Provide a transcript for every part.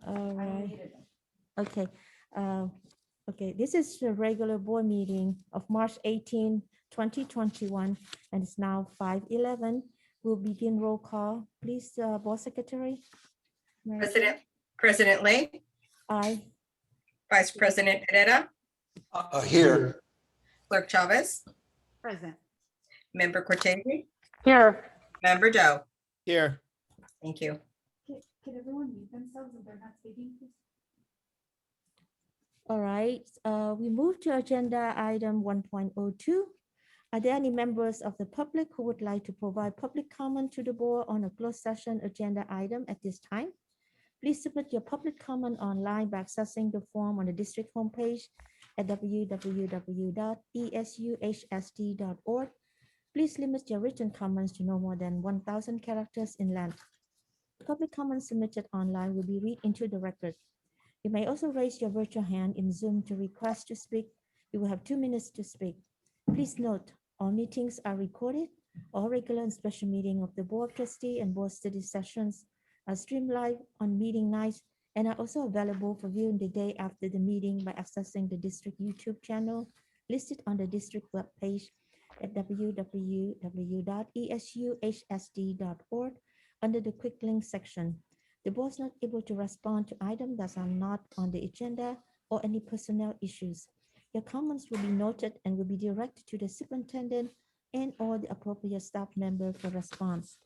All right. Okay. Okay, this is the regular board meeting of March 18, 2021, and it's now 5:11. We'll begin roll call. Please, Board Secretary. President Lay, Aye. Vice President Pereira, Here. Clerk Chavez, Present. Member Cortese, Here. Member Doe. Here. Thank you. Can everyone mute themselves if they're not speaking, please? All right, we move to agenda item 1.02. Are there any members of the public who would like to provide public comment to the board on a closed session agenda item at this time? Please submit your public comment online by accessing the form on the district homepage at www.esuhsd.org. Please limit your written comments to no more than 1,000 characters in length. Public comments submitted online will be read into the record. You may also raise your virtual hand in Zoom to request to speak. You will have 2 minutes to speak. Please note, all meetings are recorded. All regular and special meeting of the Board of Trustees and Board Study Sessions are streamed live on meeting nights and are also available for viewing the day after the meeting by accessing the district YouTube channel listed on the district webpage at www.esuhsd.org under the quick link section. The board is not able to respond to items that are not on the agenda or any personnel issues. Your comments will be noted and will be directed to the superintendent and or the appropriate staff member for response.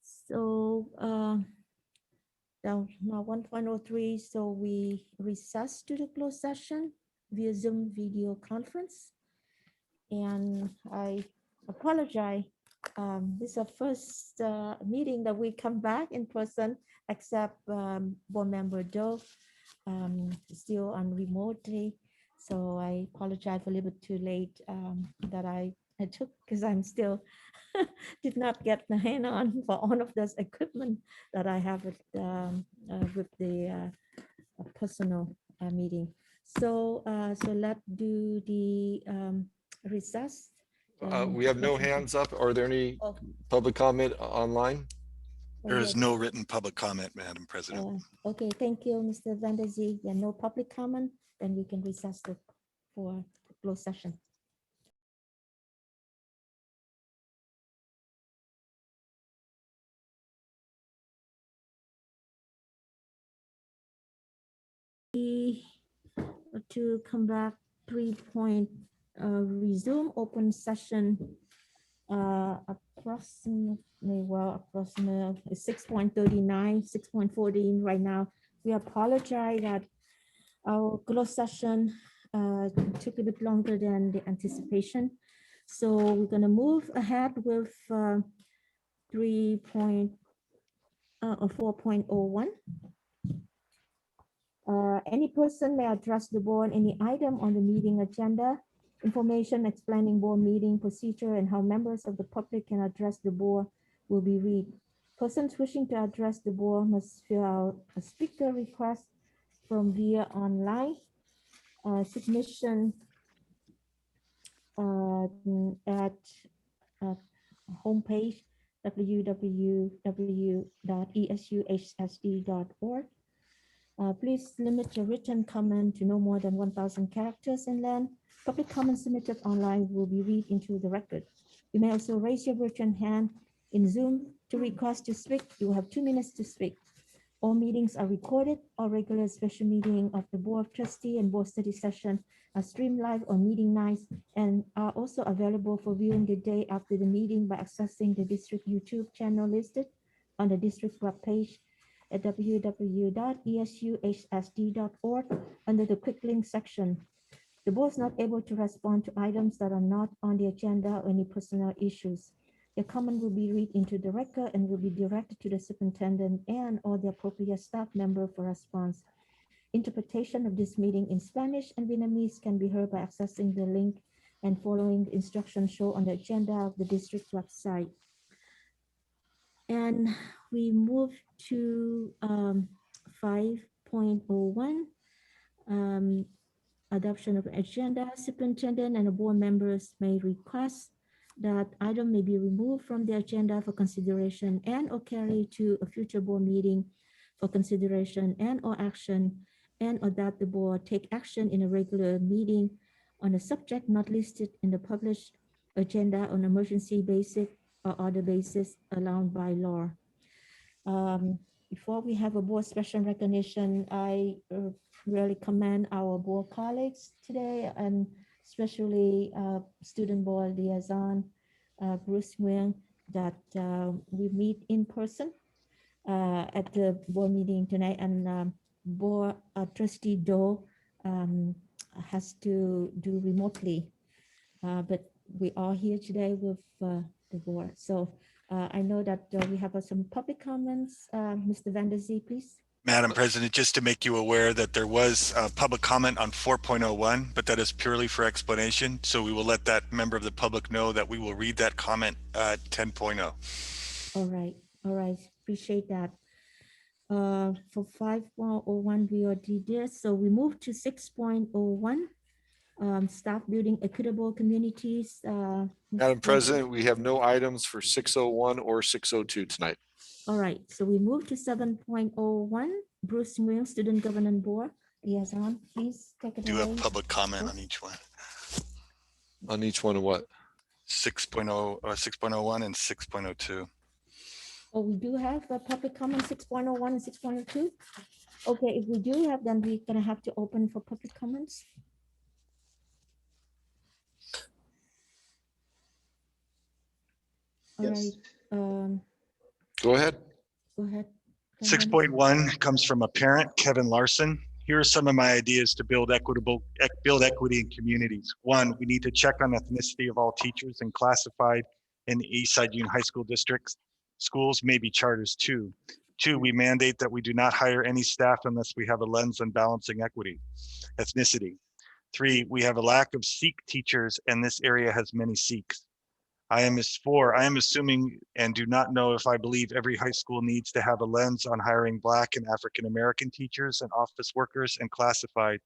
So now 1.03, so we recess to the closed session via Zoom video conference. And I apologize. This is our first meeting that we come back in person, except board member Doe still on remotely. So I apologize for a little bit too late that I took because I'm still did not get the hand on for all of this equipment that I have with the personal meeting. So so let's do the recess. We have no hands up. Are there any Oh. public comment online? There is no written public comment, Madam President. Okay, thank you, Mr. Van der Zee. There are no public comment, then we can recess for the closed session. To come back, 3 point, resume open session. Approximately 6.39, 6.14 right now. We apologize that our closed session took a bit longer than the anticipation. So we're going to move ahead with 4.01. Any person may address the board any item on the meeting agenda. Information explaining board meeting procedure and how members of the public can address the board will be read. Persons wishing to address the board must fill out a speaker request from via online submission at homepage www.esuhsd.org. Please limit your written comment to no more than 1,000 characters in length. Public comments submitted online will be read into the record. You may also raise your virtual hand in Zoom to request to speak. You will have 2 minutes to speak. All meetings are recorded. All regular special meeting of the Board of Trustees and Board Study Session are streamed live on meeting nights and are also available for viewing the day after the meeting by accessing the district YouTube channel listed on the district webpage at www.esuhsd.org under the quick link section. The board is not able to respond to items that are not on the agenda or any personal issues. Your comment will be read into the record and will be directed to the superintendent and or the appropriate staff member for response. Interpretation of this meeting in Spanish and Vietnamese can be heard by accessing the link and following the instructions shown on the agenda of the district website. And we move to 5.01. Adoption of agenda. Superintendent and the board members may request that item may be removed from the agenda for consideration and or carried to a future board meeting for consideration and or action, and or that the board take action in a regular meeting on a subject not listed in the published agenda on emergency basis or other basis allowed by law. Before we have a board special recognition, I really commend our board colleagues today, and especially student board liaison, Bruce Nguyen, that we meet in person at the board meeting tonight, and board trustee Doe has to do remotely, but we are here today with the board. So I know that we have some public comments. Mr. Van der Zee, please. Madam President, just to make you aware that there was a public comment on 4.01, but that is purely for explanation. So we will let that member of the public know that we will read that comment at 10.0. All right, appreciate that. For 5.01, we already did. So we move to 6.01. Staff building equitable communities. Madam President, we have no items for 601 or 602 tonight. All right, so we move to 7.01. Bruce Nguyen, Student Governance Board Liaison, please take it Do away. have public comment on each one. On each one of what? 6.0, 6.01 and 6.02. Oh, we do have a public comment 6.01 and 6.02. Okay, if we do have, then we're gonna have to open for public comments. All right, Go ahead. go ahead. 6.1 comes from a parent, Kevin Larson. Here are some of my ideas to build equity in communities. One, we need to check on ethnicity of all teachers and classified in the Eastside Union High School districts. Schools, maybe charters too. Two, we mandate that we do not hire any staff unless we have a lens on balancing ethnicity. Three, we have a lack of Sikh teachers and this area has many Sikhs. I am assuming and do not know if I believe every high school needs to have a lens on hiring Black and African-American teachers and office workers and classified.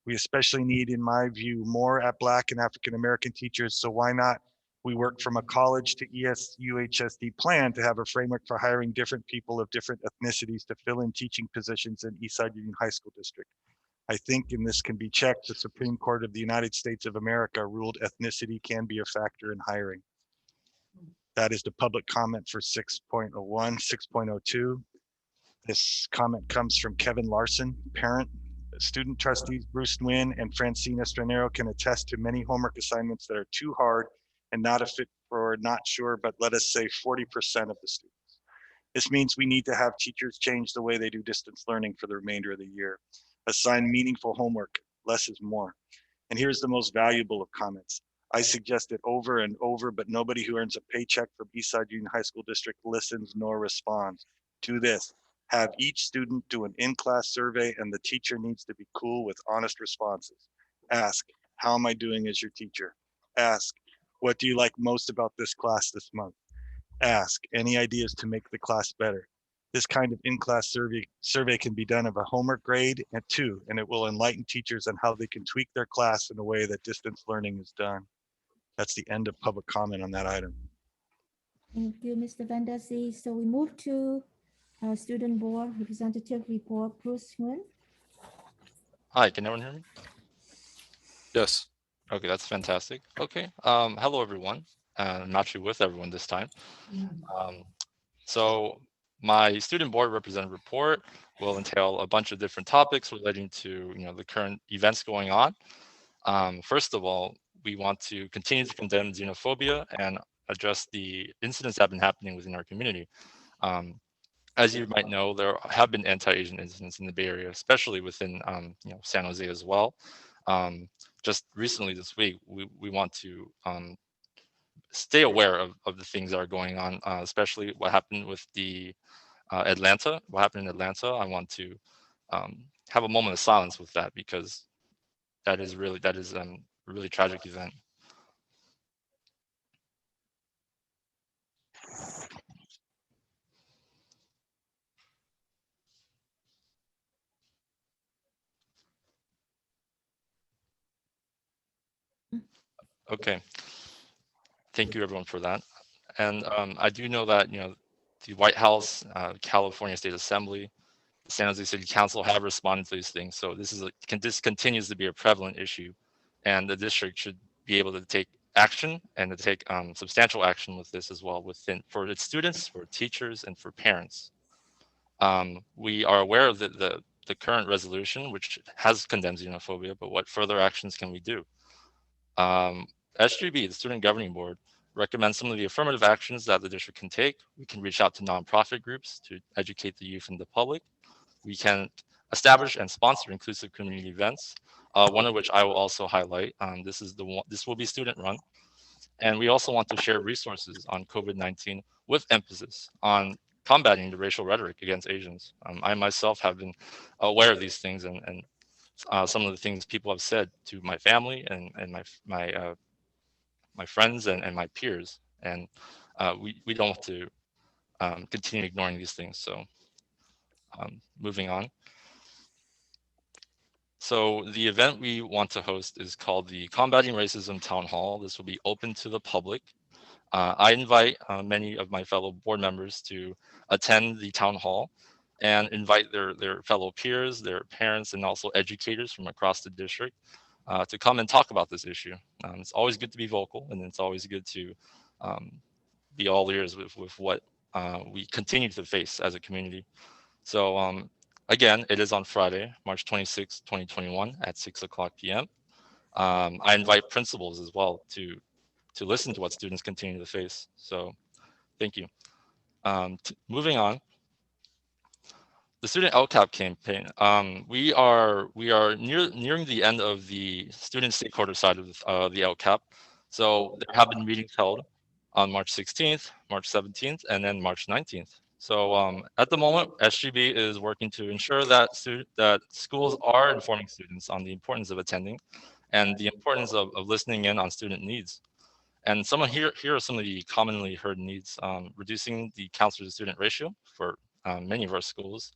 We especially need, in my view, more at Black and African-American teachers. So why not we work from a college to ESUHSD plan to have a framework for hiring different people of different ethnicities to fill in teaching positions in Eastside Union High School District. I think, and this can be checked, the Supreme Court of the United States of America ruled ethnicity can be a factor in hiring. That is the public comment for 6.01, 6.02. This comment comes from Kevin Larson, parent. Student trustees Bruce Nguyen and Francine Estranero can attest to many homework assignments that are too hard and not a fit for, not sure, but let us say 40% of the students. This means we need to have teachers change the way they do distance learning for the remainder of the year. Assign meaningful homework, less is more. And here's the most valuable of comments. I suggest it over and over, but nobody who earns a paycheck from Eastside Union High School District listens nor responds. Do this. Have each student do an in-class survey and the teacher needs to be cool with honest responses. Ask, how am I doing as your teacher? Ask, what do you like most about this class this month? Ask, any ideas to make the class better? This kind of in-class survey can be done of a homework grade at 2, and it will enlighten teachers on how they can tweak their class in a way that distance learning is done. That's the end of public comment on that item. Thank you, Mr. Van der Zee. So we move to student board representative report. Bruce Nguyen. Hi, can everyone hear me? Yes. Okay, that's fantastic. Okay, hello everyone. I'm actually with everyone this time. So my student board representative report will entail a bunch of different topics relating to the current events going on. First of all, we want to continue to condemn xenophobia and address the incidents that have been happening within our community. As you might know, there have been anti-Asian incidents in the Bay Area, especially within San Jose as well. Just recently this week, we want to stay aware of the things that are going on, especially what happened with the Atlanta. What happened in Atlanta? I want to have a moment of silence with that because that is a really tragic event. Okay, thank you everyone for that. And I do know that the White House, California State Assembly, San Jose City Council have responded to these things. So this continues to be a prevalent issue, and the district should be able to take action and to take substantial action with this as well for its students, for teachers, and for parents. We are aware of the current resolution, which has condemned xenophobia, but what further actions can we do? SGB, the Student Governing Board, recommends some of the affirmative actions that the district can take. We can reach out to nonprofit groups to educate the youth and the public. We can establish and sponsor inclusive community events, one of which I will also highlight. This will be student run. And we also want to share resources on COVID-19 with emphasis on combating the racial rhetoric against Asians. I myself have been aware of these things and some of the things people have said to my family and my friends and my peers. And we don't want to continue ignoring these things. So moving on. So the event we want to host is called the Combating Racism Town Hall. This will be open to the public. I invite many of my fellow board members to attend the town hall and invite their fellow peers, their parents, and also educators from across the district to come and talk about this issue. It's always good to be vocal, and it's always good to be all ears with what we continue to face as a community. So again, it is on Friday, March 26, 2021 at 6:00 p.m. I invite principals as well to listen to what students continue to face. So thank you. Moving on, the student Lcap campaign. We are nearing the end of the student stakeholder side of the Lcap. So there have been meetings held on March 16th, March 17th, and then March 19th. So at the moment, SGB is working to ensure that schools are informing students on the importance of attending and the importance of listening in on student needs. And here are some of the commonly heard needs: reducing the counselor to student ratio for many of our schools,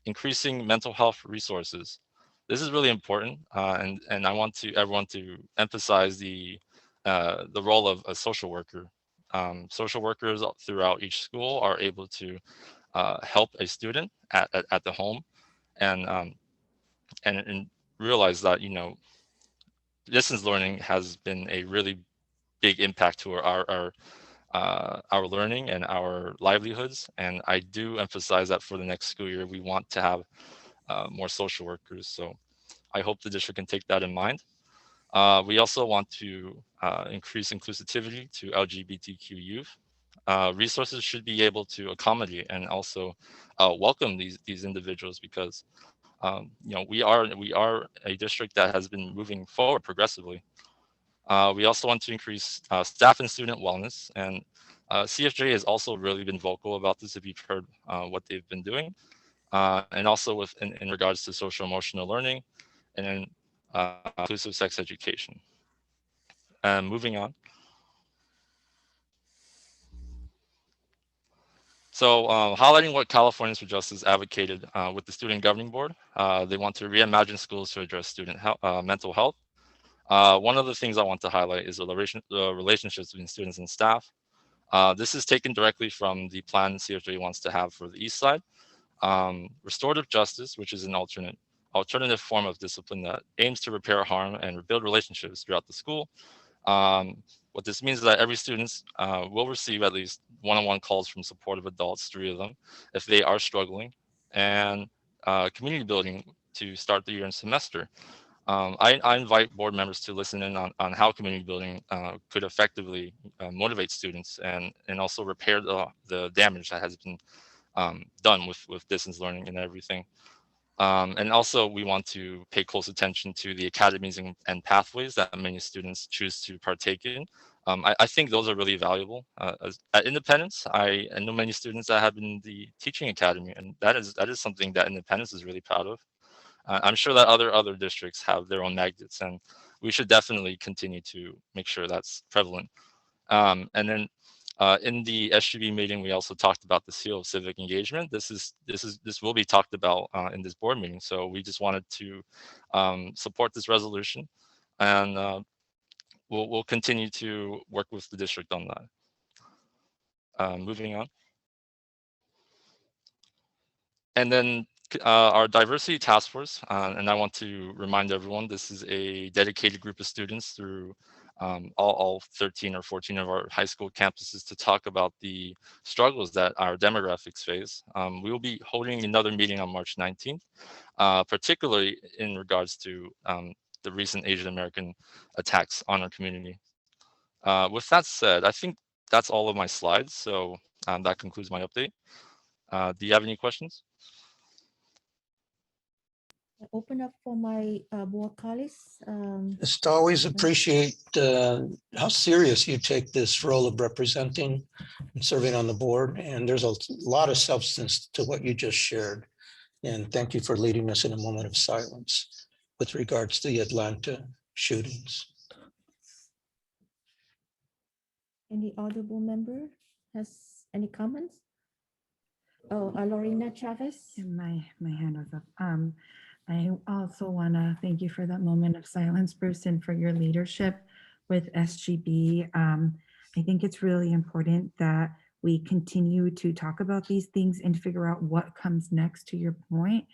increasing mental health resources. This is really important, and I want everyone to emphasize the role of a social worker. Social workers throughout each school are able to help a student at the home, and realize that distance learning has been a really big impact to our learning and our livelihoods. And I do emphasize that for the next school year, we want to have more social workers. So I hope the district can take that in mind. We also want to increase inclusivity to LGBTQ youth. Resources should be able to accommodate and also welcome these individuals, because we are a district that has been moving forward progressively. We also want to increase staff and student wellness, and CFJ has also really been vocal about this, if you've heard what they've been doing, and also in regards to social emotional learning and then inclusive sex education. Moving on. So highlighting what Californians for Justice advocated with the Student Governing Board, they want to reimagine schools to address student mental health. One of the things I want to highlight is the relationships between students and staff. This is taken directly from the plan CFJ wants to have for the East Side. Restorative justice, which is an alternative form of discipline that aims to repair harm and rebuild relationships throughout the school. What this means is that every student will receive at least one-on-one calls from supportive adults, 3 of them, if they are struggling, and community building to start the year and semester. I invite board members to listen in on how community building could effectively motivate students and also repair the damage that has been done with distance learning and everything. And also, we want to pay close attention to the academies and pathways that many students choose to partake in. I think those are really valuable. At Independence, I know many students that have been in the teaching academy, and that is something that Independence is really proud of. I'm sure that other districts have their own magnets, and we should definitely continue to make sure that's prevalent. And then in the SGB meeting, we also talked about the seal of civic engagement. This will be talked about in this board meeting. So we just wanted to support this resolution, and we'll continue to work with the district on that. Moving on. And then our diversity task force, and I want to remind everyone, this is a dedicated group of students through all 13 or 14 of our high school campuses to talk about the struggles that our demographics face. We will be holding another meeting on March 19th, particularly in regards to the recent Asian American attacks on our community. With that said, I think that's all of my slides. So that concludes my update. Do you have any questions? Open up for my board colleagues. Just always appreciate how serious you take this role of representing and serving on the board. And there's a lot of substance to what you just shared. And thank you for leading us in a moment of silence with regards to the Atlanta shootings. Any other board member has any comments? Oh, Lorena Chavez. And my hand was up. I also want to thank you for that moment of silence, Bruce, and for your leadership with SGB. I think it's really important that we continue to talk about these things and figure out what comes next, to your point.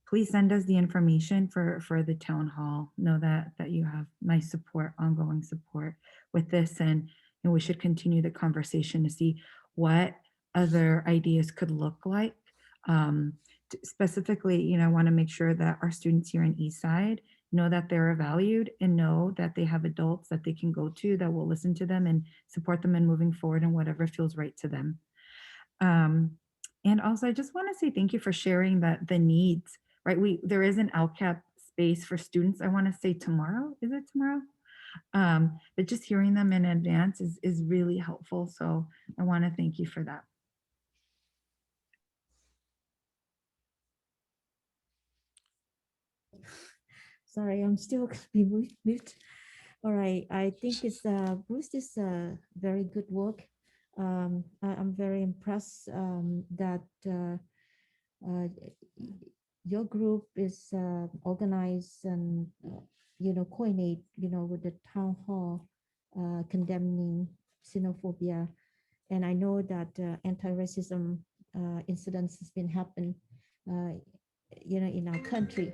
Please send us the information for the town hall. Know that you have my support, ongoing support with this, and we should continue the conversation to see what other ideas could look like. Specifically, I want to make sure that our students here in Eastside know that they're valued and know that they have adults that they can go to that will listen to them and support them in moving forward in whatever feels right to them. And also, I just want to say thank you for sharing that the needs, right? There is an Lcap space for students. I want to say tomorrow. Is it tomorrow? But just hearing them in advance is really helpful. So I want to thank you for that. Sorry, I'm still be mute. All right, I think it's Bruce is very good work. I'm very impressed that your group is organized and coordinate with the town hall condemning xenophobia, and I know that anti-racism incidents has been happening in our country.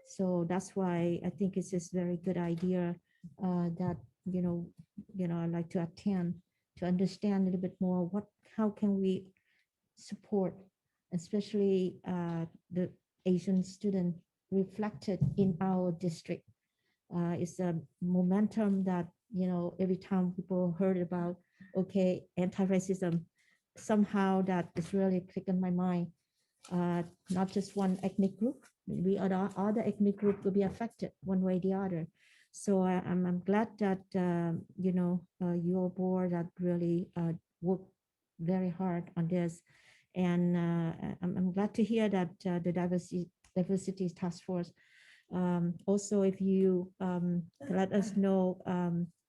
So that's why I think it's just very good idea that I'd like to attend to understand a little bit more how can we support, especially the Asian student reflected in our district. It's a momentum that every time people heard about anti-racism, somehow that is really clicked in my mind. Not just one ethnic group, maybe other ethnic group will be affected one way or the other. So I'm glad that your board that really worked very hard on this, and I'm glad to hear that the diversity task force. Also, if you let us know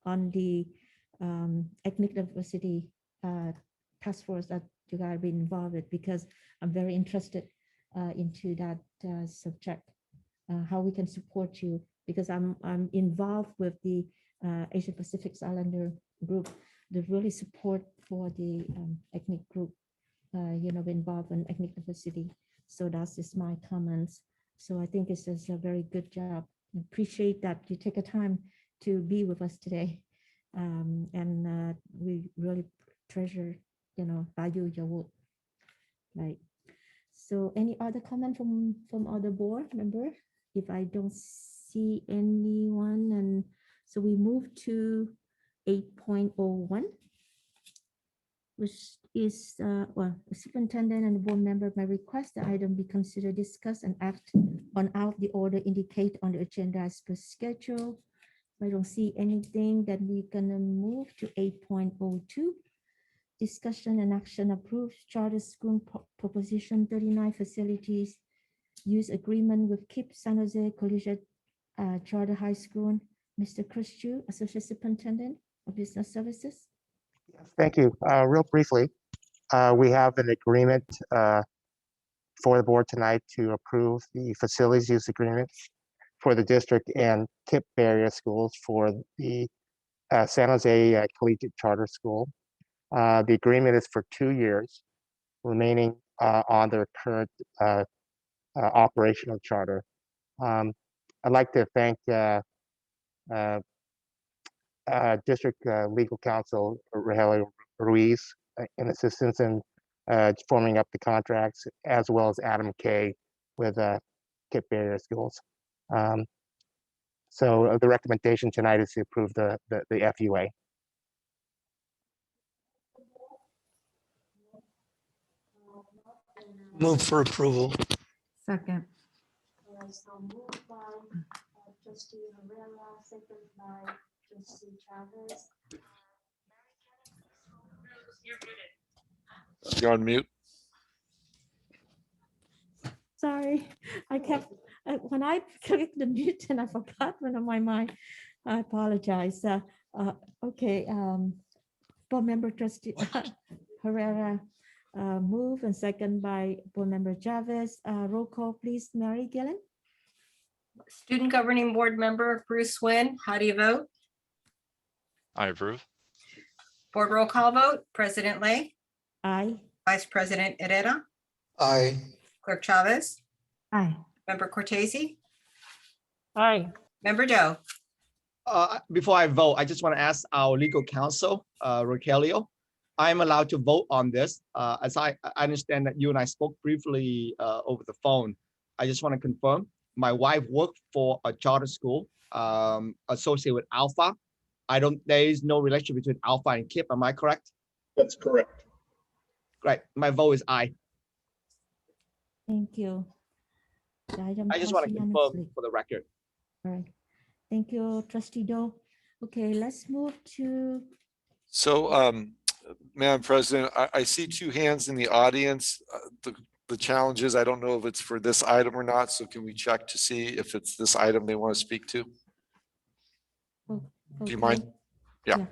on the ethnic diversity task force that you guys be involved with, because I'm very interested into that subject, how we can support you, because I'm involved with the Asia Pacific Islander group, the really support for the ethnic group, involved in ethnic diversity. So that's just my comments. So I think it's just a very good job. I appreciate that you take a time to be with us today, and we really treasure, value your work. Right. So any other comment from other board member? If I don't see anyone, and so we move to 8.01, which is the superintendent and the board member may request the item be considered, discussed, and act on out the order indicate on the agenda as per schedule. I don't see anything, that we're gonna move to 8.02. Discussion and action approved charter school proposition 39 facilities use agreement with Kipp San Jose Collegiate Charter High School. Mr. Christie, Associate Superintendent of Business Services. Thank you. Real briefly, we have an agreement for the board tonight to approve the facilities use agreement for the district and Kipp area schools for the San Jose Collegiate Charter School. The agreement is for 2 years, remaining on their current operational charter. I'd like to thank District Legal Counsel Rogelio Ruiz in assistance in forming up the contracts, as well as Adam Kay with Kipp Area Schools. So the recommendation tonight is to approve the FUA. Move for approval. Second. So moved by trustee Herrera, second by trustee Chavez. You're on mute. Sorry, I kept, when I clicked the mute and I forgot one of my mind, I apologize. Okay, board member trustee Herrera move and second by board member Chavez. Roll call, please. Mary Gillen. Student Governing Board Member Bruce Wynn, how do you vote? I approve. Board roll call vote, President Lay, Aye. Vice President Herrera, Aye. Clerk Chavez, Aye. Member Cortese, Aye. Member Doe. Before I vote, I just want to ask our legal counsel, Rogelio, I'm allowed to vote on this. As I understand that you and I spoke briefly over the phone. I just want to confirm, my wife worked for a charter school associated with Alpha. There is no relation between Alpha and Kipp, am I correct? That's correct. Right, my vote is aye. Thank you. The item I just want to passes confirm unanimously. for the record. All right. Thank you, trustee Doe. Okay, let's move to, So, Madam President, I see two hands in the audience. The challenge is, I don't know if it's for this item or not, so can we check to see if it's this item they want to speak to? oh, Do you okay. mind? Yeah.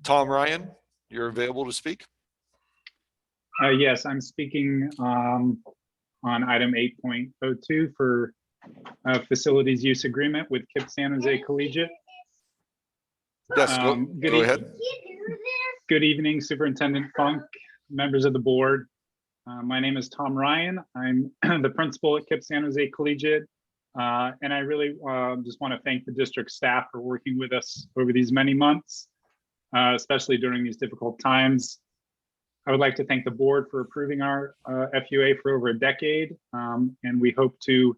Tom Ryan, you're available to speak? Yes, I'm speaking on item 8.02 for facilities use agreement with Kipp San Jose Collegiate. Yes, go ahead. Good evening, Superintendent Funk, members of the board. My name is Tom Ryan. I'm the principal at Kipp San Jose Collegiate. And I really just want to thank the district staff for working with us over these many months, especially during these difficult times. I would like to thank the board for approving our FUA for over a decade. And we hope to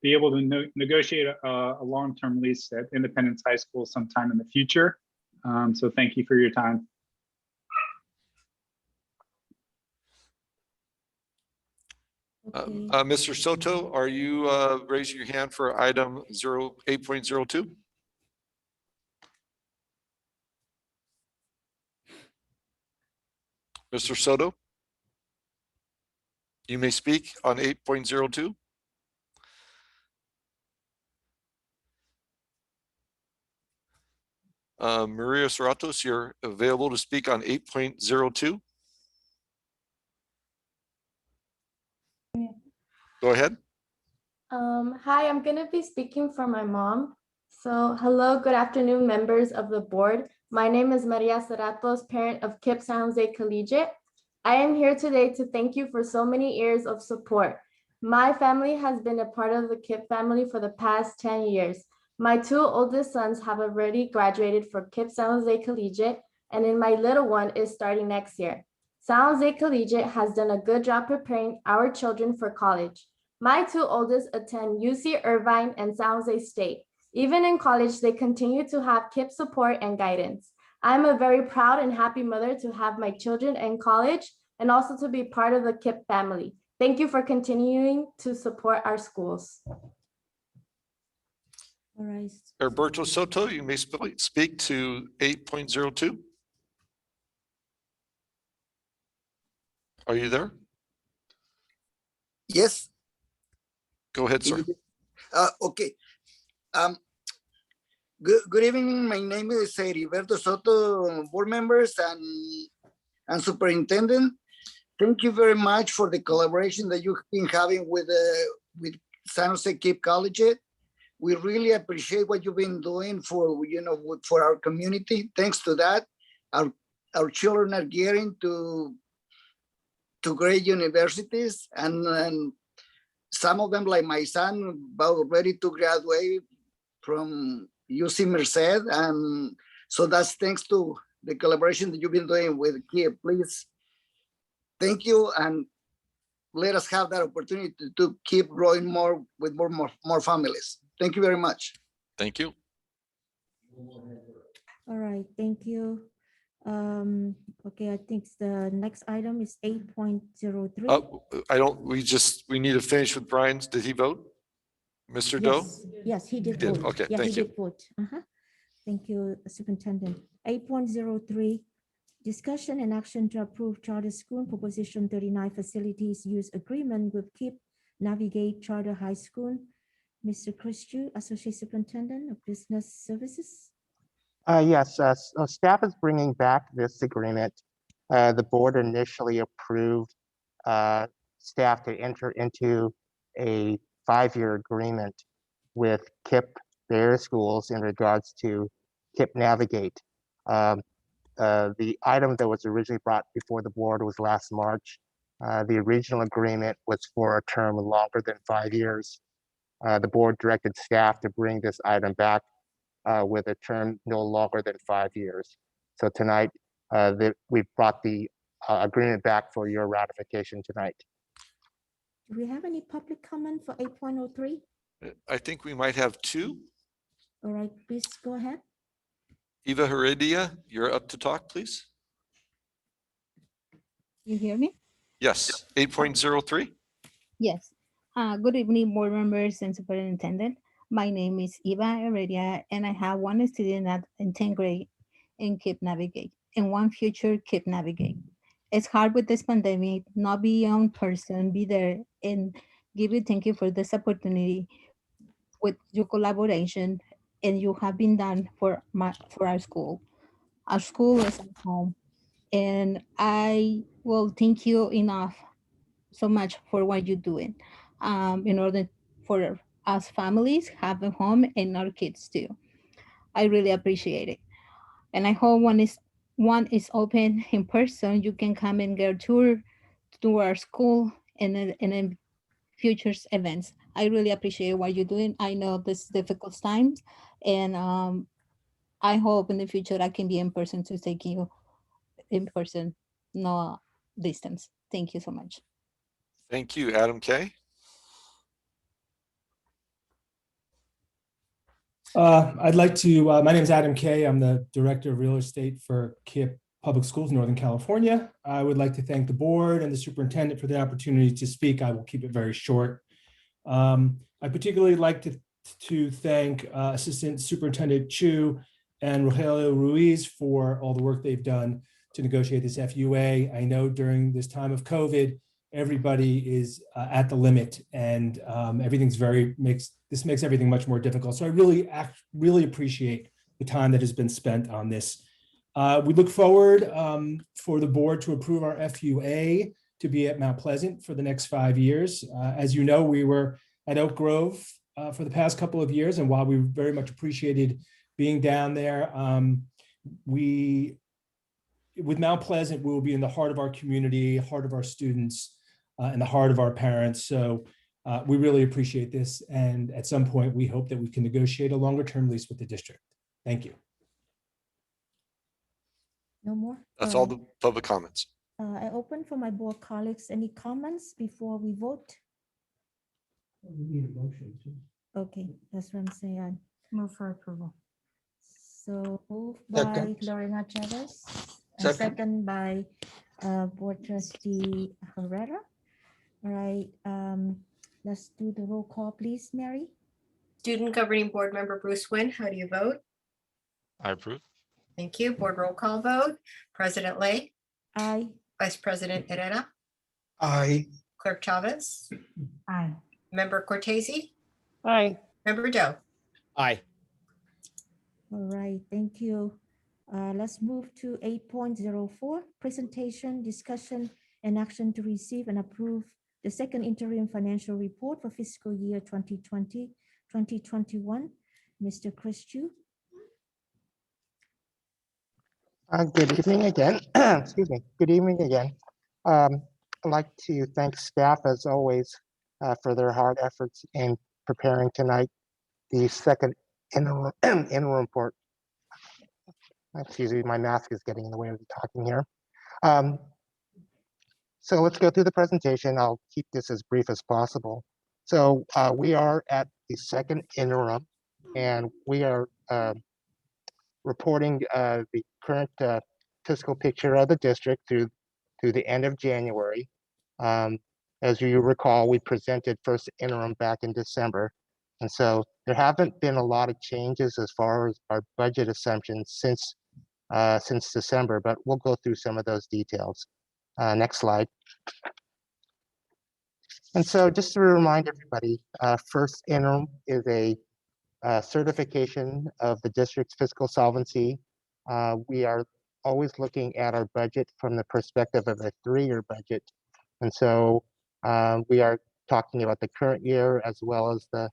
be able to negotiate a long-term lease at Independence High School sometime in the future. So thank you for your time. okay. Mr. Soto, are you raising your hand for item 8.02? Mr. Soto? You may speak on 8.02. Maria Serratos, you're available to speak on 8.02. Go ahead. Hi, I'm going to be speaking for my mom. So hello, good afternoon, members of the board. My name is Maria Serratos, parent of Kipp San Jose Collegiate. I am here today to thank you for so many years of support. My family has been a part of the Kipp family for the past 10 years. My two oldest sons have already graduated from Kipp San Jose Collegiate, and then my little one is starting next year. San Jose Collegiate has done a good job preparing our children for college. My two oldest attend UC Irvine and San Jose State. Even in college, they continue to have Kipp support and guidance. I'm a very proud and happy mother to have my children in college and also to be part of the Kipp family. Thank you for continuing to support our schools. All right. Alberto Soto, you may speak to 8.02. Are you there? Yes. Go ahead, sir. Okay. Good evening. My name is Heriberto Soto, board members and superintendent. Thank you very much for the collaboration that you've been having with San Jose Kipp Collegiate. We really appreciate what you've been doing for our community. Thanks to that, our our children are getting to great universities, and some of them, like my son, about ready to graduate from UC Merced, and so that's thanks to the collaboration that you've been doing with Kipp. Please, thank you, and let us have that opportunity to keep growing more with more families. Thank you very much. Thank you. All right, thank you. Okay, I think the next item is 8.03. We need to finish with Brian's. Did he vote? Mr. Doe? Yes, he did did. vote. Okay, Yeah, thank he you. did vote. Thank you, Superintendent. 8.03, discussion and action to approve charter school proposition 39 facilities use agreement with Kipp Navigate Charter High School. Mr. Christie, Associate Superintendent of Business Services. Yes, so staff is bringing back this agreement. The board initially approved staff to enter into a 5-year agreement with Kipp Their Schools in regards to Kipp Navigate. The item that was originally brought before the board was last March. The original agreement was for a term longer than 5 years. The board directed staff to bring this item back with a term no longer than 5 years. So tonight, we've brought the agreement back for your ratification tonight. Do we have any public comment for 8.03? I think we might have two. All right, please go ahead. Eva Heredia, you're up to talk, please. You hear me? Yes, 8.03. Yes. Good evening, board members and superintendent. My name is Eva Heredia, and I have one student in 10th grade in Kipp Navigate and one future Kipp Navigate. It's hard with this pandemic, not be on person, be there, and give you thank you for this opportunity with your collaboration, and you have been done for our school. Our school is at home, and I will thank you enough so much for what you're doing in order for us families have a home and our kids too. I really appreciate it. And I hope one is open in person, you can come and get a tour to our school and in future events. I really appreciate what you're doing. I know this is difficult times, and I hope in the future I can be in person to take you in person, no distance. Thank you so much. Thank you, Adam K. I'd like to, my name is Adam Kay. I'm the Director of Real Estate for Kipp Public Schools, Northern California. I would like to thank the board and the superintendent for the opportunity to speak. I will keep it very short. I particularly like to thank Assistant Superintendent Chu and Rogelio Ruiz for all the work they've done to negotiate this FUA. I know during this time of COVID, everybody is at the limit, and everything's this makes everything much more difficult. So I really appreciate the time that has been spent on this. We look forward for the board to approve our FUA to be at Mount Pleasant for the next 5 years. As you know, we were at Oak Grove for the past couple of years, and while we very much appreciated being down there, with Mount Pleasant, we will be in the heart of our community, heart of our students, and the heart of our parents. So we really appreciate this. And at some point, we hope that we can negotiate a longer-term lease with the district. Thank you. No more? That's all the public comments. I open for my board colleagues. Any comments before we vote? We need a motion too. Okay, that's what I'm saying. Move for approval. So moved by Second. Lorena Chavez, and second by Board Trustee Herrera. All right, let's do the roll call, please, Mary. Student Governing Board Member Bruce Wynn, how do you vote? I approve. Thank you. Board roll call vote. President Lay, Aye. Vice President Herrera, Aye. Clerk Chavez, Aye. Member Cortese, Aye. Member Doe. Aye. All right, thank you. Let's move to 8.04, presentation, discussion, and action to receive and approve the second interim financial report for fiscal year 2020-2021. Mr. Christie. Good evening again. Excuse me. Good evening again. I'd like to thank staff as always for their hard efforts in preparing tonight the second interim, interim report. Excuse me, my mask is getting in the way of the talking here. So let's go through the presentation. I'll keep this as brief as possible. So we are at the second interim, and we are reporting the current fiscal picture of the district through the end of January. As you recall, we presented first interim back in December. And so there haven't been a lot of changes as far as our budget assumptions since December, but we'll go through some of those details. Next slide. And so just to remind everybody, first interim is a certification of the district's fiscal solvency. We are always looking at our budget from the perspective of a 3-year budget. And so we are talking about the current year as well as the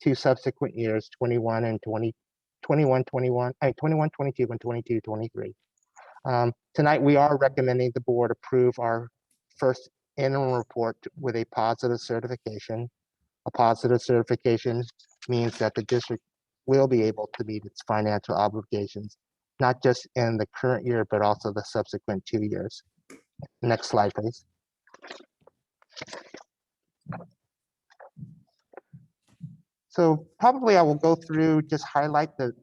2 subsequent years, 21 and 22 and 22, 23. Tonight, we are recommending the board approve our first interim report with a positive certification. A positive certification means that the district will be able to meet its financial obligations, not just in the current year, but also the subsequent 2 years. Next slide, please. So probably I will go through, just highlight the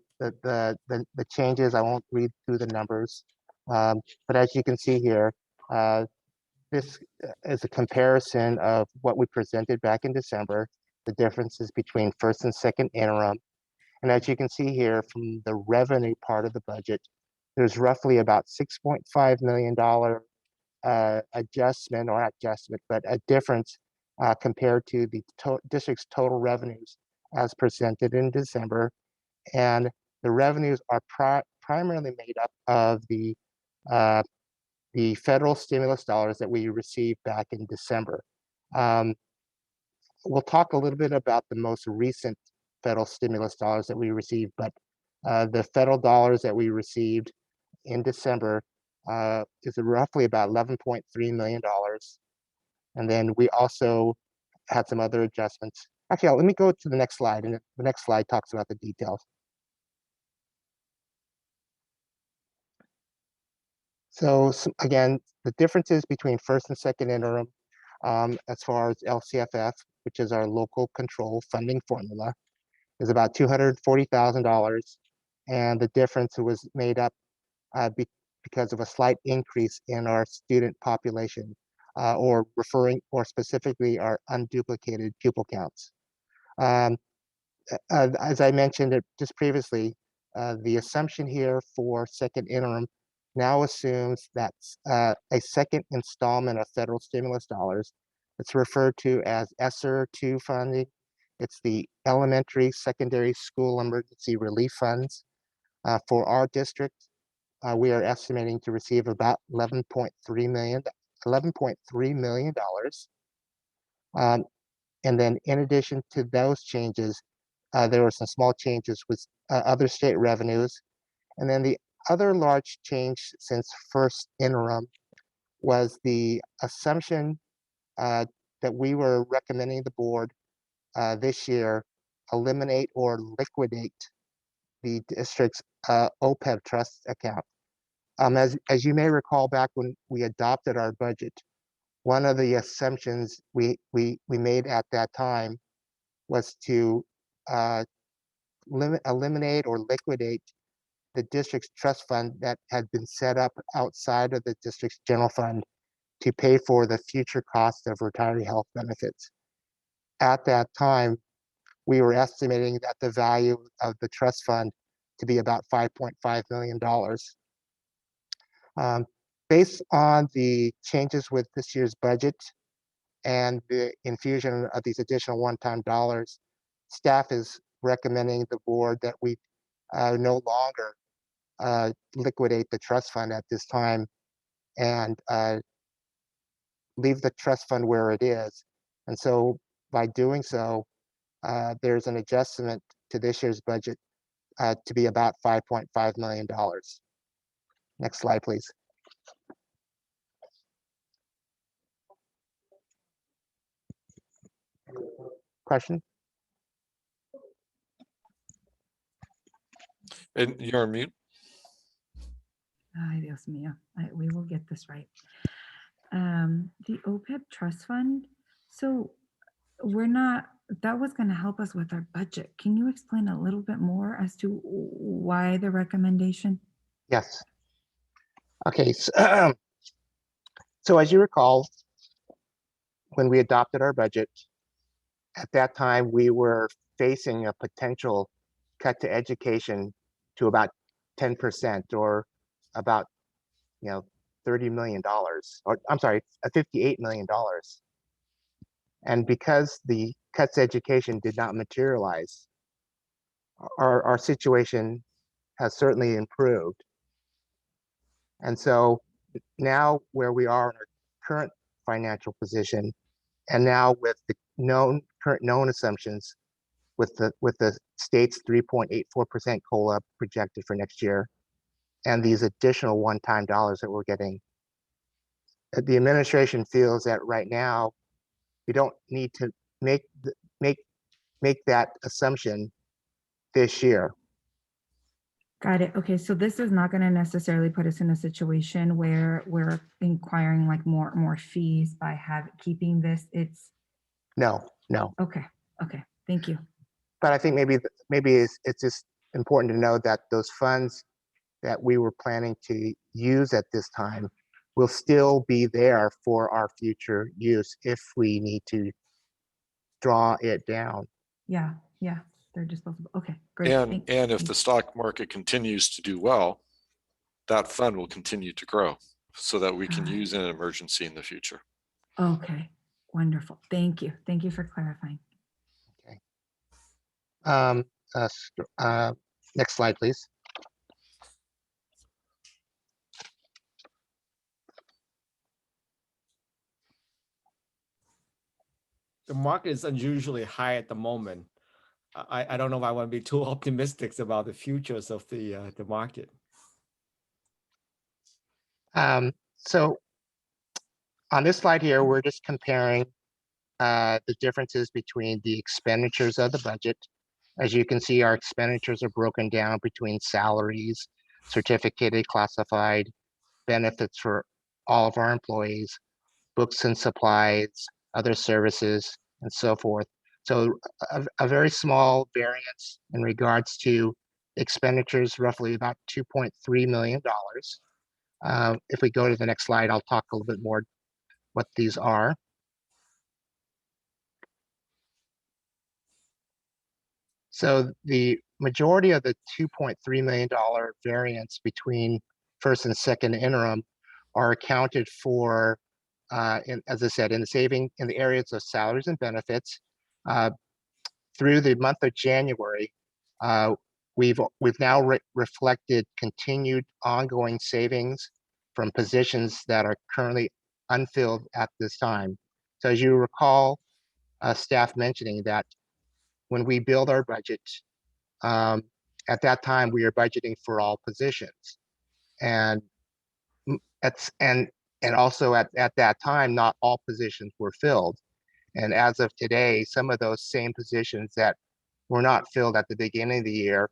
changes. I won't read through the numbers. But as you can see here, this is a comparison of what we presented back in December, the differences between first and second interim. And as you can see here from the revenue part of the budget, there's roughly about $6.5 million adjustment, or not adjustment, but a difference compared to the district's total revenues as presented in December. And the revenues are primarily made up of the federal stimulus dollars that we received back in December. We'll talk a little bit about the most recent federal stimulus dollars that we received, but the federal dollars that we received in December is roughly about $11.3 million. And then we also had some other adjustments. Actually, let me go to the next slide, and the next slide talks about the details. So again, the differences between first and second interim, as far as LCFF, which is our local control funding formula, is about $240,000. And the difference was made up because of a slight increase in our student population, or specifically our unduplicated pupil counts. As I mentioned it just previously, the assumption here for second interim now assumes that a second installment of federal stimulus dollars. It's referred to as ESSER 2 funding. It's the Elementary Secondary School Emergency Relief Funds. For our district, we are estimating to receive about $11.3 million. And then in addition to those changes, there were some small changes with other state revenues. And then the other large change since first interim was the assumption that we were recommending the board this year eliminate or liquidate the district's OPEB trust account. As you may recall, back when we adopted our budget, one of the assumptions we made at that time was to eliminate or liquidate the district's trust fund that had been set up outside of the district's general fund to pay for the future cost of retiree health benefits. At that time, we were estimating that the value of the trust fund to be about $5.5 million. Based on the changes with this year's budget and the infusion of these additional one-time dollars, staff is recommending the board that we no longer liquidate the trust fund at this time and leave the trust fund where it is. And so by doing so, there's an adjustment to this year's budget to be about $5.5 million. Next slide, please. Question? And you're on mute. Ay, Dios mío. We will get this right. The OPEB trust fund. So that was going to help us with our budget. Can you explain a little bit more as to why the recommendation? Yes. Okay. So as you recall, when we adopted our budget, at that time, we were facing a potential cut to education to about 10%, or about, $30 million, or I'm sorry, $58 million. And because the cuts to education did not materialize, our situation has certainly improved. And so now where we are in our current financial position, and now with the current known assumptions, with the state's 3.84% COLA projected for next year, and these additional one-time dollars that we're getting, the administration feels that right now we don't need to make that assumption this year. Got it. Okay, so this is not going to necessarily put us in a situation where we're inquiring like more fees by keeping this. It's No. okay. Thank you. But I think maybe it's just important to know that those funds that we were planning to use at this time will still be there for our future use if we need to draw it down. Yeah, they're disposable. Okay, great. And if the stock market continues to do well, that fund will continue to grow so that we can use in an emergency in the future. Okay, wonderful. Thank you. Thank you for clarifying. Next slide, please. The market is unusually high at the moment. I don't know if I want to be too optimistic about the futures of the market. So on this slide here, we're just comparing the differences between the expenditures of the budget. As you can see, our expenditures are broken down between salaries, certificated, classified, benefits for all of our employees, books and supplies, other services, and so forth. So a very small variance in regards to expenditures, roughly about $2.3 million. If we go to the next slide, I'll talk a little bit more what these are. So the majority of the $2.3 million variance between first and second interim are accounted for, as I said, in the areas of salaries and benefits. Through the month of January, we've now reflected continued ongoing savings from positions that are currently unfilled at this time. So as you recall, staff mentioning that when we build our budget, at that time we are budgeting for all positions, and also at that time not all positions were filled. And as of today, some of those same positions that were not filled at the beginning of the year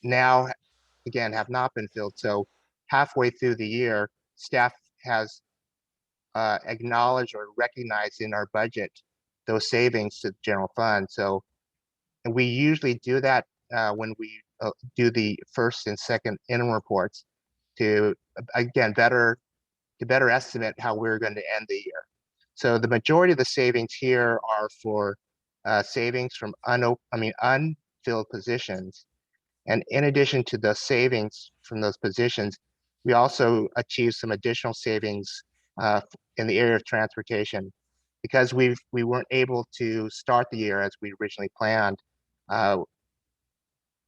now, again, have not been filled. So halfway through the year, staff has acknowledged or recognized in our budget those savings to the general fund. So, and we usually do that when we do the first and second interim reports to, again, better estimate how we're going to end the year. So the majority of the savings here are for savings from unfilled positions. And in addition to the savings from those positions, we also achieved some additional savings in the area of transportation. Because we weren't able to start the year as we originally planned,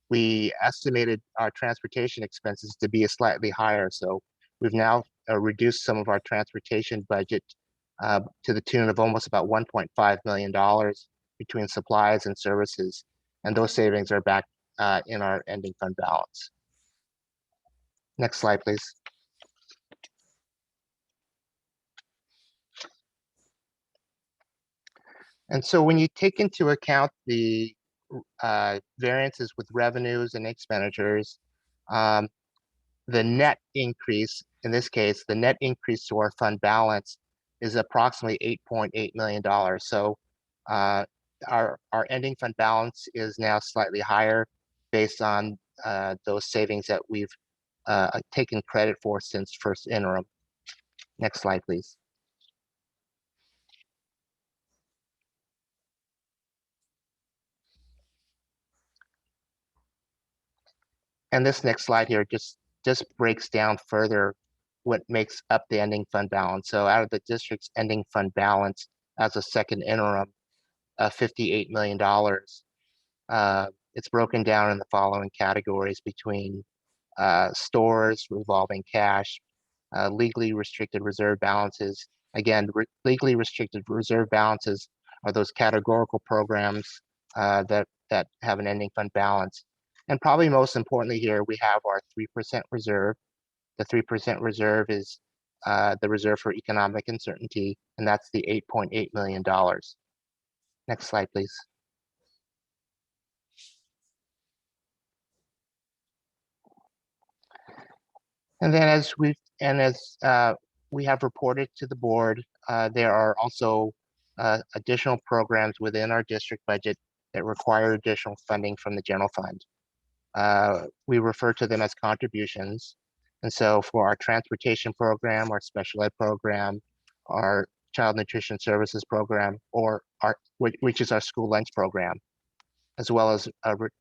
we estimated our transportation expenses to be slightly higher. So we've now reduced some of our transportation budget to the tune of almost about $1.5 million between supplies and services. And those savings are back in our ending fund balance. Next slide, please. And so when you take into account the variances with revenues and expenditures, the net increase, in this case, the net increase to our fund balance is approximately $8.8 million. So our ending fund balance is now slightly higher based on those savings that we've taken credit for since first interim. Next slide, please. And this next slide here just breaks down further what makes up the ending fund balance. So out of the district's ending fund balance as a second interim, $58 million, it's broken down in the following categories between stores, revolving cash, legally restricted reserve balances. Again, legally restricted reserve balances are those categorical programs that have an ending fund balance. And probably most importantly here, we have our 3% reserve. The 3% reserve is the reserve for economic uncertainty, and that's the $8.8 million. Next slide, please. And then as we have reported to the board, there are also additional programs within our district budget that require additional funding from the general fund. We refer to them as contributions. And so for our transportation program, our special ed program, our child nutrition services program, or which is our school lunch program, as well as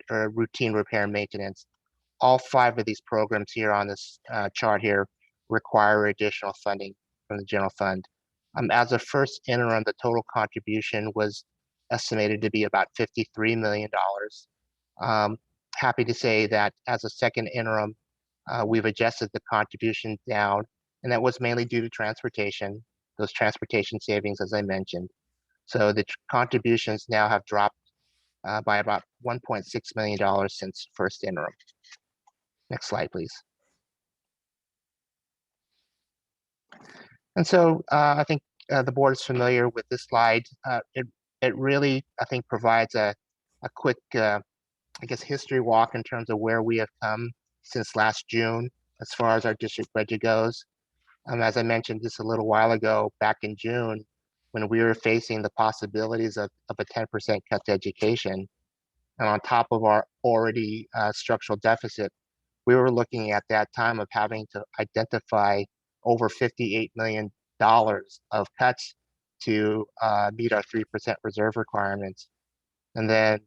routine repair and maintenance, all 5 of these programs here on this chart here require additional funding from the general fund. As a first interim, the total contribution was estimated to be about $53 million. Happy to say that as a second interim, we've adjusted the contribution down, and that was mainly due to transportation, those transportation savings, as I mentioned. So the contributions now have dropped by about $1.6 million since first interim. Next slide, please. And so I think the board is familiar with this slide. It really, I think, provides a quick, I guess, history walk in terms of where we have come since last June, as far as our district budget goes. As I mentioned just a little while ago, back in June, when we were facing the possibilities of a 10% cut to education, and on top of our already structural deficit, we were looking at that time of having to identify over $58 million of cuts to meet our 3% reserve requirements. And then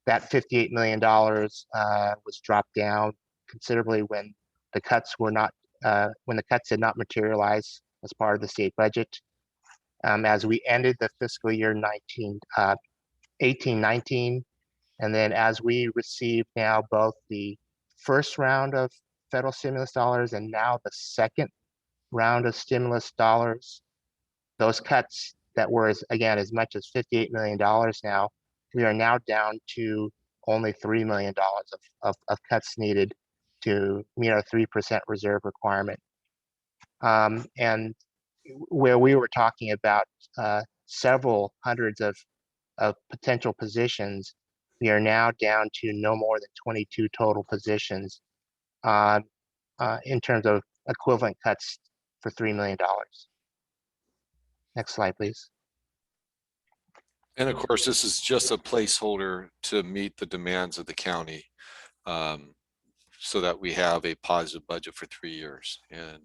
that $58 million was dropped down considerably when the cuts did not materialize as part of the state budget. As we ended the fiscal year 18-19, and then as we receive now both the first round of federal stimulus dollars and now the second round of stimulus dollars, those cuts that were, again, as much as $58 million now, we are now down to only $3 million of cuts needed to meet our 3% reserve requirement. And where we were talking about several hundreds of potential positions, we are now down to no more than 22 total positions in terms of equivalent cuts for $3 million. Next slide, please. And of course, this is just a placeholder to meet the demands of the county so that we have a positive budget for 3 years. And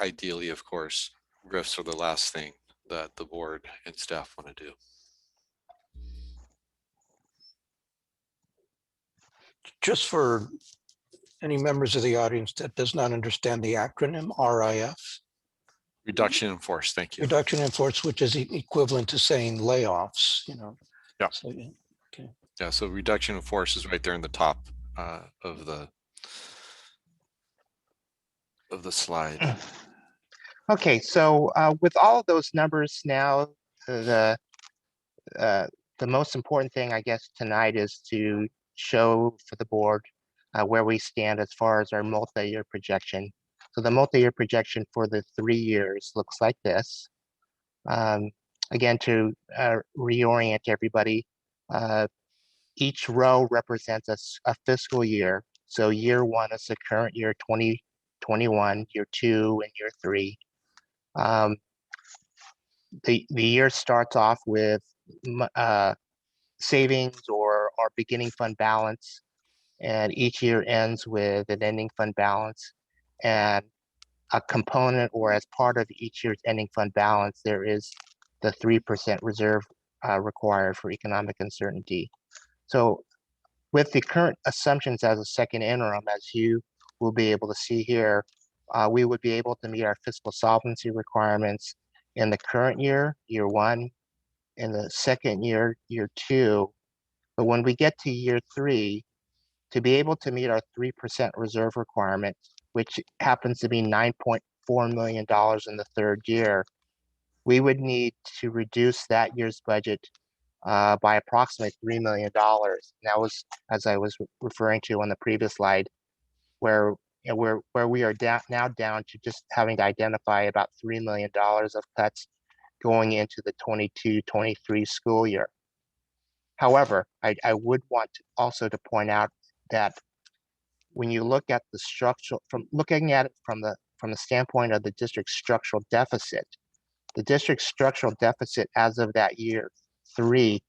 ideally, of course, RIFs are the last thing that the board and staff want to do. Just for any members of the audience that does not understand the acronym RIF. Reduction in force, thank you. Reduction in force, which is equivalent to saying layoffs, Yeah. So, yeah. Okay. Yeah, so reduction in force is right there in the top of the slide. Okay, so with all of those numbers now, the most important thing, I guess, tonight is to show for the board where we stand as far as our multi-year projection. So the multi-year projection for the 3 years looks like this. again, to reorient everybody, each row represents a fiscal year. So year one is the current year 2021, year two, and year three. The year starts off with savings or beginning fund balance, and each year ends with an ending fund balance. And a component, or as part of each year's ending fund balance, there is the 3% reserve required for economic uncertainty. So with the current assumptions as a second interim, as you will be able to see here, we would be able to meet our fiscal solvency requirements in the current year, year one, in the second year, year two. But when we get to year three, to be able to meet our 3% reserve requirement, which happens to be $9.4 million in the third year, we would need to reduce that year's budget by approximately $3 million. That was, as I was referring to on the previous slide, where we are now down to just having to identify about $3 million of cuts going into the 22-23 school year. However, I would want to also to point out that when you look at the structural, looking at it from the standpoint of the district's structural deficit, the district's structural deficit as of that year three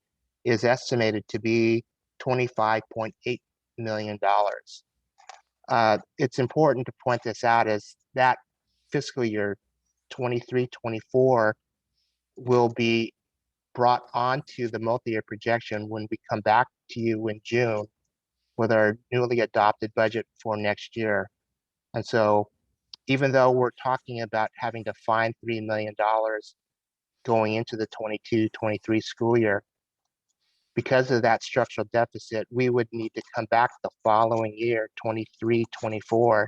is estimated to be $25.8 million. It's important to point this out as that fiscal year 23-24 will be brought onto the multi-year projection when we come back to you in June with our newly adopted budget for next year. And so even though we're talking about having to find $3 million going into the 22-23 school year, because of that structural deficit, we would need to come back the following year, 23-24,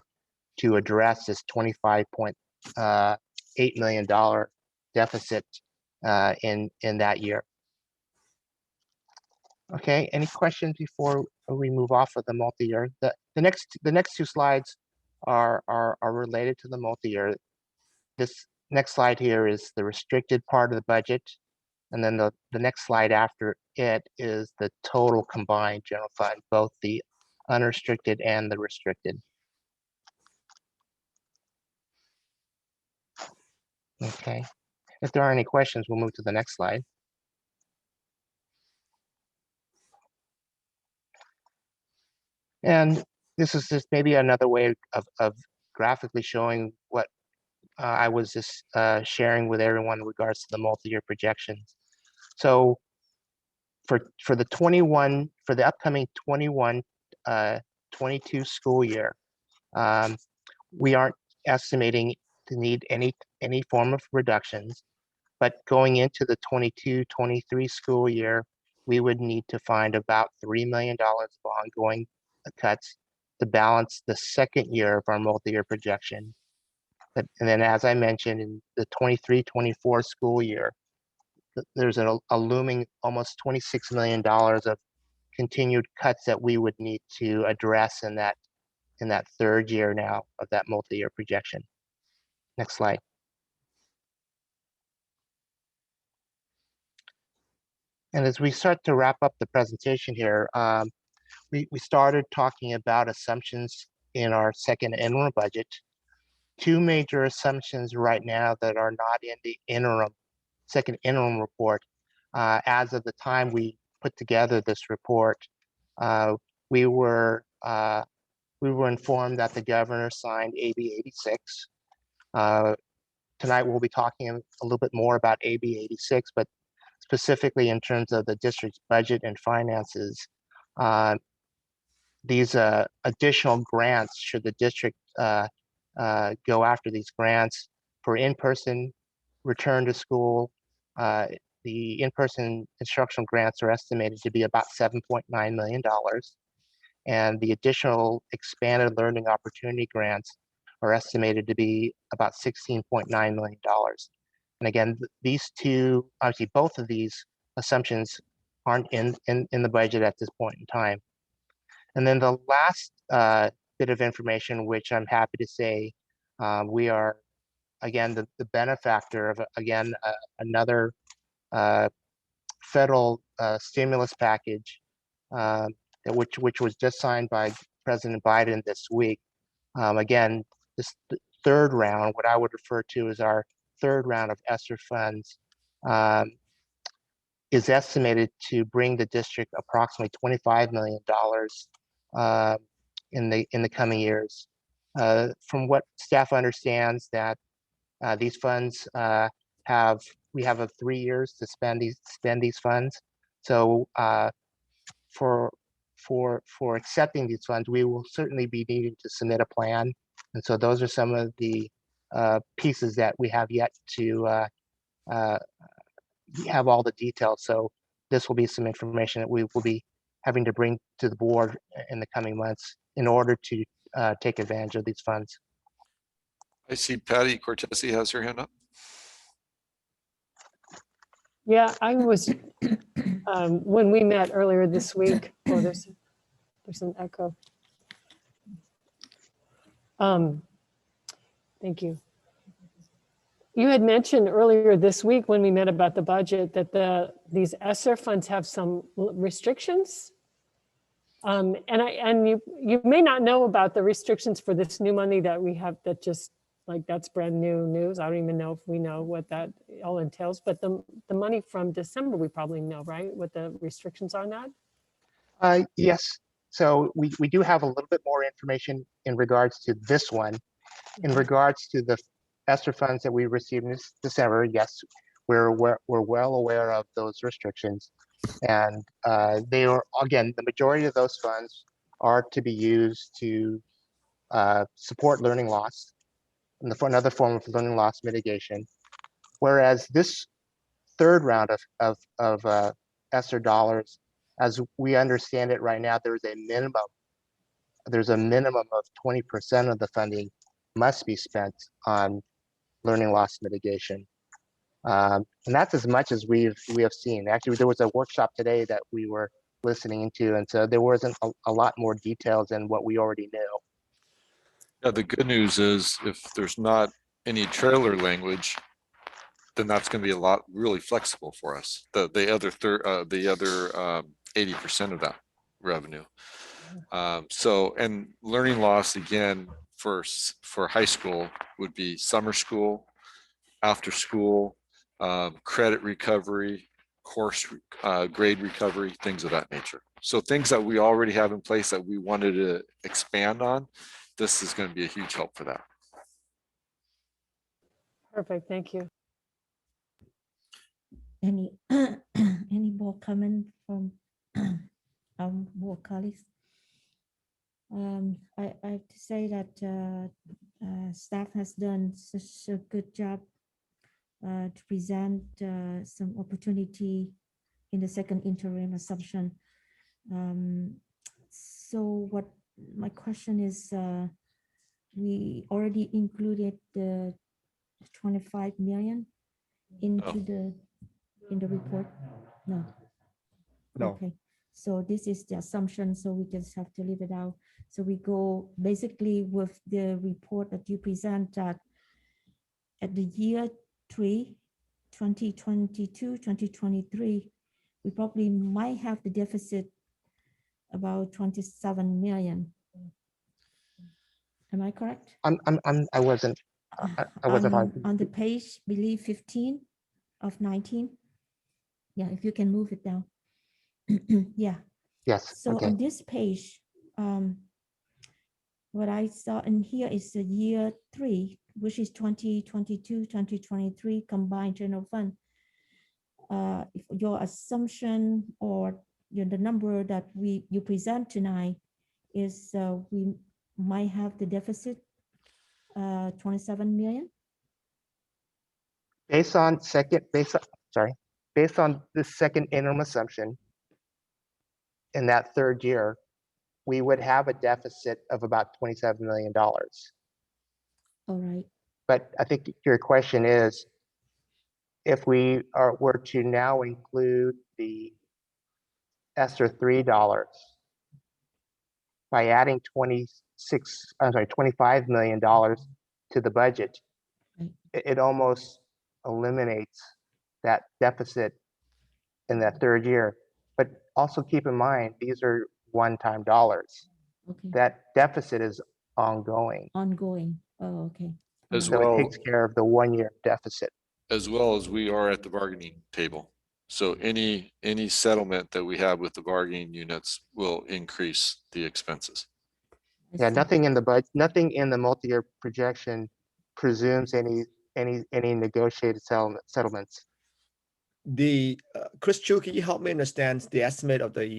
to address this $25.8 million deficit in that year. Okay, any questions before we move off of the multi-year? The next two slides are related to the multi-year. This next slide here is the restricted part of the budget, and then the next slide after it is the total combined general fund, both the unrestricted and the restricted. Okay, if there are any questions, we'll move to the next slide. And this is just maybe another way of graphically showing what I was just sharing with everyone in regards to the multi-year projections. So for the upcoming 21-22 school year, we aren't estimating to need any form of reductions, but going into the 22-23 school year, we would need to find about $3 million of ongoing cuts to balance the second year of our multi-year projection. And then, as I mentioned, in the 23-24 school year, there's a looming almost $26 million of continued cuts that we would need to address in that third year now of that multi-year projection. Next slide. And as we start to wrap up the presentation here, we started talking about assumptions in our second interim budget. Two major assumptions right now that are not in the second interim report. As of the time we put together this report, we were informed that the governor signed AB 86. Tonight we'll be talking a little bit more about AB 86, but specifically in terms of the district's budget and finances. These additional grants, should the district go after these grants for in-person return to school, the in-person instructional grants are estimated to be about $7.9 million. And the additional expanded learning opportunity grants are estimated to be about $16.9 million. And again, these two, obviously both of these assumptions aren't in the budget at this point in time. And then the last bit of information, which I'm happy to say, we are, again, the benefactor of, again, another federal stimulus package, which was just signed by President Biden this week. Again, this third round, what I would refer to as our third round of ESSER funds, is estimated to bring the district approximately $25 million in the coming years. From what staff understands, that these funds we have 3 years to spend these funds. So for accepting these funds, we will certainly be needing to submit a plan. And so those are some of the pieces that we have yet to have all the details. So this will be some information that we will be having to bring to the board in the coming months in order to take advantage of these funds. I see Patty Cortese has her hand up. Yeah, I was, when we met earlier this week, oh, there's an echo. Thank you. You had mentioned earlier this week when we met about the budget that these ESSER funds have some restrictions. And you may not know about the restrictions for this new money that we have that just like that's brand new news. I don't even know if we know what that all entails, but the money from December, we probably know, right? What the restrictions are on that? Yes, so we do have a little bit more information in regards to this one. In regards to the ESSER funds that we received in December, yes, we're well aware of those restrictions. And they are, again, the majority of those funds are to be used to support learning loss, and another form of learning loss mitigation. Whereas this third round of ESSER dollars, as we understand it right now, there's a minimum of 20% of the funding must be spent on learning loss mitigation. And that's as much as we have seen. Actually, there was a workshop today that we were listening to, and so there wasn't a lot more details than what we already knew. Yeah, the good news is if there's not any trailer language, then that's going to be a lot really flexible for us. The other 80% of that revenue. So, and learning loss again for high school would be summer school, after school, credit recovery, course grade recovery, things of that nature. So things that we already have in place that we wanted to expand on, this is going to be a huge help for that. Perfect, thank you. Any more comment from our board colleagues? I have to say that staff has done such a good job to present some opportunity in the second interim assumption. So what my question is, we already included the 25 million into the report? No. No. Okay, so this is the assumption, so we just have to leave it out. So we go basically with the report that you present that at the year 3, 2022, 2023, we probably might have the deficit about 27 million. Am I correct? I wasn't On the page, believe 15 of 19. Yeah, if you can move it down. Yeah. Yes. So Okay. on this page, what I saw in here is the year 3, which is 2022, 2023 combined general fund. If your assumption or the number that you present tonight is we might have the deficit 27 million. Based on the second interim assumption, in that third year, we would have a deficit of about $27 million. All right. But I think your question is, if we were to now include the ESSER $3 by adding $25 million to the budget, it almost eliminates that deficit in that third year. But also keep in mind, these are one-time dollars. Okay, That deficit is ongoing. ongoing. Oh, okay. As So well, it takes care of the 1-year deficit. as well as we are at the bargaining table. So any settlement that we have with the bargaining units will increase the expenses. I Yeah, see. nothing in the budget, nothing in the multi-year projection presumes any negotiated settlements. Chris Chu, can you help me understand the estimate of the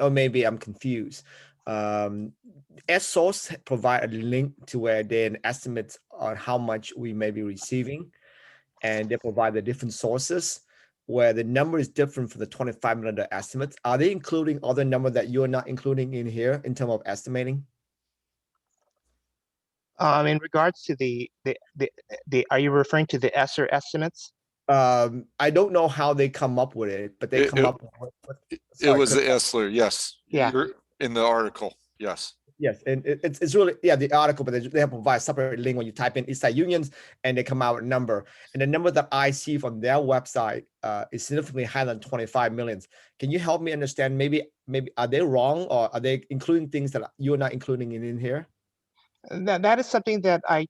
or maybe I'm confused. S-Source provide a link to where they an estimates on how much we may be receiving, and they provide the different sources where the number is different from the $25 million estimates. Are they including other number that you're not including in here in terms of estimating? In regards to the, are you referring to the ESSER estimates? I don't know how they come up with it, but they It- come it- up with. It Sorry, was Chris. the Essler, yes. Yeah. You're in the article, yes. Yes, and it's really, yeah, the article, but they have provide a separate link when you type in Eastside Unions and they come out with a number. And the number that I see from their website is significantly higher than 25 million. Can you help me understand, maybe are they wrong, or are they including things that you're not including in here? That is something that I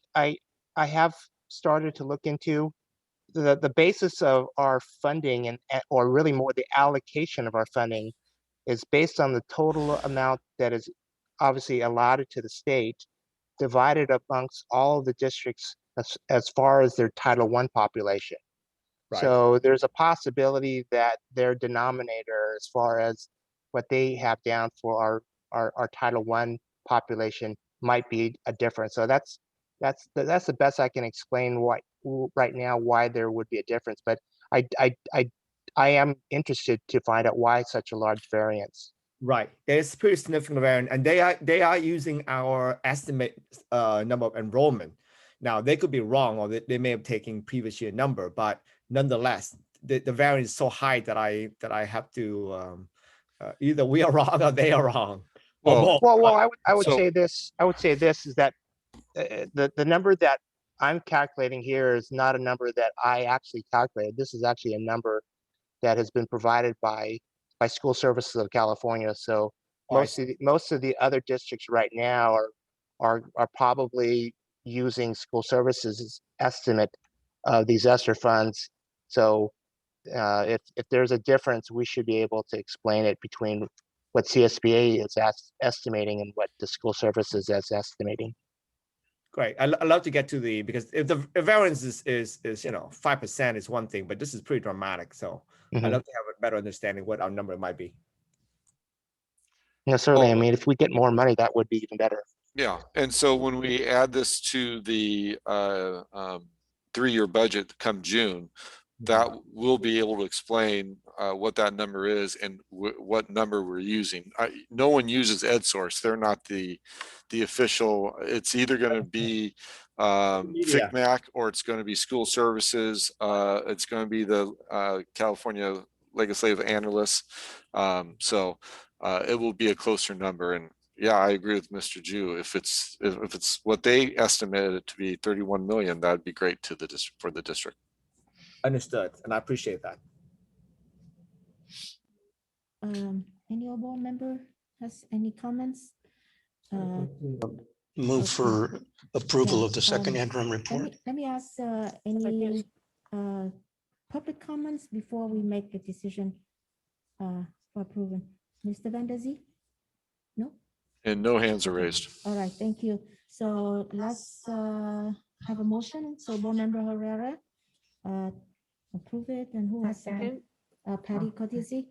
have started to look into. The basis of our funding or really more the allocation of our funding is based on the total amount that is obviously allotted to the state, divided amongst all of the districts as far as their Title I population. Right. So there's a possibility that their denominator, as far as what they have down for our Title I population, might be a difference. So that's the best I can explain why right now why there would be a difference. But I am interested to find out why such a large variance. Right, it's pretty significant variant, and they are using our estimate number of enrollment. Now they could be wrong, or they may have taken previous year number, but nonetheless, the variance is so high that I have to either we are wrong or they are wrong. Or both. Well, I would So- say this. I would say this is that the number that I'm calculating here is not a number that I actually calculated. This is actually a number that has been provided by School Services of California. So most of the other districts right now are probably using School Services' estimate of these ESSER funds. So if there's a difference, we should be able to explain it between what CSBA is estimating and what the School Services is estimating. Great. I'd love to get to because if the variance is 5% is one thing, but this is pretty dramatic. So I'd love to have a better understanding what our number might be. No, certainly. I Well- mean, if we get more money, that would be even better. Yeah, and so when we add this to the 3-year budget come June, that will be able to explain what that number is and what number we're using. No one uses EdSource. They're not the official. It's either going to be FCMAC or it's going to be School Services. It's going to be the California Legislative Analysts. So it will be a closer number. And yeah, I agree with Mr. Ju. If it's what they estimated it to be 31 million, that'd be great to the district for the district. Understood, and I appreciate that. Any other board member has any comments? Move for approval Yeah, of the second interim report. Let me ask any public comments before we make a decision for approving. Mr. Van Der Zee? No? And no hands are raised. All right, thank you. So let's have a motion. So board member Herrera approve it, and who has second? Patty Cotizzi.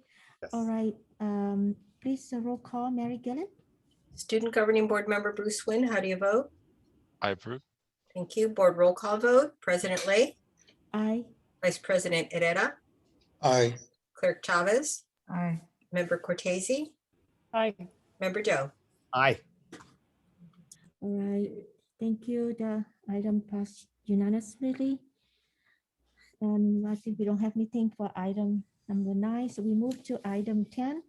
All right, please roll call, Mary Gillen. Student Governing Board Member Bruce Wynn, how do you vote? I approve. Thank you. Board roll call vote. President Lay, Aye. Vice President Herrera, Aye. Clerk Chavez, Aye. Member Cortese, Aye. Member Joe. Aye. All right, thank you. The item passed unanimously. I think we don't have anything for item number 9. So we move to item 10,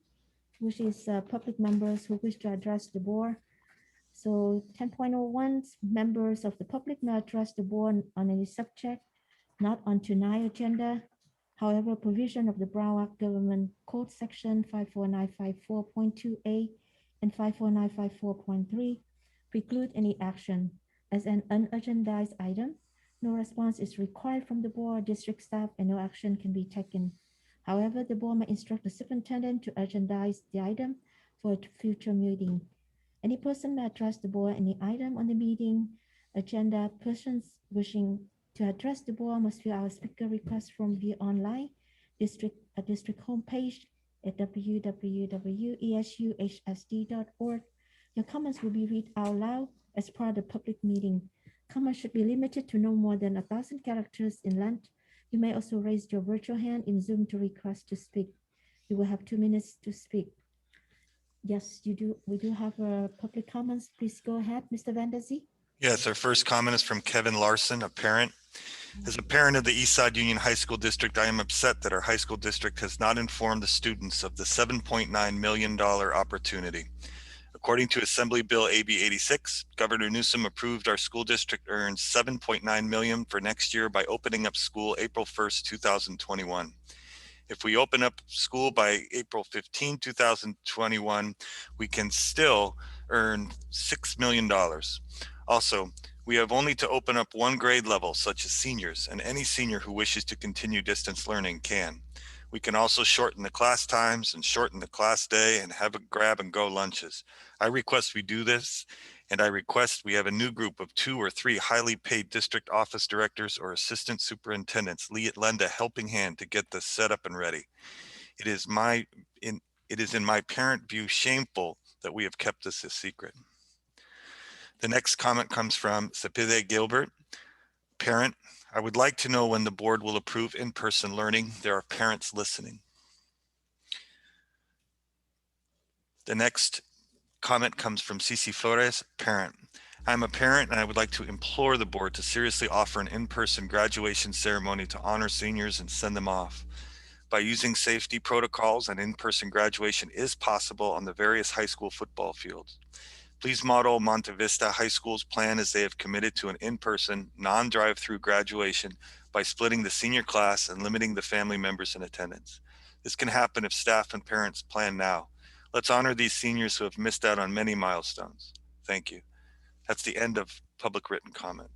which is public members who wish to address the board. So 10.01, members of the public may address the board on any subject not on tonight's agenda. However, provision of the Brown Act Government Code Section 54954.2a and 54954.3 preclude any action as an unagendized item. No response is required from the board, district staff, and no action can be taken. However, the board may instruct the superintendent to agendize the item for a future meeting. Any person may address the board any item on the meeting agenda. Persons wishing to address the board must fill out a speaker request from via online district homepage at www.esuhsd.org. Your comments will be read out loud as part of the public meeting. Comments should be limited to no more than 1,000 characters in length. You may also raise your virtual hand in Zoom to request to speak. You will have 2 minutes to speak. Yes, you do. We do have public comments. Please go ahead, Mr. Van Der Zee. Yes, our first comment is from Kevin Larson, a parent. As a parent of the Eastside Union High School District, I am upset that our high school district has not informed the students of the $7.9 million opportunity. According to Assembly Bill AB 86, Governor Newsom approved our school district earns $7.9 million for next year by opening up school April 1st, 2021. If we open up school by April 15, 2021, we can still earn $6 million. Also, we have only to open up one grade level, such as seniors, and any senior who wishes to continue distance learning can. We can also shorten the class times and shorten the class day and have a grab and go lunches. I request we do this, and I request we have a new group of 2 or 3 highly paid district office directors or assistant superintendents lend a helping hand to get this set up and ready. It is in my parent view shameful that we have kept this a secret. The next comment comes from Sapide Gilbert, parent. I would like to know when the board will approve in-person learning. There are parents listening. The next comment comes from Cici Flores, parent. I'm a parent and I would like to implore the board to seriously offer an in-person graduation ceremony to honor seniors and send them off. By using safety protocols, an in-person graduation is possible on the various high school football fields. Please model Monte Vista High School's plan as they have committed to an in-person, non-drive-through graduation by splitting the senior class and limiting the family members in attendance. This can happen if staff and parents plan now. Let's honor these seniors who have missed out on many milestones. Thank you. That's the end of public written comment.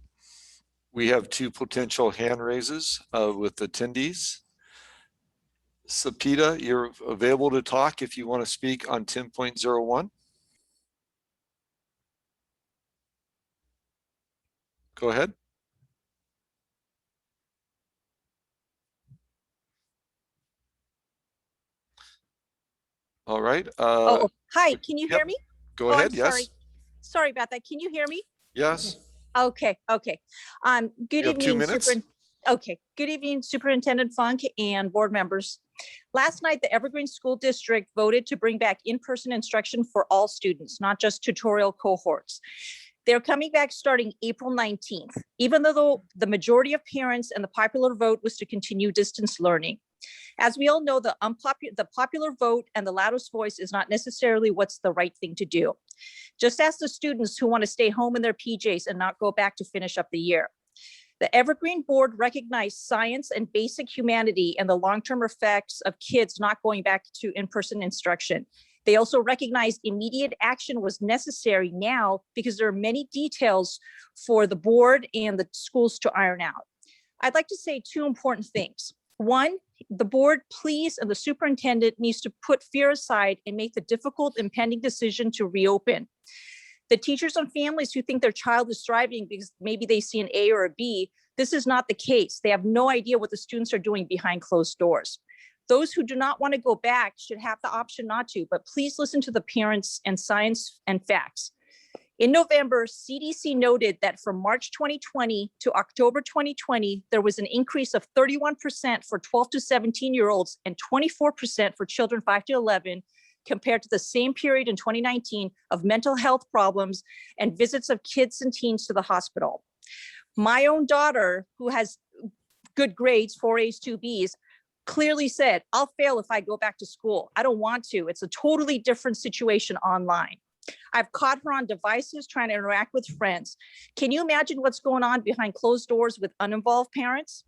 We have 2 potential hand raises with attendees. Sapita, you're available to talk if you want to speak on 10.01. Go ahead. All right. Hi, can you hear me? Go ahead. I'm yes. Sorry about that. Can you hear me? Yes. Okay. Good You have 2 evening. minutes. Good evening, Superintendent Funk and board members. Last night, the Evergreen School District voted to bring back in-person instruction for all students, not just tutorial cohorts. They're coming back starting April 19th, even though the majority of parents and the popular vote was to continue distance learning. As we all know, the popular vote and the loudest voice is not necessarily what's the right thing to do. Just ask the students who want to stay home in their PJs and not go back to finish up the year. The Evergreen Board recognized science and basic humanity and the long-term effects of kids not going back to in-person instruction. They also recognized immediate action was necessary now because there are many details for the board and the schools to iron out. I'd like to say 2 important things. One, the board, please, and the superintendent needs to put fear aside and make the difficult impending decision to reopen. The teachers and families who think their child is thriving because maybe they see an A or a B, this is not the case. They have no idea what the students are doing behind closed doors. Those who do not want to go back should have the option not to, but please listen to the parents and science and facts. In November, CDC noted that from March 2020 to October 2020, there was an increase of 31% for 12 to 17-year-olds and 24% for children 5 to 11, compared to the same period in 2019 of mental health problems and visits of kids and teens to the hospital. My own daughter, who has good grades, 4 A's, 2 B's, clearly said, I'll fail if I go back to school. I don't want to. It's a totally different situation online. I've caught her on devices trying to interact with friends. Can you imagine what's going on behind closed doors with uninvolved parents?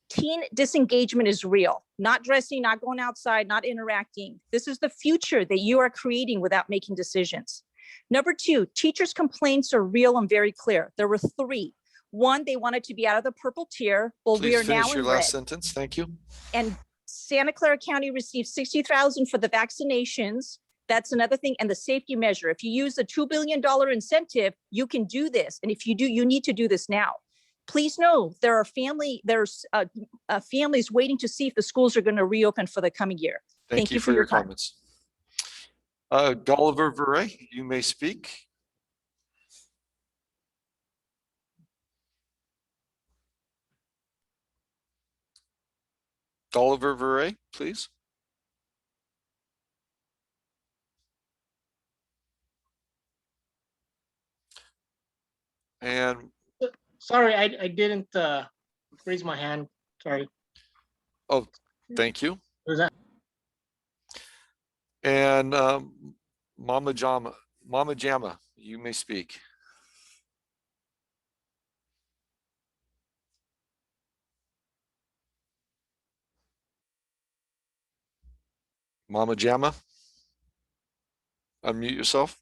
Teen disengagement is real, not dressing, not going outside, not interacting. This is the future that you are creating without making decisions. Number two, teachers' complaints are real and very clear. There were 3. 1, they wanted to be out of the purple tier. Well, we Please are now finish your in last red. sentence. Thank you. And Santa Clara County received $60,000 for the vaccinations. That's another thing. And the safety measure. If you use the $2 billion incentive, you can do this. And if you do, you need to do this now. Please know there's families waiting to see if the schools are going to reopen for the coming year. Thank you for your time. comments. Gulliver Verre, you may speak. Gulliver Verre, please. And sorry, I didn't raise my hand. Sorry. oh, thank you. Was that? And Mama Jama, you may speak. Mama Jama, unmute yourself.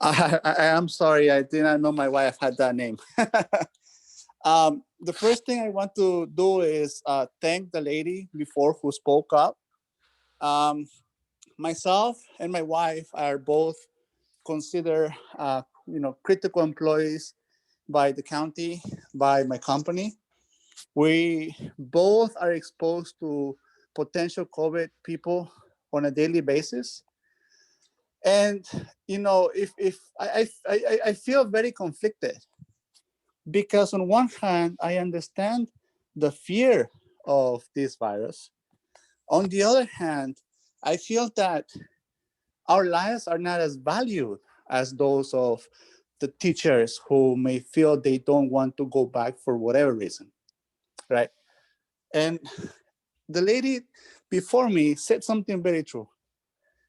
I am sorry, I did not know my wife had that name. The first thing I want to do is thank the lady before who spoke up. Myself and my wife are both considered, critical employees by the county, by my company. We both are exposed to potential COVID people on a daily basis. And, if I feel very conflicted because on one hand, I understand the fear of this virus. On the other hand, I feel that our lives are not as valued as those of the teachers who may feel they don't want to go back for whatever reason, right? And the lady before me said something very true,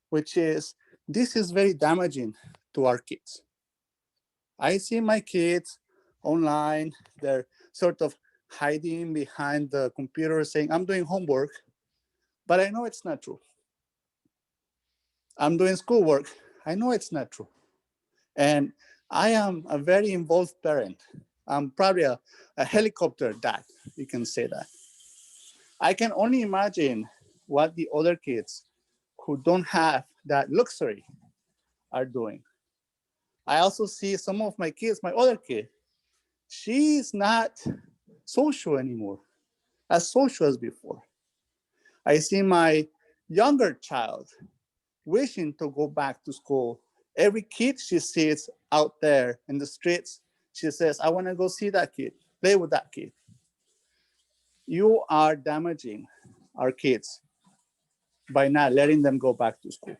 which is, this is very damaging to our kids. I see my kids online, they're sort of hiding behind the computer saying, I'm doing homework, but I know it's not true. I'm doing schoolwork, I know it's not true. And I am a very involved parent. I'm probably a helicopter dad, you can say that. I can only imagine what the other kids who don't have that luxury are doing. I also see some of my kids, my other kid, she's not social anymore, as social as before. I see my younger child wishing to go back to school. Every kid she sees out there in the streets, she says, I want to go see that kid, play with that kid. You are damaging our kids by not letting them go back to school.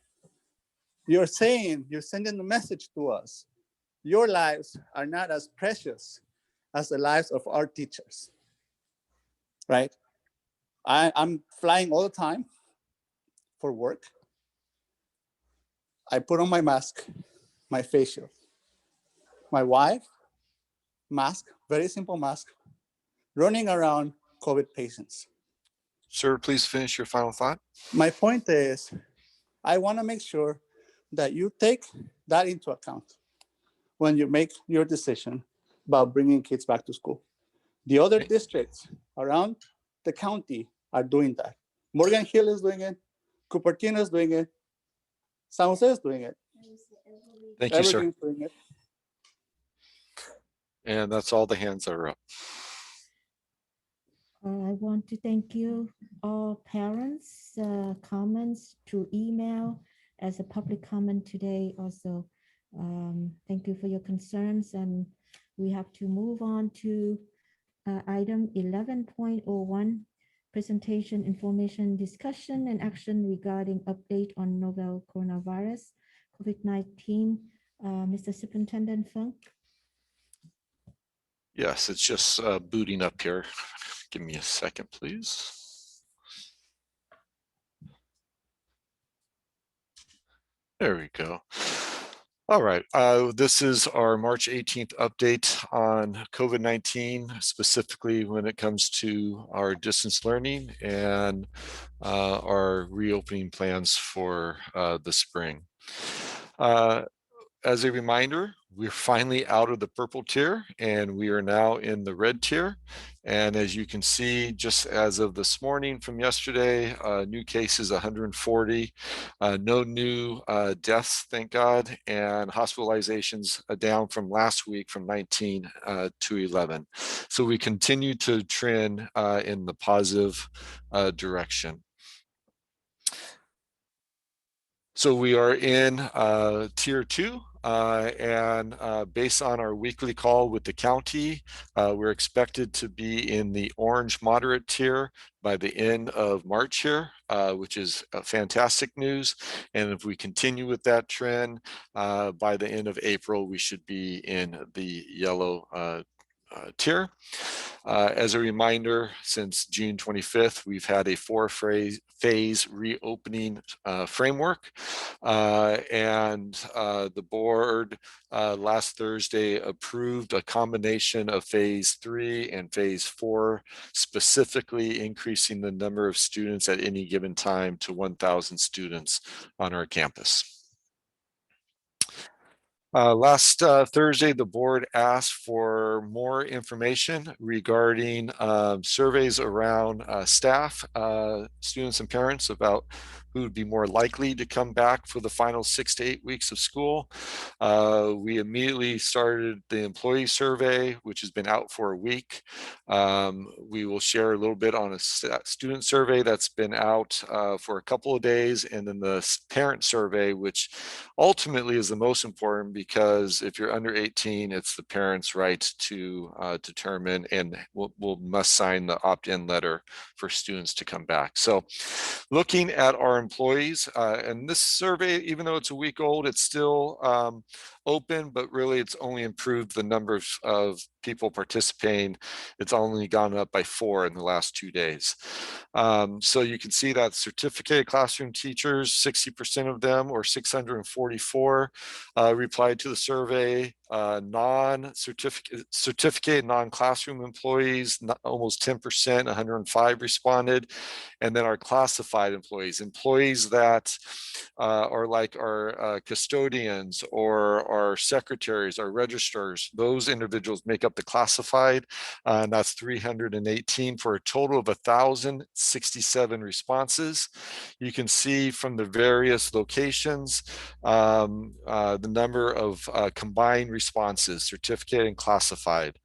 You're sending a message to us. Your lives are not as precious as the lives of our teachers, right? I'm flying all the time for work. I put on my mask, my face shield. My wife, mask, very simple mask, running around COVID patients. Sir, please finish your final thought. My point is, I want to make sure that you take that into account when you make your decision about bringing kids back to school. The other districts around the county are doing that. Morgan Hill is doing it. Cupertino is doing it. San Jose is doing it. Thank you, sir. Evergreen's doing it. And that's all the hands that are up. I want to thank you, all parents, comments through email as a public comment today also. Thank you for your concerns, and we have to move on to item 11.01, presentation, information, discussion, and action regarding update on novel coronavirus, COVID-19. Mr. Superintendent Funk. Yes, it's just booting up here. Give me a second, please. There we go. All right, this is our March 18th update on COVID-19, specifically when it comes to our distance learning and our reopening plans for the spring. As a reminder, we're finally out of the purple tier and we are now in the red tier. And as you can see, just as of this morning from yesterday, new cases 140, no new deaths, thank God, and hospitalizations down from last week from 19 to 11. So we continue to trend in the positive direction. So we are in tier 2. And based on our weekly call with the county, we're expected to be in the orange moderate tier by the end of March here, which is fantastic news. And if we continue with that trend, by the end of April, we should be in the yellow tier. As a reminder, since June 25th, we've had a 4-phase reopening framework. And the board last Thursday approved a combination of phase 3 and phase 4, specifically increasing the number of students at any given time to 1,000 students on our campus. Last Thursday, the board asked for more information regarding surveys around staff, students and parents about who would be more likely to come back for the final 6 to 8 weeks of school. We immediately started the employee survey, which has been out for a week. We will share a little bit on a student survey that's been out for a couple of days, and then the parent survey, which ultimately is the most important, because if you're under 18, it's the parents' right to determine and must sign the opt-in letter for students to come back. So looking at our employees, and this survey, even though it's a week old, it's still open, but really it's only improved the number of people participating. It's only gone up by 4 in the last 2 days. So you can see that certificated classroom teachers, 60% of them, or 644, replied to the survey. Certificate non-classroom employees, almost 10%, 105 responded. And then our classified employees that are like our custodians or our secretaries, our registrars, those individuals make up the classified, and that's 318 for a total of 1,067 responses. You can see from the various locations the number of combined responses, certificate and classified,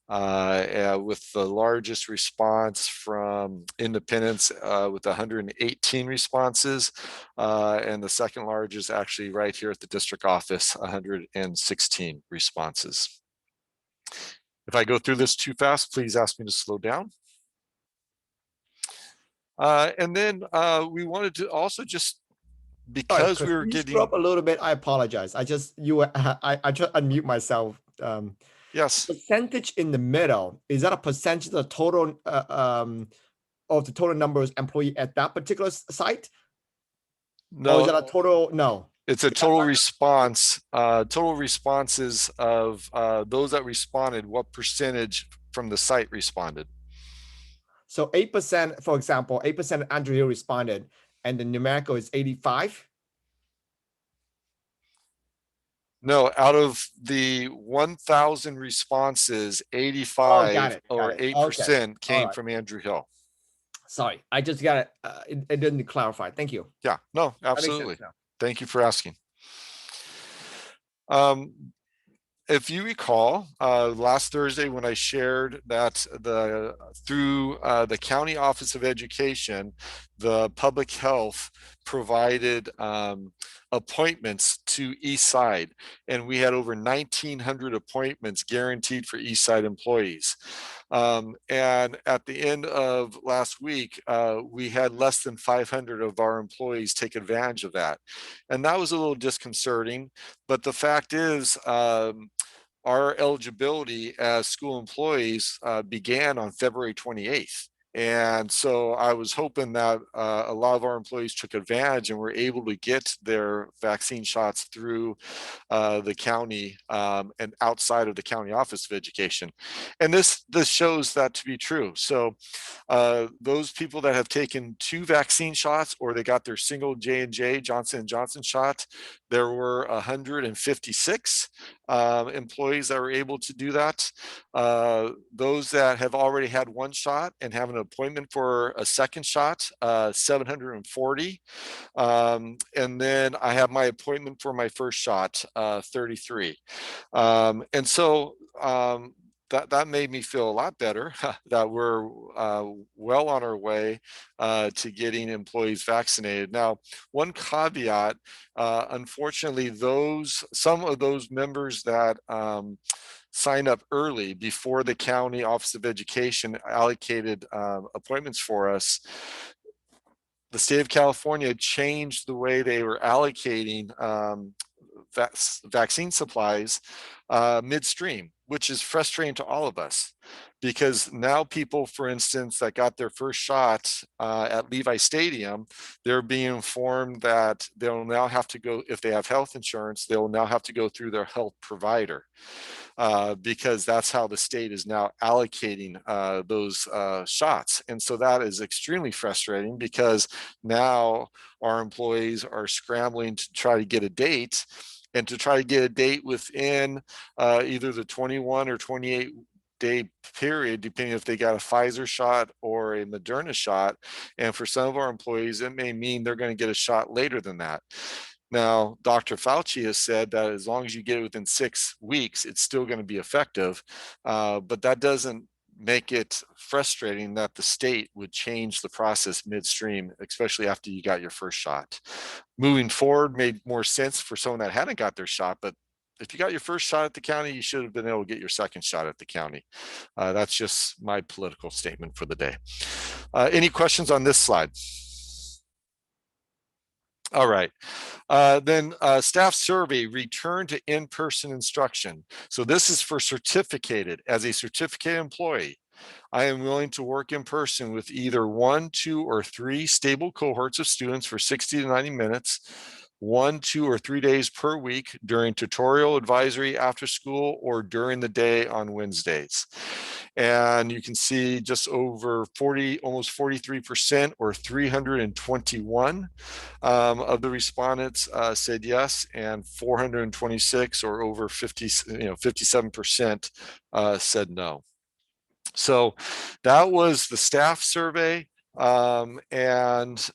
with the largest response from independents with 118 responses, and the second largest actually right here at the district office, 116 responses. If I go through this too fast, please ask me to slow down. And then we wanted to also just, because we were getting up a little bit, I apologize. I just unmute myself. Yes. Percentage in the middle, is that a percentage of the total of the total number of employees at that particular site? No. Or is that a total? No. It's a total response. Total responses of those that responded, what percentage from the site responded? So 8%, for example, 8% of Andrew Hill responded, and the numerical is 85. No, out of the 1,000 responses, 85 or 8% came from Andrew Hill. Sorry, I just got it. It didn't clarify. Thank you. Yeah, no, absolutely. Thank you for asking. If you recall, last Thursday when I shared that through the County Office of Education, the public health provided appointments to East Side, and we had over 1,900 appointments guaranteed for East Side employees. And at the end of last week, we had less than 500 of our employees take advantage of that. And that was a little disconcerting, but the fact is, our eligibility as school employees began on February 28th. And so I was hoping that a lot of our employees took advantage and were able to get their vaccine shots through the county and outside of the county office of education. And this shows that to be true. So those people that have taken 2 vaccine shots, or they got their single J&J Johnson & Johnson shot, there were 156 employees that were able to do that. Those that have already had 1 shot and have an appointment for a second shot, 740. And then I have my appointment for my first shot, 33. And so that made me feel a lot better that we're well on our way to getting employees vaccinated. Now, one caveat, unfortunately, some of those members that signed up early before the county office of education allocated appointments for us, the state of California changed the way they were allocating vaccine supplies midstream, which is frustrating to all of us, because now people, for instance, that got their first shot at Levi Stadium, they're being informed that they'll now have to go, if they have health insurance, they'll now have to go through their health provider. Because that's how the state is now allocating those shots. And so that is extremely frustrating, because now our employees are scrambling to try to get a date, and to try to get a date within either the 21 or 28 day period, depending if they got a Pfizer shot or a Moderna shot. And for some of our employees, it may mean they're going to get a shot later than that. Now, Dr. Fauci has said that as long as you get it within 6 weeks, it's still going to be effective. But that doesn't make it frustrating that the state would change the process midstream, especially after you got your first shot. Moving forward made more sense for someone that hadn't got their shot, but if you got your first shot at the county, you should have been able to get your second shot at the county. That's just my political statement for the day. Any questions on this slide? All right. Then staff survey, return to in-person instruction. So this is for certificated. As a certificated employee, I am willing to work in person with either 1, 2, or 3 stable cohorts of students for 60 to 90 minutes, 1, 2, or 3 days per week during tutorial, advisory, after school, or during the day on Wednesdays. And you can see just over 40, almost 43%, or 321 of the respondents said yes, and 426, or over 57% said no. So that was the staff survey, and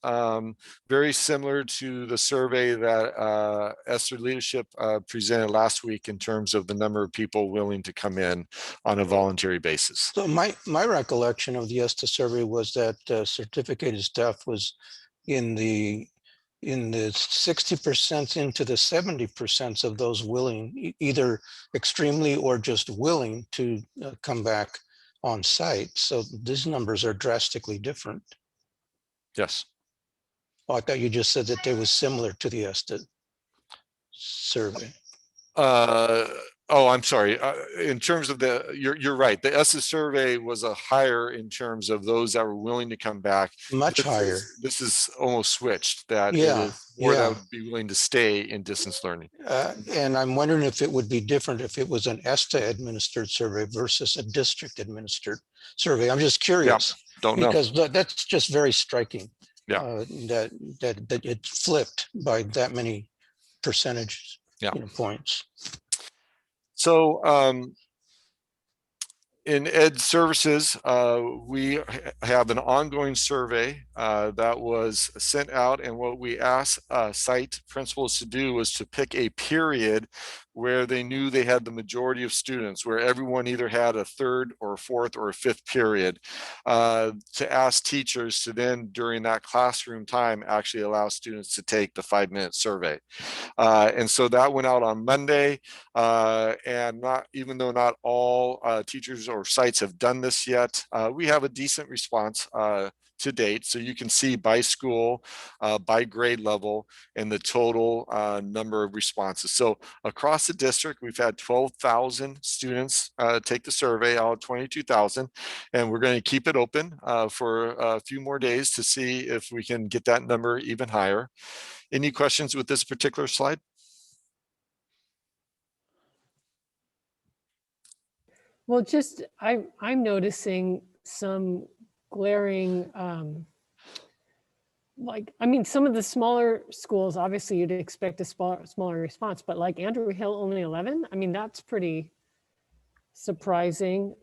very similar to the survey that Esther Leadership presented last week in terms of the number of people willing to come in on a voluntary basis. So my recollection of the ESTA survey was that certificated staff was in the 60% into the 70% of those willing, either extremely or just willing to come back on site. So these numbers are drastically different. Yes. Oh, I thought you just said that they was similar to the ESTA survey. Oh, I'm sorry. In terms of you're right. The ESTA survey was a higher in terms of those that were willing to come back. Much higher. This is almost switched, that Yeah, it is more that yeah. would be willing to stay in distance learning. And I'm wondering if it would be different if it was an ESTA administered survey versus a district administered survey. I'm just curious. Yeah, don't know. Because that's just very striking. Yeah. That it flipped by that many percentage points. So in Ed Services, we have an ongoing survey that was sent out, and what we asked site principals to do was to pick a period where they knew they had the majority of students, where everyone either had a third or a fourth or a fifth period, to ask teachers to then, during that classroom time, actually allow students to take the 5-minute survey. And so that went out on Monday, and even though not all teachers or sites have done this yet, we have a decent response to date. So you can see by school, by grade level, and the total number of responses. So across across the district, we've had 12,000 students take the survey out of 22,000, and we're going to keep it open for a few more days to see if we can get that number even higher. Any questions with this particular slide? Well, just I'm noticing some glaring, some of the smaller schools, obviously you'd expect a smaller response, but like Andrew Hill, only 11. I mean, that's pretty surprising.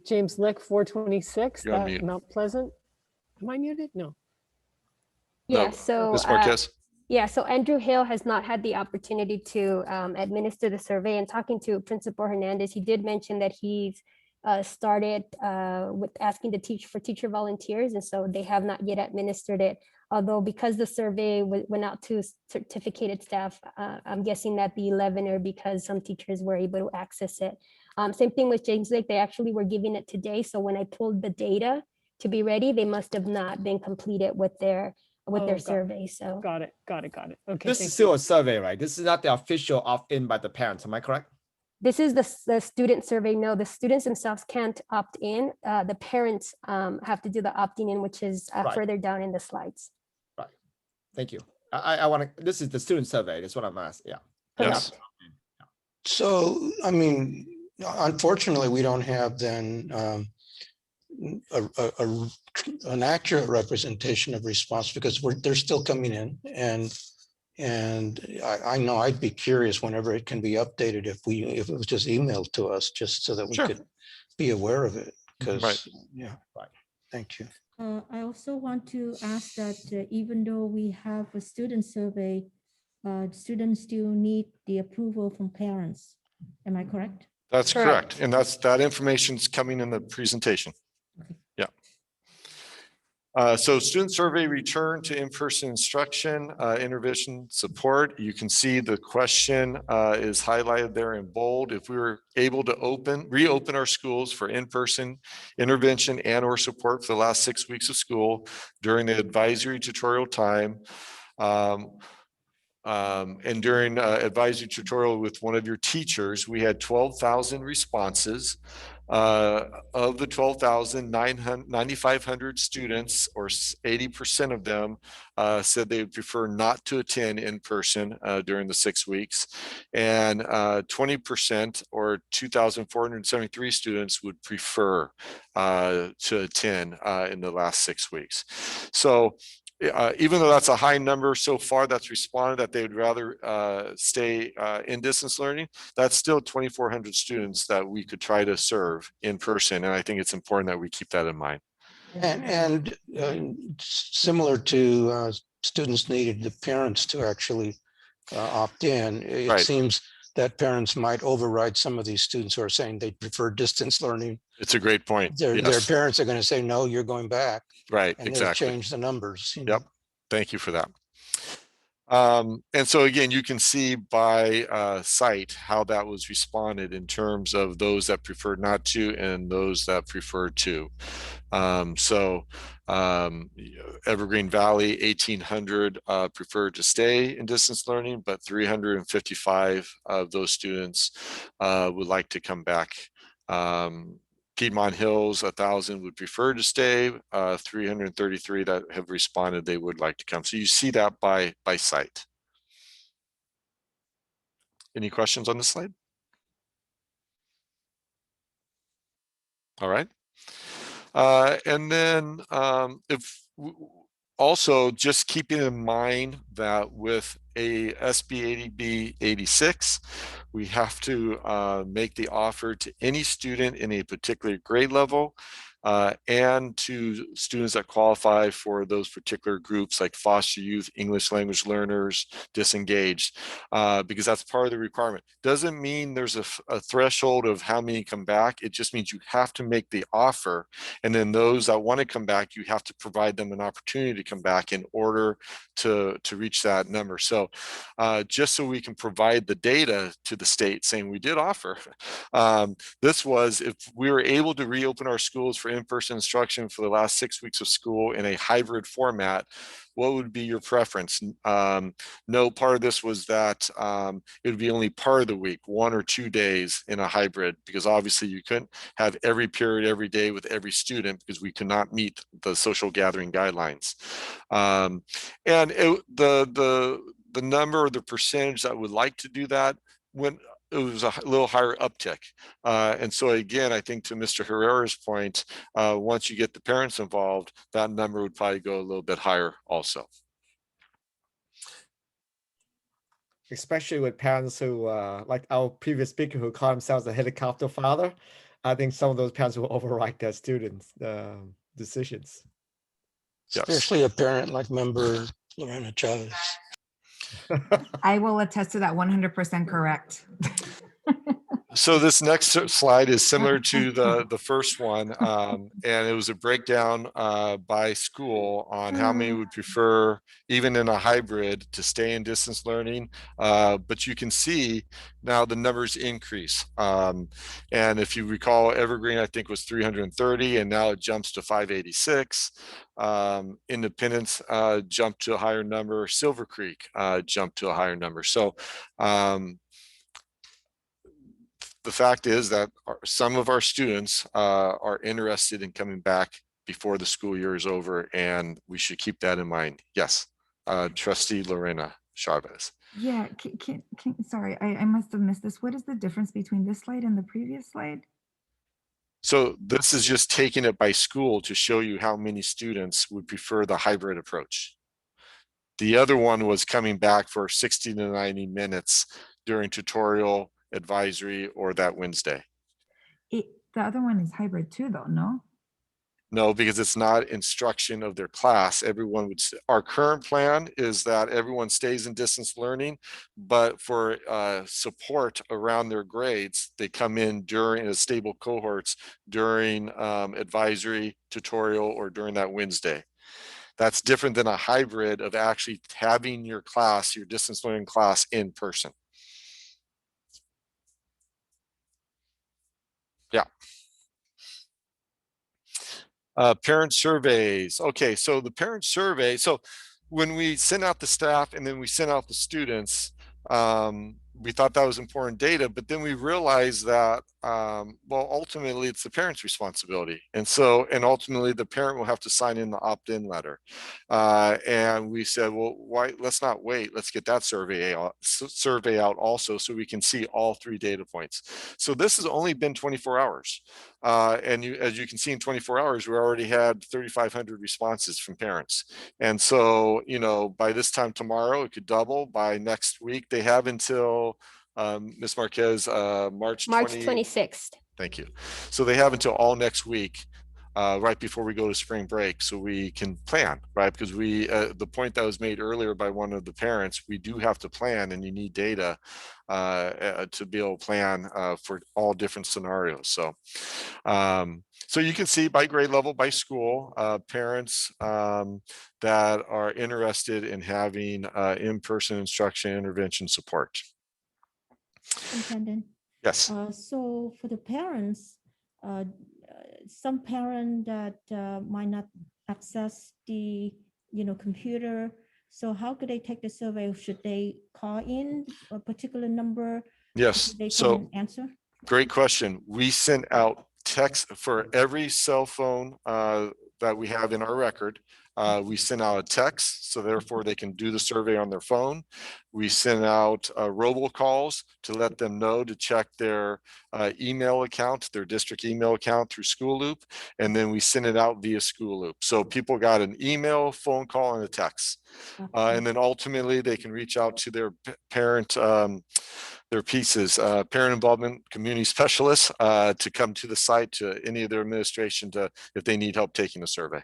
James Lick, 426, You're on mute. Mount Pleasant. Am I muted? No. Yeah, No, so Ms. Marquez. yeah, so Andrew Hill has not had the opportunity to administer the survey. And talking to Principal Hernandez, he did mention that he's started with asking to teach for teacher volunteers, and so they have not yet administered it. Although because the survey went out to certificated staff, I'm guessing that the 11 are because some teachers were able to access it. Same thing with James Lake, they actually were giving it today. So when I pulled the data to be ready, they must have not been completed with their survey. So Got it. Okay. This thank is still a survey, right? This is not the official opt-in by the parents. Am I correct? this is the student survey. No, the students themselves can't opt in. The parents have to do the opting in, which is Right. further down in the slides. Right. Thank you. I want to, this is the student survey. That's what I'm asking. Yeah. Yes. So, I mean, unfortunately, we don't have then an accurate representation of response because they're still coming in, and I know I'd be curious whenever it can be updated if it was just emailed to us, just so that we Sure. could be aware of it. Because Right. yeah, right. Thank you. I also want to ask that even though we have a student survey, students still need the approval from parents. Am I correct? That's correct. And that information's coming in the presentation. Yeah. So student survey return to in-person instruction, intervention support. You can see the question is highlighted there in bold. If we were able to reopen our schools for in-person intervention and or support for the last 6 weeks of school during the advisory tutorial time, and during advisory tutorial with one of your teachers, we had 12,000 responses. Of the 12,000, 9,500 students, or 80% of them, said they would prefer not to attend in person during the 6 weeks. And 20%, or 2,473 students, would prefer to attend in the last 6 weeks. So even though that's a high number so far that's responded that they would rather stay in distance learning, that's still 2,400 students that we could try to serve in person. And I think it's important that we keep that in mind. And similar to students needed the parents to actually opt in, it Right. seems that parents might override some of these students who are saying they prefer distance learning. It's a great point. Their Yes. parents are going to say, no, you're going back. Right, And exactly. it'll change the numbers. Yep. Thank you for that. And so again, you can see by site how that was responded in terms of those that preferred not to and those that preferred to. Evergreen Valley, 1,800 preferred to stay in distance learning, but 355 of those students would like to come back. Piedmont Hills, 1,000 would prefer to stay, 333 that have responded they would like to come. So you see that by site. Any questions on this slide? All right. And then also just keeping in mind that with a SB 80B 86, we have to make the offer to any student in a particular grade level and to students that qualify for those particular groups like foster youth, English language learners, disengaged, because that's part of the requirement. Doesn't mean there's a threshold of how many come back. It just means you have to make the offer. And then those that want to come back, you have to provide them an opportunity to come back in order to reach that number. So just so we can provide the data to the state saying we did offer, this was if we were able to reopen our schools for in-person instruction for the last 6 weeks of school in a hybrid format, what would be your preference? No, part of this was that it would be only part of the week, 1 or 2 days in a hybrid, because obviously you couldn't have every period every day with every student because we could not meet the social gathering guidelines. And the number or the percentage that would like to do that, when it was a little higher uptick. And so again, I think to Mr. Herrera's point, once you get the parents involved, that number would probably go a little bit higher also. Especially with parents who, like our previous speaker who call themselves a helicopter father, I think some of those parents will override their students' decisions. Especially a parent like member Lorena Chavez. I will attest to that 100% correct. So this next slide is similar to the first one, and it was a breakdown by school on how many would prefer, even in a hybrid, to stay in distance learning. But you can see now the numbers increase. And if you recall, Evergreen, I think, was 330, and now it jumps to 586. Independence jumped to a higher number. Silver Creek jumped to a higher number. So the fact is that some of our students are interested in coming back before the school year is over, and we should keep that in mind. Yes, Trustee Lorena Chavez. Yeah, sorry, I must have missed this. What is the difference between this slide and the previous slide? So this is just taking it by school to show you how many students would prefer the hybrid approach. The other one was coming back for 60 to 90 minutes during tutorial, advisory, or that Wednesday. The other one is hybrid too, though, no? No, because it's not instruction of their class. Everyone would, our current plan is that everyone stays in distance learning, but for support around their grades, they come in during as stable cohorts during advisory, tutorial, or during that Wednesday. That's different than a hybrid of actually having your class, your distance learning class, in person. Yeah. Parent surveys. Okay, so the parent survey. So when we sent out the staff and then we sent out the students, we thought that was important data, but then we realized that, well, ultimately it's the parent's responsibility. And so, and ultimately the parent will have to sign in the opt-in letter. And we said, well, why, let's not wait. Let's get that survey out also so we can see all 3 data points. So this has only been 24 hours. And as you can see in 24 hours, we already had 3,500 responses from parents. And so, you know, by this time tomorrow, it could double. By next week, they have until Ms. Marquez, March 26th. Thank you. So they have until all next week, right before we go to spring break, so we can plan, right? Because we, the point that was made earlier by one of the parents, we do have to plan, and you need data to be able to plan for all different scenarios. So, so you can see by grade level, by school, parents that are interested in having in-person instruction intervention support. Superintendent. Yes. So for the parents, some parent that might not access the computer. So how could they take the survey? Should they call in a particular number? Yes. They So can answer. Great question. We sent out text for every cell phone that we have in our record. We send out a text, so therefore they can do the survey on their phone. We send out robocalls to let them know to check their email account, their district email account through School Loop, and then we send it out via School Loop. So people got an email, phone call, and a text. And then ultimately they can reach out to their parent, their pieces, parent involvement community specialists to come to the site, to any of their administration, to if they need help taking the survey.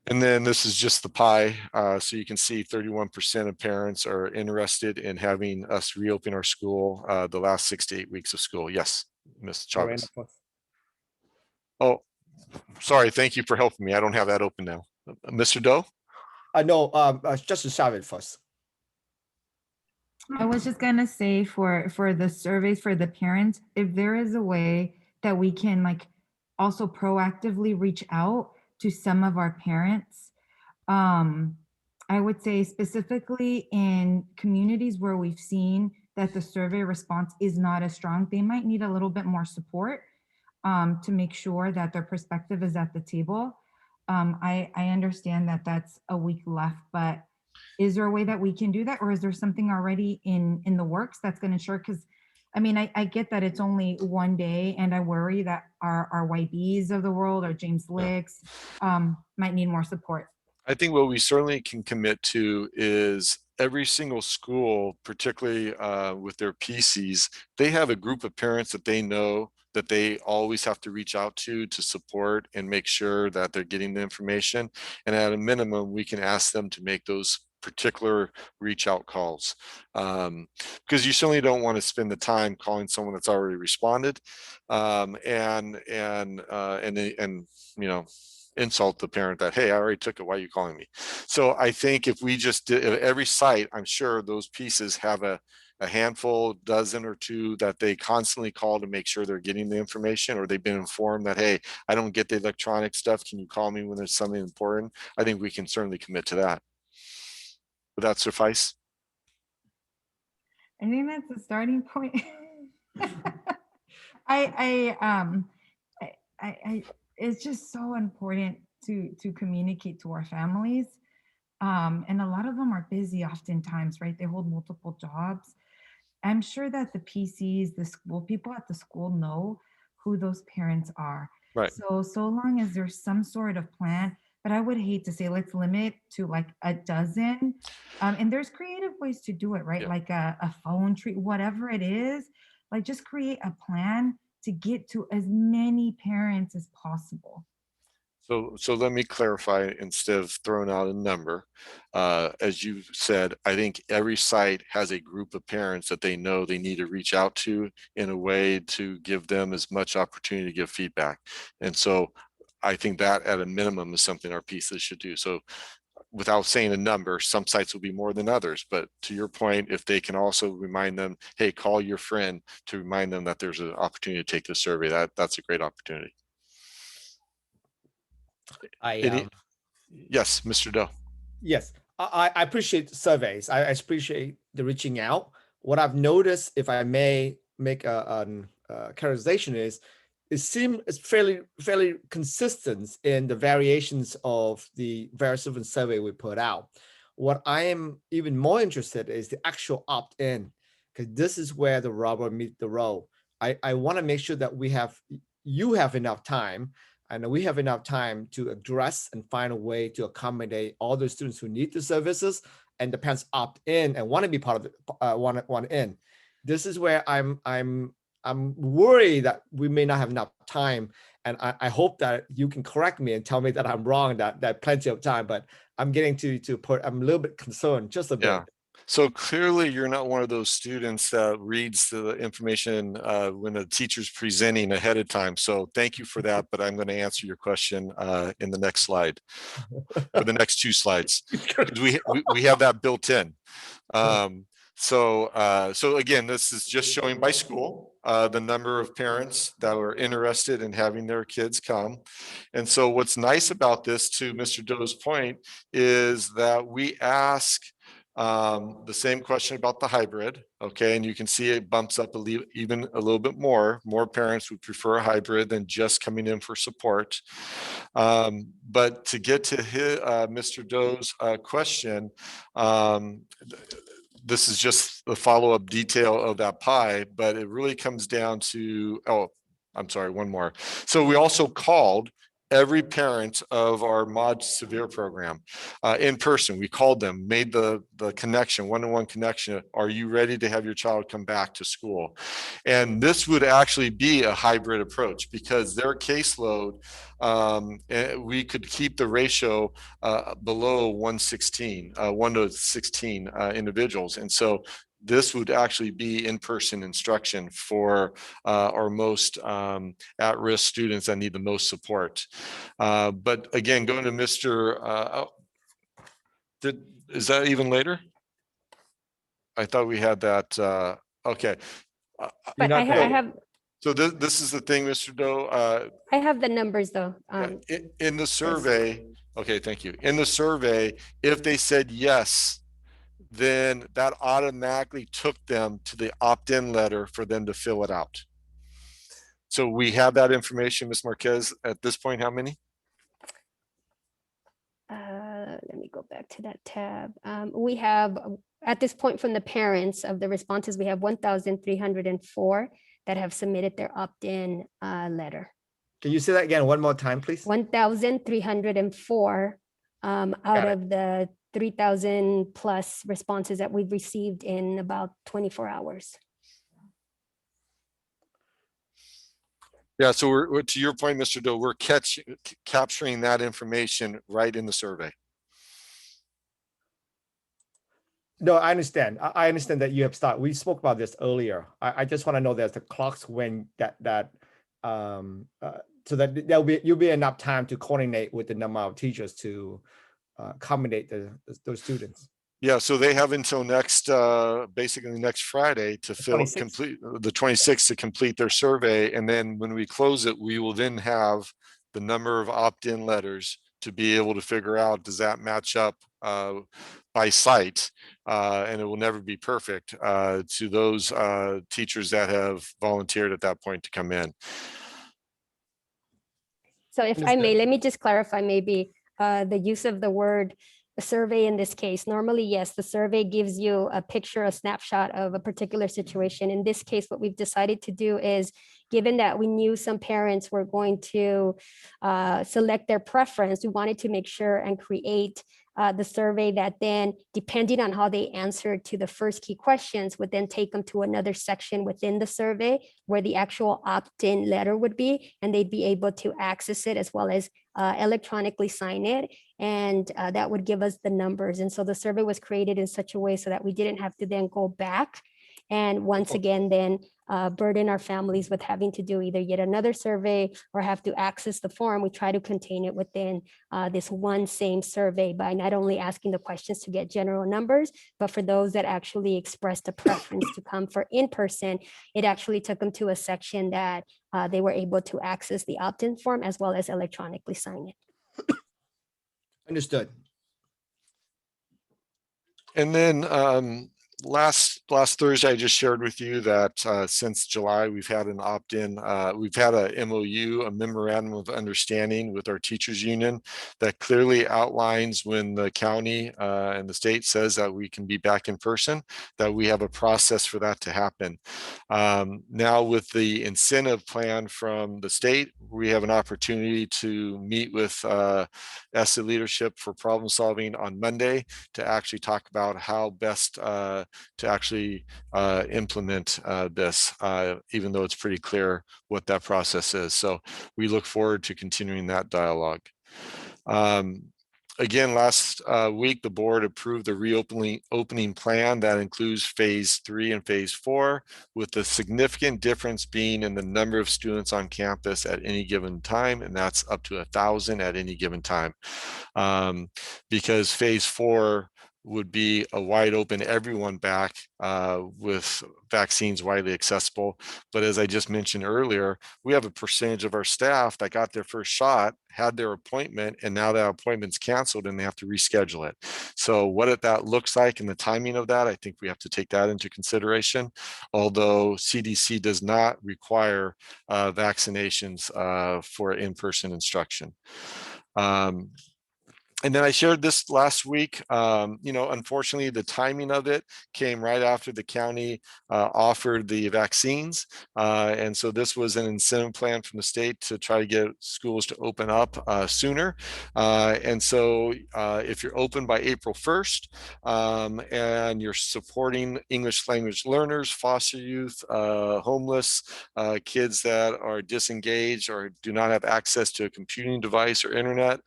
And then this is just the pie. So you can see 31% of parents are interested in having us reopen our school the last 6 to 8 weeks of school. Yes, Ms. Chavez. Oh, sorry. Thank you for helping me. I don't have that open now. Mr. Doe? No, Justice Chavez first. I was just gonna say for the surveys for the parents, if there is a way that we can like also proactively reach out to some of our parents, I would say specifically in communities where we've seen that the survey response is not as strong, they might need a little bit more support to make sure that their perspective is at the table. I understand that that's a week left, but is there a way that we can do that, or is there something already in the works that's going to ensure? Because I mean, I get that it's only one day, and I worry that our YBs of the world or James Licks might need more support. I think what we certainly can commit to is every single school, particularly with their PCs, they have a group of parents that they know that they always have to reach out to support and make sure that they're getting the information. And at a minimum, we can ask them to make those particular reach out calls, because you certainly don't want to spend the time calling someone that's already responded and you know, insult the parent that, hey, I already took it, why are you calling me? So I think if we just did every site, I'm sure those pieces have a handful, dozen or two that they constantly call to make sure they're getting the information, or they've been informed that, hey, I don't get the electronic stuff, can you call me when there's something important? I think we can certainly commit to that. Would that suffice? I think that's the starting point. I it's just so important to communicate to our families. And a lot of them are busy oftentimes, right? They hold multiple jobs. I'm sure that the PCs, the school people at the school know who those parents are. Right. So long as there's some sort of plan, but I would hate to say let's limit to like a dozen. And there's creative ways to do it, right? Yeah. Like a phone tree, whatever it is, like just create a plan to get to as many parents as possible. So let me clarify instead of throwing out a number. As you said, I think every site has a group of parents that they know they need to reach out to in a way to give them as much opportunity to give feedback. And so I think that at a minimum is something our pieces should do. So without saying a number, some sites will be more than others, but to your point, if they can also remind them, hey, call your friend to remind them that there's an opportunity to take the survey, that's a great opportunity. Yes, Mr. Doe. Yes, I appreciate surveys. I appreciate the reaching out. What I've noticed, if I may make a characterization, is it seems it's fairly consistent in the variations of the various different survey we put out. What I am even more interested in is the actual opt-in, because this is where the rubber meets the road. I want to make sure that you have enough time, and we have enough time to address and find a way to accommodate all the students who need the services, and the parents opt in and want to be part of the want in. This is where I'm worried that we may not have enough time, and I hope that you can correct me and tell me that I'm wrong, that plenty of time. But I'm getting I'm a little bit concerned, just a bit. Yeah. So clearly you're not one of those students that reads the information when the teacher's presenting ahead of time. So thank you for that, but I'm going to answer your question in the next slide, for the next two slides. We have that built in. So again, this is just showing by school the number of parents that are interested in having their kids come. And so what's nice about this, to Mr. Doe's point, is that we ask the same question about the hybrid. Okay, and you can see it bumps up even a little bit more. More parents would prefer a hybrid than just coming in for support. But to get to Mr. Doe's question, this is just the follow-up detail of that pie, but it really comes down to, oh, I'm sorry, one more. So we also called every parent of our Mod Severe program in person. We called them, made the connection, one-to-one connection. Are you ready to have your child come back to school? And this would actually be a hybrid approach, because their caseload, we could keep the ratio below 116, 1 to 16 individuals. And so this would actually be in-person instruction for our most at-risk students that need the most support. But again, going to Mr. Is that even later? I thought we had that. Okay. You're But I, not ha- I there. have So this is the thing, Mr. Doe. I have the numbers though. In the survey, okay, thank you. In the survey, if they said yes, then that automatically took them to the opt-in letter for them to fill it out. So we have that information, Ms. Marquez. At this point, how many? Let me go back to that tab. We have, at this point from the parents of the responses, we have 1,304 that have submitted their opt-in letter. Can you say that again one more time, please? 1,304 out Got it. of the 3,000 plus responses that we've received in about 24 hours. Yeah, so we're to your point, Mr. Doe, we're capturing that information right in the survey. No, I understand. I understand that you have started. We spoke about this earlier. I just want to know that the clocks when so that you'll be enough time to coordinate with the number of teachers to accommodate those students. Yeah, so they have until next, basically next Friday to complete the 26th to complete their survey. And then when we close it, we will then have the number of opt-in letters to be able to figure out, does that match up by site? And it will never be perfect to those teachers that have volunteered at that point to come in. So if I may, let me just clarify maybe the use of the word survey in this case. Normally, yes, the survey gives you a picture, a snapshot of a particular situation. In this case, what we've decided to do is, given that we knew some parents were going to select their preference, we wanted to make sure and create the survey that then, depending on how they answered to the first key questions, would then take them to another section within the survey where the actual opt-in letter would be, and they'd be able to access it as well as electronically sign it. And that would give us the numbers. And so the survey was created in such a way so that we didn't have to then go back and once again then burden our families with having to do either yet another survey or have to access the form. We try to contain it within this one same survey by not only asking the questions to get general numbers, but for those that actually expressed a preference to come for in-person, it actually took them to a section that they were able to access the opt-in form as well as electronically sign it. Understood. And then last Thursday, I just shared with you that since July, we've had an opt-in, we've had a MOU, a memorandum of understanding with our teachers union that clearly outlines when the county and the state says that we can be back in person, that we have a process for that to happen. Now with the incentive plan from the state, we have an opportunity to meet with ESSA leadership for problem solving on Monday to actually talk about how best to actually implement this, even though it's pretty clear what that process is. So we look forward to continuing that dialogue. Again, last week, the board approved the reopening plan that includes phase 3 and phase 4, with the significant difference being in the number of students on campus at any given time, and that's up to 1,000 at any given time. Because phase 4 would be a wide open, everyone back with vaccines widely accessible. But as I just mentioned earlier, we have a percentage of our staff that got their first shot, had their appointment, and now that appointment's canceled and they have to reschedule it. So what that looks like and the timing of that, I think we have to take that into consideration. Although CDC does not require vaccinations for in-person instruction. And then I shared this last week, unfortunately, the timing of it came right after the county offered the vaccines. And so this was an incentive plan from the state to try to get schools to open up sooner. And so if you're open by April 1st and you're supporting English language learners, foster youth, homeless, kids that are disengaged or do not have access to a computing device or internet,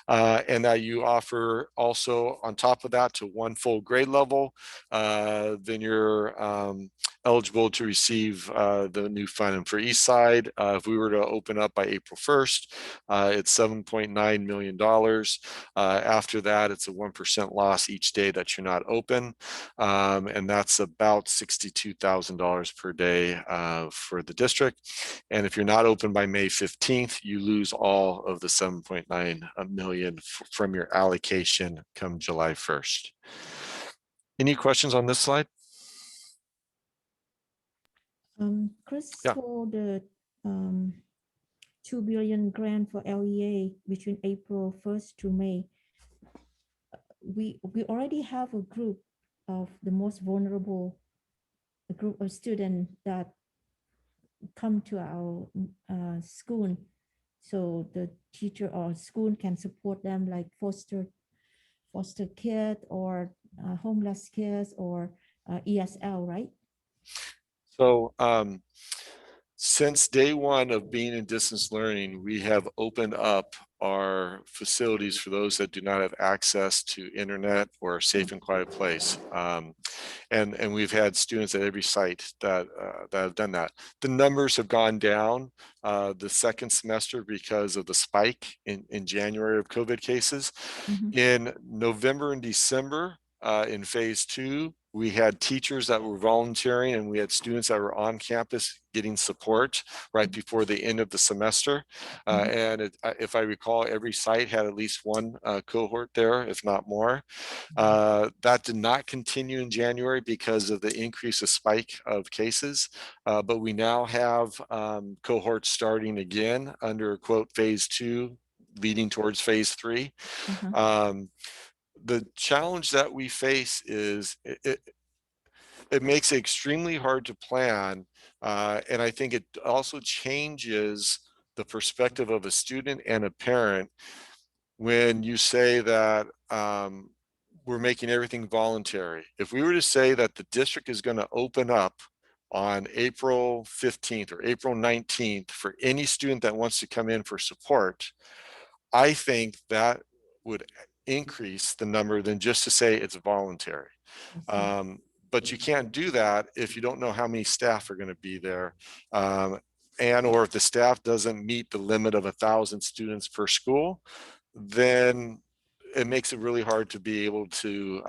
and that you offer also on top of that to one full grade level, then you're eligible to receive the new fund. And for East Side, if we were to open up by April 1st, it's $7.9 million. After that, it's a 1% loss each day that you're not open. And that's about $62,000 per day for the district. And if you're not open by May 15th, you lose all of the 7.9 million from your allocation come July 1st. Any questions on this slide? Chris, Yeah. for the 2 billion grant for LEA between April 1st to May, we already have a group of the most vulnerable, a group of students that come to our school. So the teacher or school can support them, like foster kids or homeless kids or ESL, right? So since day one of being in distance learning, we have opened up our facilities for those that do not have access to internet or a safe and quiet place. And we've had students at every site that have done that. The numbers have gone down the second semester because of the spike in January of COVID cases. In November and December, in phase 2, we had teachers that were volunteering and we had students that were on campus getting support right before the end of the semester. And if I recall, every site had at least one cohort there, if not more. That did not continue in January because of the increase of spike of cases. But we now have cohorts starting again under quote phase 2, leading towards phase 3. The challenge that we face is it makes it extremely hard to plan. And I think it also changes the perspective of a student and a parent when you say that we're making everything voluntary. If we were to say that the district is going to open up on April 15th or April 19th for any student that wants to come in for support, I think that would increase the number than just to say it's voluntary. But you can't do that if you don't know how many staff are going to be there. And or if the staff doesn't meet the limit of 1,000 students per school, then it makes it really hard to be able to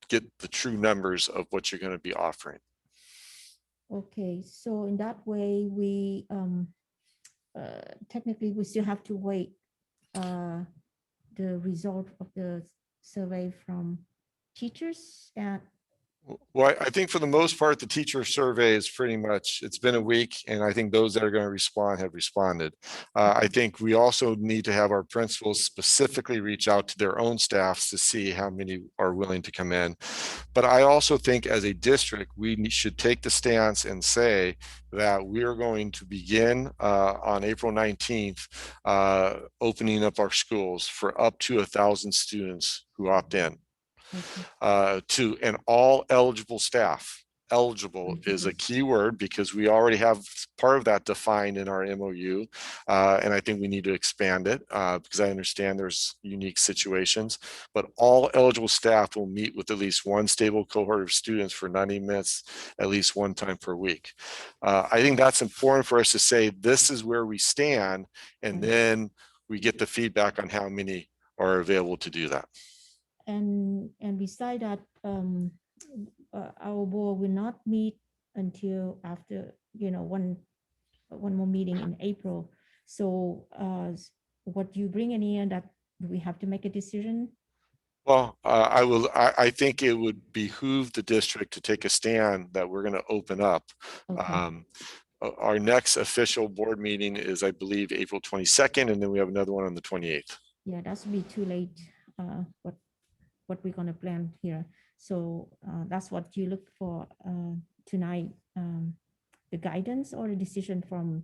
get the true numbers of what you're going to be offering. Okay, so in that way, we technically we still have to wait the result of the survey from teachers. And well, I think for the most part, the teacher survey is pretty much, it's been a week, and I think those that are going to respond have responded. I think we also need to have our principals specifically reach out to their own staffs to see how many are willing to come in. But I also think as a district, we should take the stance and say that we are going to begin on April 19th, opening up our schools for up to 1,000 students who opt in. And all eligible staff. Eligible is a key word because we already have part of that defined in our MOU. And I think we need to expand it because I understand there's unique situations, but all eligible staff will meet with at least one stable cohort of students for 90 minutes, at least one time per week. I think that's important for us to say, this is where we stand. And then we get the feedback on how many are available to do that. And beside that, our board will not meet until after, one more meeting in April. So what you bring in that we have to make a decision? Well, I think it would behoove the district to take a stand that we're going to open up. Our next official board meeting is, I believe, April 22nd, and then we have another one on the 28th. Yeah, that's be too late. What we're going to plan here. So that's what you look for tonight, the guidance or the decision from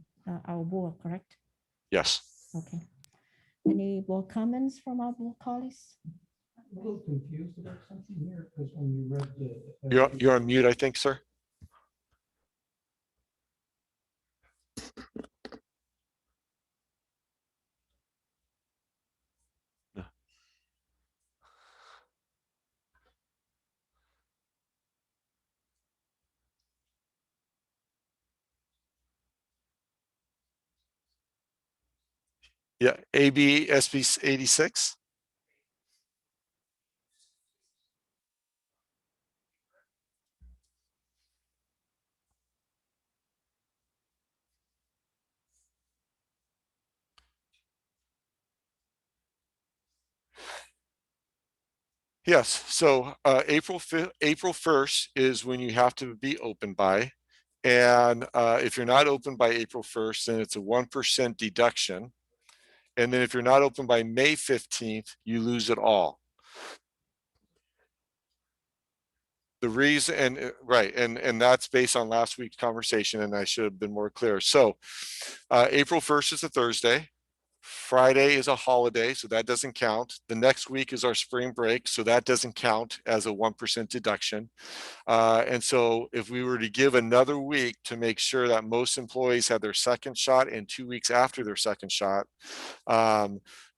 our board, correct? Yes. Okay. Any board comments from our board colleagues? I'm a little confused about something here because when you read the. You're on mute, I think, sir. Yeah, AB SB 86. Yes, so April 1st is when you have to be open by. And if you're not open by April 1st, then it's a 1% deduction. And then if you're not open by May 15th, you lose it all. The reason, and right, and that's based on last week's conversation, and I should have been more clear. So April 1st is a Thursday. Friday is a holiday, so that doesn't count. The next week is our spring break, so that doesn't count as a 1% deduction. And so if we were to give another week to make sure that most employees had their second shot and 2 weeks after their second shot,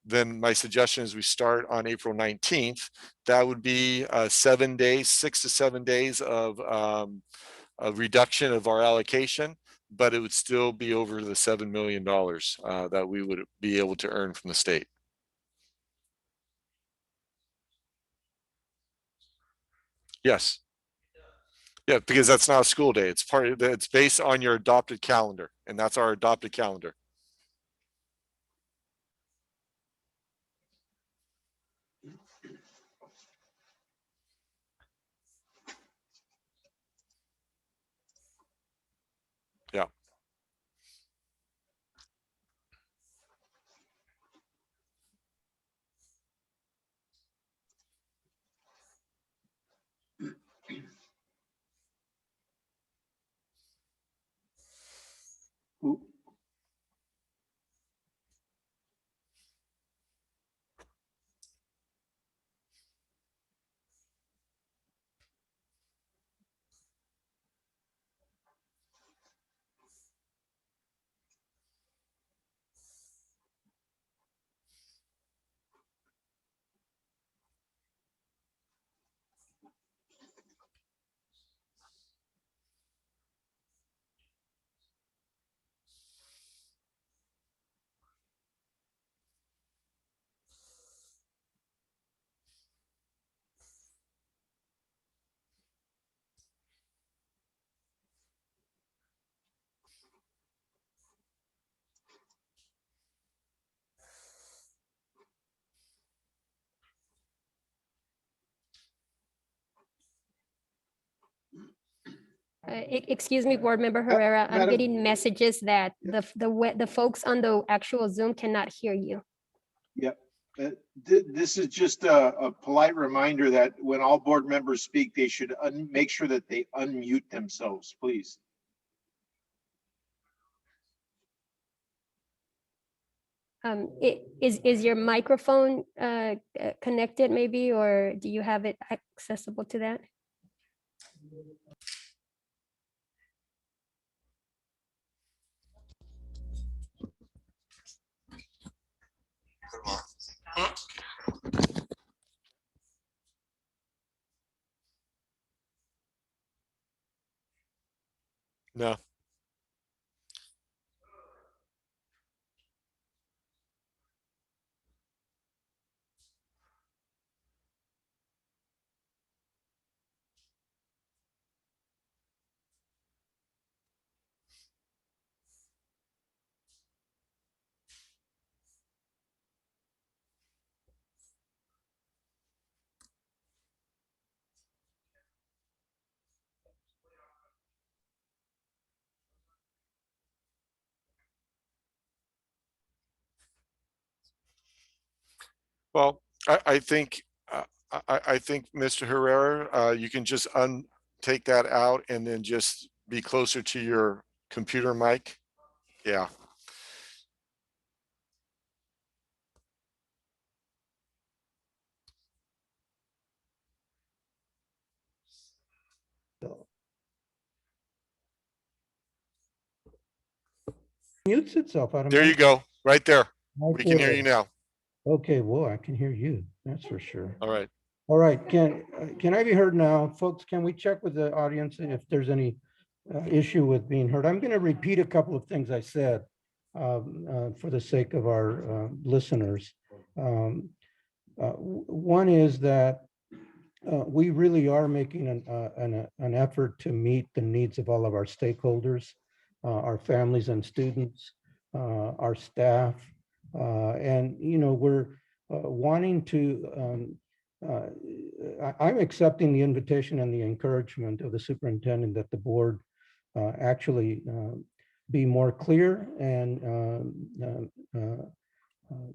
then my suggestion is we start on April 19th. That would be 7 days, 6 to 7 days of a reduction of our allocation, but it would still be over the $7 million that we would be able to earn from the state. Yes. Yeah, because that's not a school day. It's part of it's based on your adopted calendar, and that's our adopted calendar. Yeah. Excuse me, Board Member Herrera, I'm getting messages that the folks on the actual Zoom cannot hear you. Yep. This is just a polite reminder that when all board members speak, they should make sure that they unmute themselves, please. Is your microphone connected maybe, or do you have it accessible to that? No. Well, I think I think Mr. Herrera, you can just take that out and then just be closer to your computer mic. Yeah. Mutes itself There you automatically. go, right there. Right We can hear there. you now. Okay, well, I can hear you, that's for sure. All right. All right, can I be heard now? Folks, can we check with the audience if there's any issue with being heard? I'm going to repeat a couple of things I said. for the sake of our listeners. One is that we really are making an effort to meet the needs of all of our stakeholders, our families and students, our staff, and we're wanting to. I'm accepting the invitation and the encouragement of the superintendent that the board actually be more clear and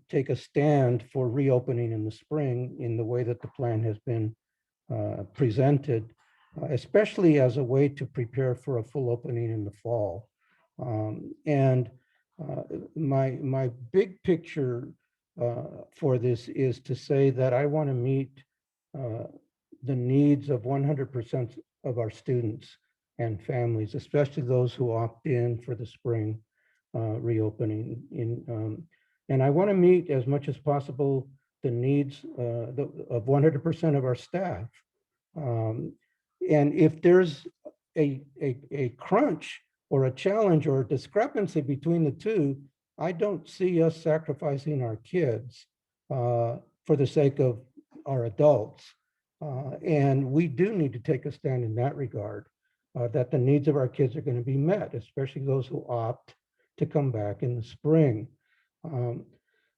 take a stand for reopening in the spring in the way that the plan has been presented, especially as a way to prepare for a full opening in the fall. My big picture for this is to say that I want to meet the needs of 100% of our students and families, especially those who opt in for the spring reopening. And I want to meet as much as possible the needs of 100% of our staff. And if there's a crunch or a challenge or a discrepancy between the two, I don't see us sacrificing our kids for the sake of our adults. And we do need to take a stand in that regard, that the needs of our kids are going to be met, especially those who opt to come back in the spring.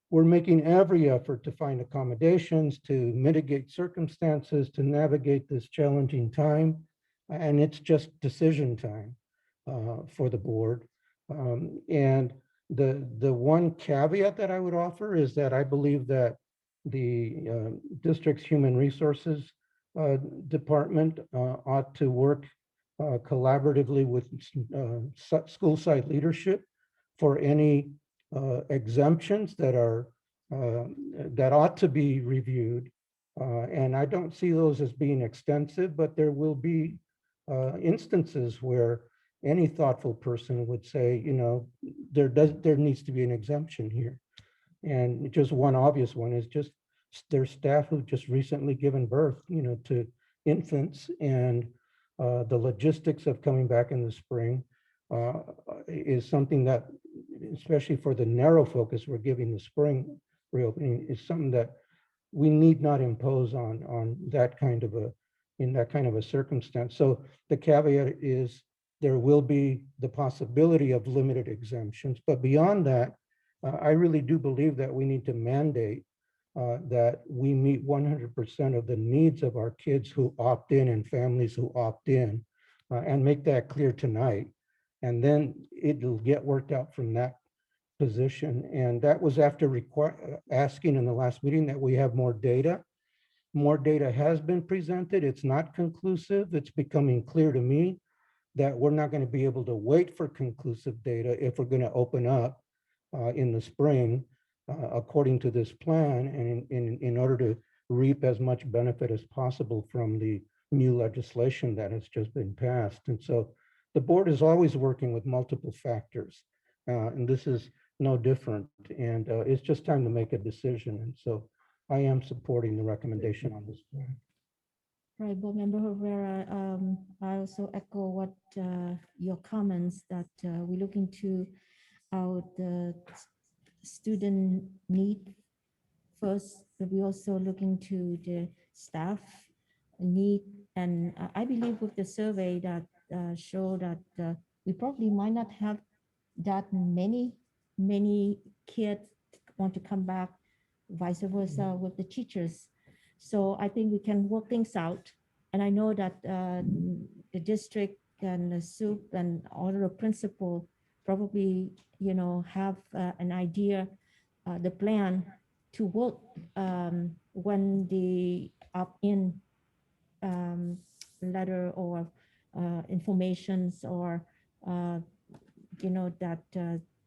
We're making every effort to find accommodations, to mitigate circumstances, to navigate this challenging time. And it's just decision time for the board. And the one caveat that I would offer is that I believe that the district's human resources department ought to work collaboratively with school site leadership for any exemptions that are that ought to be reviewed. And I don't see those as being extensive, but there will be instances where any thoughtful person would say, there needs to be an exemption here. And just one obvious one is just their staff who've just recently given birth, to infants, and the logistics of coming back in the spring is something that, especially for the narrow focus we're giving the spring reopening, is something that we need not impose on that kind of in that kind of a circumstance. So the caveat is there will be the possibility of limited exemptions, but beyond that, I really do believe that we need to mandate that we meet 100% of the needs of our kids who opt in and families who opt in, and make that clear tonight. And then it'll get worked out from that position. And that was after asking in the last meeting that we have more data. More data has been presented. It's not conclusive. It's becoming clear to me that we're not going to be able to wait for conclusive data if we're going to open up in the spring, according to this plan, and in order to reap as much benefit as possible from the new legislation that has just been passed. And so the board is always working with multiple factors, and this is no different. And it's just time to make a decision. And so I am supporting the recommendation on this plan. Right, Board Member Herrera, I also echo what your comments that we look into the student need first, but we also look into the staff need. And I believe with the survey that show that we probably might not have that many kids want to come back, vice versa with the teachers. So I think we can work things out. And I know that the district and the SUP and all the principal probably, have an idea, the plan to work when the opt-in letter or informations or, that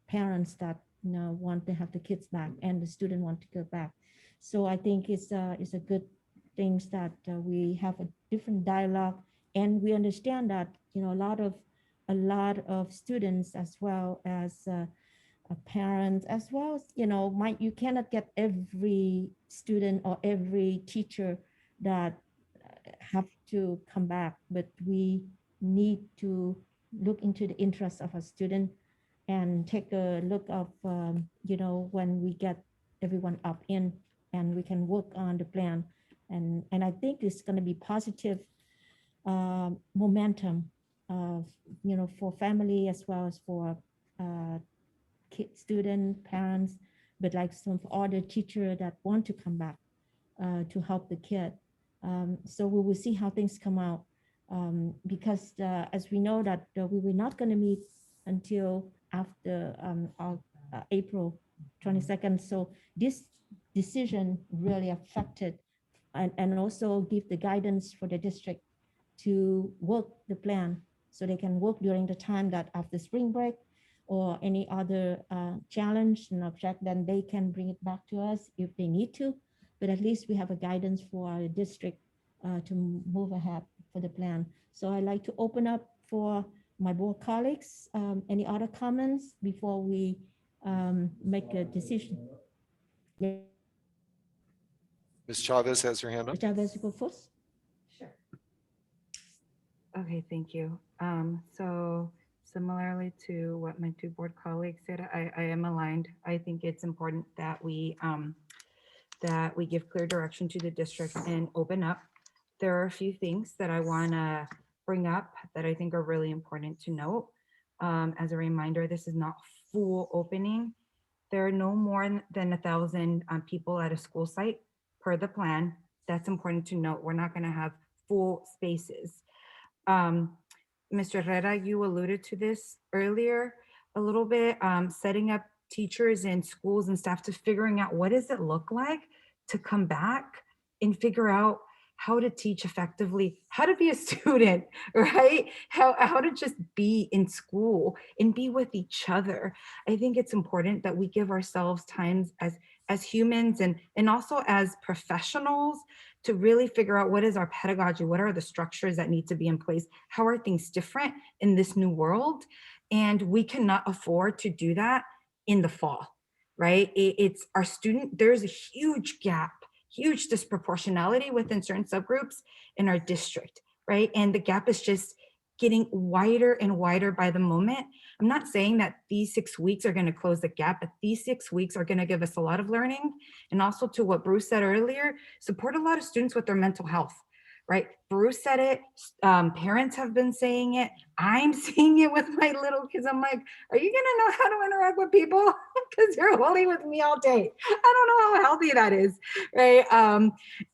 parents that want to have the kids back and the student want to go back. So I think it's a good things that we have a different dialogue, and we understand that a lot of students as well as parents as well as you cannot get every student or every teacher that have to come back, but we need to look into the interests of a student and take a look of, when we get everyone up in and we can work on the plan. And I think it's going to be positive momentum of, for family as well as for student, parents, but like some other teacher that want to come back to help the kid. So we will see how things come out, because as we know that we were not going to meet until after April 22nd. So this decision really affected and also give the guidance for the district to work the plan so they can work during the time that after spring break or any other challenge and object, then they can bring it back to us if they need to. But at least we have a guidance for our district to move ahead for the plan. So I'd like to open up for my board colleagues. Any other comments before we make a decision? Yeah. Ms. Chavez has her hand up. Ms. Chavez, you go first. Okay, thank you. So similarly to what my two board colleagues said, I am aligned. I think it's important that we give clear direction to the district and open up. There are a few things that I want to bring up that I think are really important to note. As a reminder, this is not full opening. There are no more than 1,000 people at a school site per the plan. That's important to note. We're not going to have full spaces. Mr. Herrera, you alluded to this earlier a little bit, setting up teachers and schools and staff to figuring out what does it look like to come back and figure out how to teach effectively, how to be a student, right? How to just be in school and be with each other. I think it's important that we give ourselves times as humans and also as professionals to really figure out what is our pedagogy, what are the structures that need to be in place, how are things different in this new world? And we cannot afford to do that in the fall, right? It's our student, there's a huge gap, huge disproportionality within certain subgroups in our district, right? And the gap is just getting wider and wider by the moment. I'm not saying that these 6 weeks are going to close the gap, but these 6 weeks are going to give us a lot of learning. And also to what Bruce said earlier, support a lot of students with their mental health, right? Bruce said it, parents have been saying it. I'm seeing it with my little kids. I'm like, are you gonna know how to interact with people? Because you're holding with me all day. I don't know how healthy that is, right?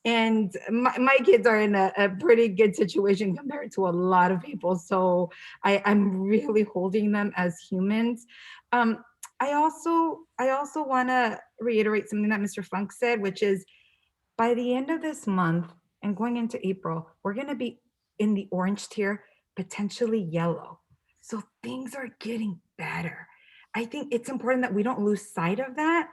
And my kids are in a pretty good situation compared to a lot of people. So I'm really holding them as humans. I also want to reiterate something that Mr. Funk said, which is by the end of this month and going into April, we're going to be in the orange tier, potentially yellow. So things are getting better. I think it's important that we don't lose sight of that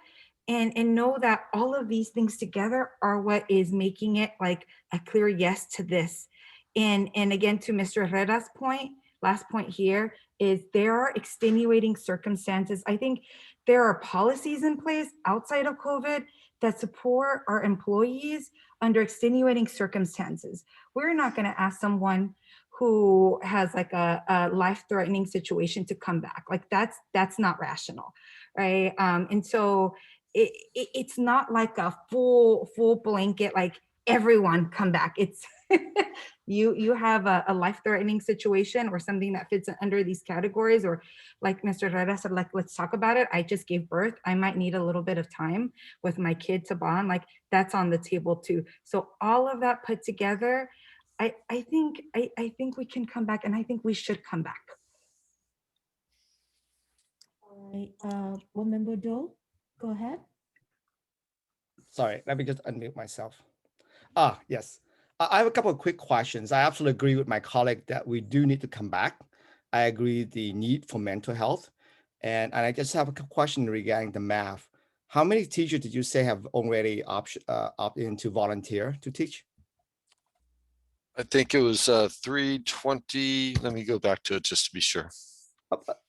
and know that all of these things together are what is making it like a clear yes to this. And again, to Mr. Herrera's point, last point here is there are extenuating circumstances. I think there are policies in place outside of COVID that support our employees under extenuating circumstances. We're not going to ask someone who has like a life-threatening situation to come back. Like that's not rational, right? And so it's not like a full blanket, like everyone come back. It's you have a life-threatening situation or something that fits under these categories, or like Mr. Herrera said, like, let's talk about it. I just gave birth. I might need a little bit of time with my kid to bond. Like that's on the table too. So all of that put together, I think we can come back, and I think we should come back. All right, Board Member Doe, go ahead. Sorry, let me just unmute myself. Yes. I have a couple of quick questions. I absolutely agree with my colleague that we do need to come back. I agree the need for mental health. And I just have a question regarding the math. How many teachers did you say have already opted in to volunteer to teach? I think it was 320. Let me go back to it just to be sure.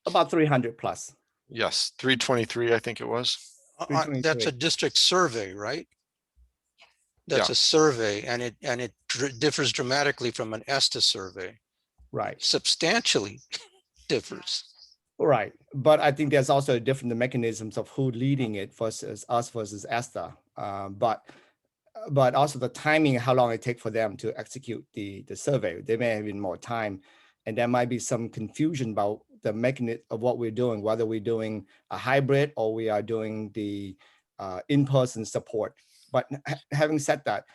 About 300 plus. Yes, 323, I think it was. That's a district survey, right? That's Yeah. a survey, and it differs dramatically from an ESTA survey. Right. Substantially differs. Right, but I think there's also different mechanisms of who leading it versus us versus Esther. But also the timing, how long it takes for them to execute the survey. They may have been more time, and there might be some confusion about the mechanism of what we're doing, whether we're doing a hybrid or we are doing the in-person support. But having said that,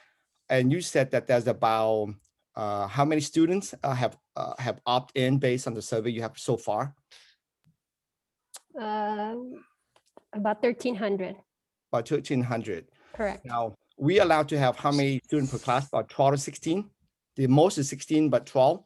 and you said that there's about how many students have opted in based on the survey you have so far? About 1,300. About 1,300. Correct. Now, we allowed to have how many students per class? About 12 to 16? The most is 16, but 12.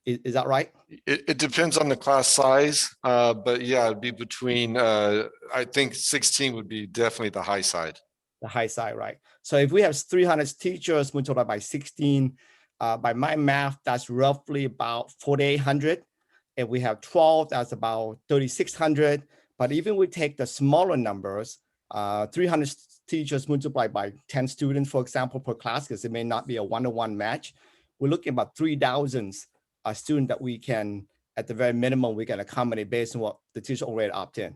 Is that right? It depends on the class size, but yeah, it'd be between, I think 16 would be definitely the high side. The high side, right? So if we have 300 teachers multiplied by 16, by my math, that's roughly about 4,800. If we have 12, that's about 3,600. But even we take the smaller numbers, 300 teachers multiplied by 10 students, for example, per class, because it may not be a one-to-one match, we're looking about 3,000 students that we can, at the very minimum, we can accommodate based on what the teacher already opt in,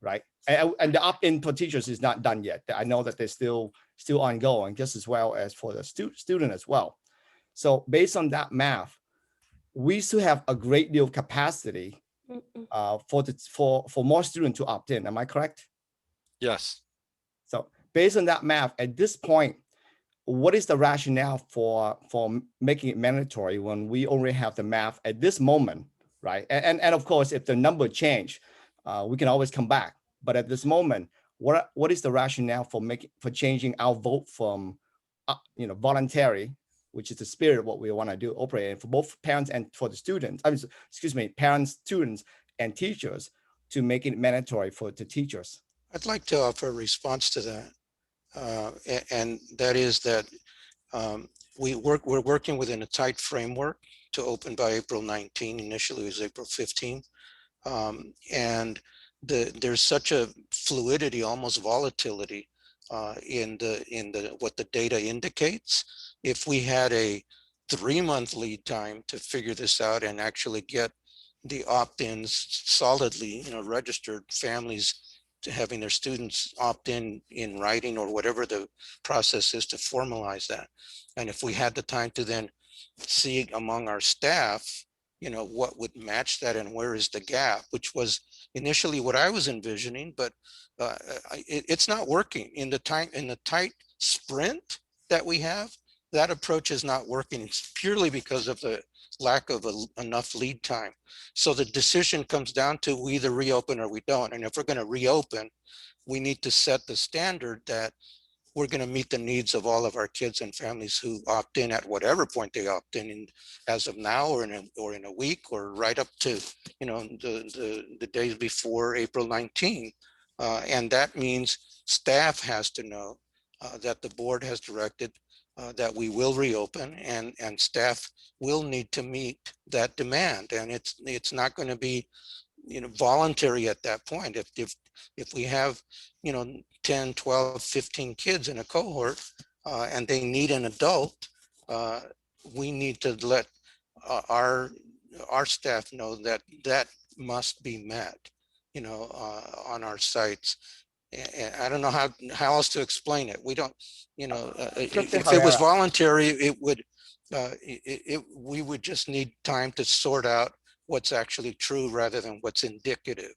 right? And the opt-in for teachers is not done yet. I know that they're still ongoing, just as well as for the student as well. So based on that math, we still have a great deal of capacity for more students to opt in. Am I correct? Yes. So based on that math, at this point, what is the rationale for making it mandatory when we already have the math at this moment, right? And of course, if the number change, we can always come back. But at this moment, what is the rationale for changing our vote from voluntary, which is the spirit of what we want to do, operate for both parents and for the students, parents, students, and teachers, to make it mandatory for the teachers? I'd like to offer a response to that. And that is that we're working within a tight framework to open by April 19. Initially, it was April 15. And there's such a fluidity, almost volatility in what the data indicates. If we had a 3-month lead time to figure this out and actually get the opt-ins solidly, registered families to having their students opt in writing or whatever the process is to formalize that. And if we had the time to then see among our staff, what would match that and where is the gap, which was initially what I was envisioning, but it's not working in the tight sprint that we have. That approach is not working. It's purely because of the lack of enough lead time. So the decision comes down to we either reopen or we don't. And if we're going to reopen, we need to set the standard that we're going to meet the needs of all of our kids and families who opt in at whatever point they opt in as of now or in a week or right up to the days before April 19. And that means staff has to know that the board has directed that we will reopen, and staff will need to meet that demand. And it's not going to be voluntary at that point. If we have 10, 12, 15 kids in a cohort and they need an adult, we need to let our staff know that must be met on our sites. And I don't know how else to explain it. We don't, if it was voluntary, it would, we would just need time to sort out what's actually true rather than what's indicative.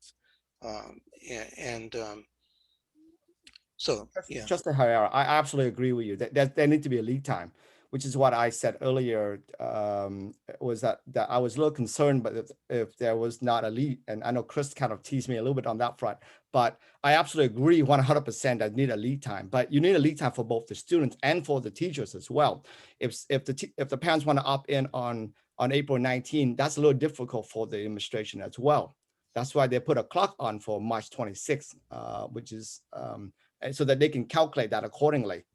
So, yeah. Just Herrera, I absolutely agree with you that there need to be a lead time, which is what I said earlier, was that I was a little concerned, but if there was not a lead, and I know Chris kind of teased me a little bit on that front, but I absolutely agree 100% that need a lead time, but you need a lead time for both the students and for the teachers as well. If the parents want to opt in on April 19, that's a little difficult for the administration as well. That's why they put a clock on for March 26, which is, so that they can calculate that accordingly.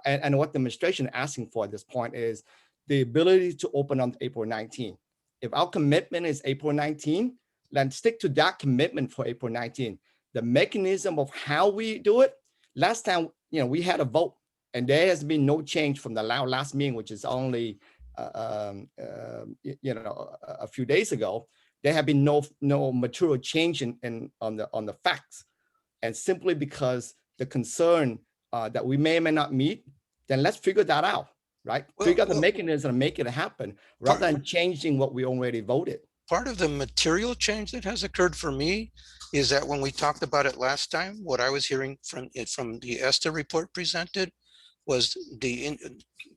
And what the administration is asking for at this point is the ability to open on April 19. If our commitment is April 19, then stick to that commitment for April 19. The mechanism of how we do it, last time, we had a vote and there has been no change from the last meeting, which is only, a few days ago. there have been no material change on the facts. And simply because the concern that we may or may not meet, then let's figure that out, right? Figure out the mechanism and make it happen rather than changing what we already voted. Part of the material change that has occurred for me is that when we talked about it last time, what I was hearing from the ESTA report presented was the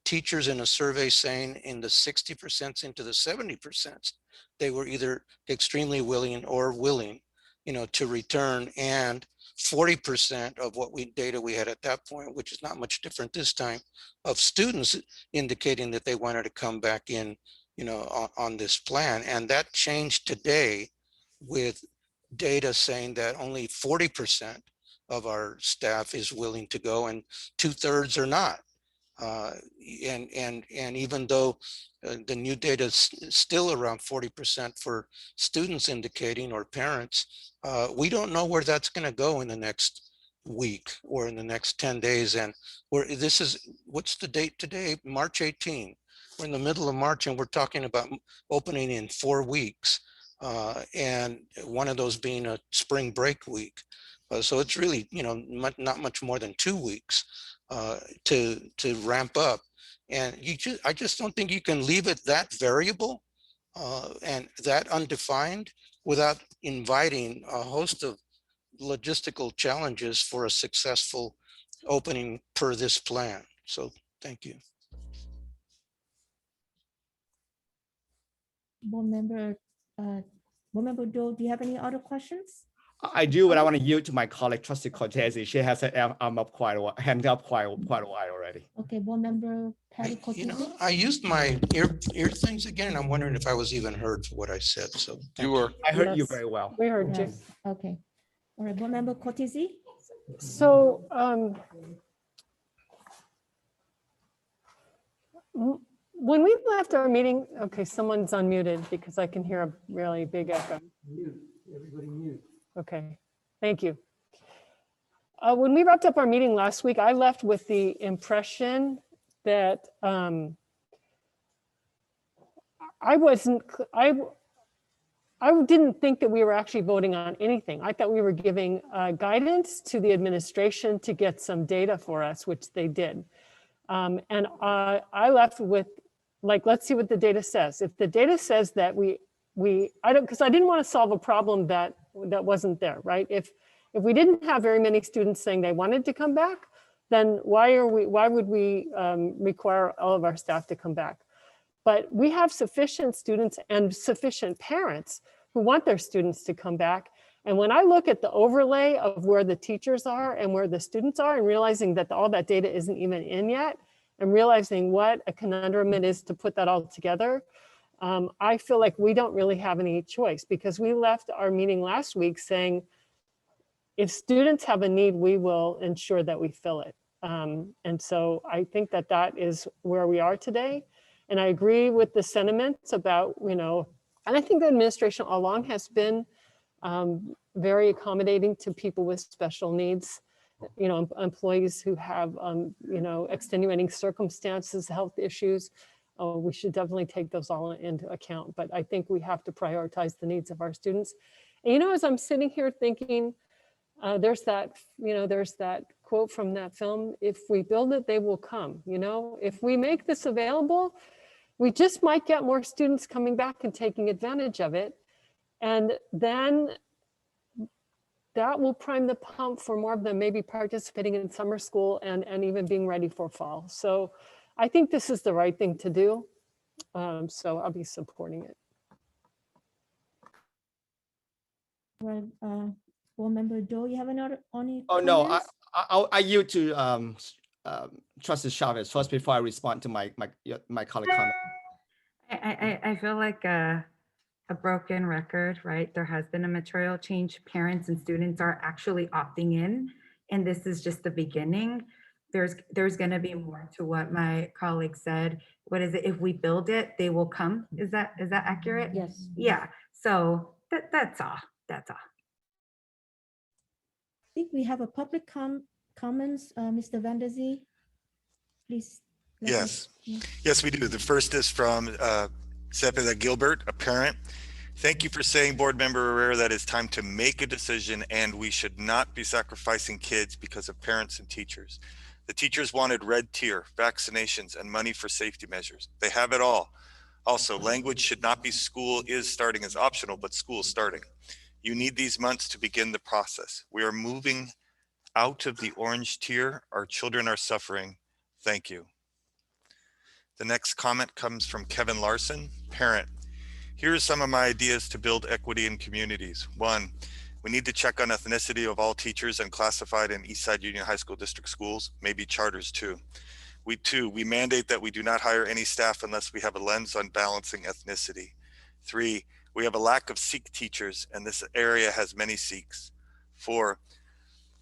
teachers in a survey saying in the 60% into the 70%, they were either extremely willing or willing, to return, and 40% of what data we had at that point, which is not much different this time, of students indicating that they wanted to come back in, on this plan. And that changed today with data saying that only 40% of our staff is willing to go and 2/3 are not. And even though the new data is still around 40% for students indicating, or parents, we don't know where that's going to go in the next week or in the next 10 days. And what's the date today? March 18. We're in the middle of March and we're talking about opening in 4 weeks. And one of those being a spring break week. So it's really, not much more than 2 weeks to ramp up. And I just don't think you can leave it that variable and that undefined without inviting a host of logistical challenges for a successful opening per this plan. So thank you. Board Member Doe, do you have any other questions? I do, but I want to yield to my colleague, Trustee Cortese. She has her arm up quite a while, hand up quite a while already. Okay, Board Member Patty Cortese. I used my ear things again, and I'm wondering if I was even heard for what I said. So you were. I heard you very well. We heard you. Okay. All right, Board Member Cortese. So when we left our meeting, okay, someone's unmuted because I can hear a really big echo. Everybody mute. Okay, thank you. When we wrapped up our meeting last week, I left with the impression that I didn't think that we were actually voting on anything. I thought we were giving guidance to the administration to get some data for us, which they did. And I left with, let's see what the data says. If the data says that because I didn't want to solve a problem that wasn't there, right? If we didn't have very many students saying they wanted to come back, then why would we require all of our staff to come back? But we have sufficient students and sufficient parents who want their students to come back. And when I look at the overlay of where the teachers are and where the students are, and realizing that all that data isn't even in yet, and realizing what a conundrum it is to put that all together, I feel like we don't really have any choice, because we left our meeting last week saying, if students have a need, we will ensure that we fill it. And so I think that is where we are today. And I agree with the sentiments about, and I think the administration all along has been very accommodating to people with special needs, employees who have, extenuating circumstances, health issues. We should definitely take those all into account. But I think we have to prioritize the needs of our students. And, as I'm sitting here thinking, there's that quote from that film, if we build it, they will come. If we make this available, we just might get more students coming back and taking advantage of it. And then that will prime the pump for more of them maybe participating in summer school and even being ready for fall. So I think this is the right thing to do. So I'll be supporting it. Right, Board Member Doe, you have any Oh, no, comments? I yield to Trustee Chavez first before I respond to my colleague comment. I feel like a broken record, right? There has been a material change. Parents and students are actually opting in, and this is just the beginning. There's going to be more to what my colleague said. What is it? If we build it, they will come. Is that accurate? Yes. Yeah. So that's all. That's all. I think we have a public comments, Mr. Van der Zee. Please. Yes, we do. The first is from Sepida Gilbert, a parent. Thank you for saying, Board Member Herrera, that it's time to make a decision and we should not be sacrificing kids because of parents and teachers. The teachers wanted red tier, vaccinations, and money for safety measures. They have it all. Also, language should not be school is starting as optional, but school starting. You need these months to begin the process. We are moving out of the orange tier. Our children are suffering. Thank you. The next comment comes from Kevin Larson, parent. Here are some of my ideas to build equity in communities. 1, we need to check on ethnicity of all teachers and classified in Eastside Union High School District schools, maybe charters too. 2, we mandate that we do not hire any staff unless we have a lens on balancing ethnicity. 3, we have a lack of Sikh teachers and this area has many Sikhs. 4,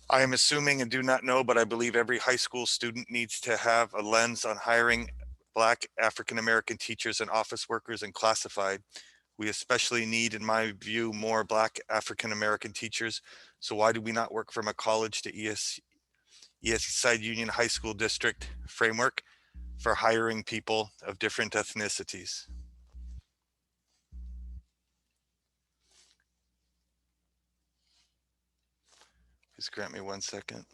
I am assuming and do not know, but I believe every high school student needs to have a lens on hiring Black African-American teachers and office workers and classified. We especially need, in my view, more Black African-American teachers. So why do we not work from a college to Eastside Union High School District framework for hiring people of different ethnicities? Please grant me 1 second.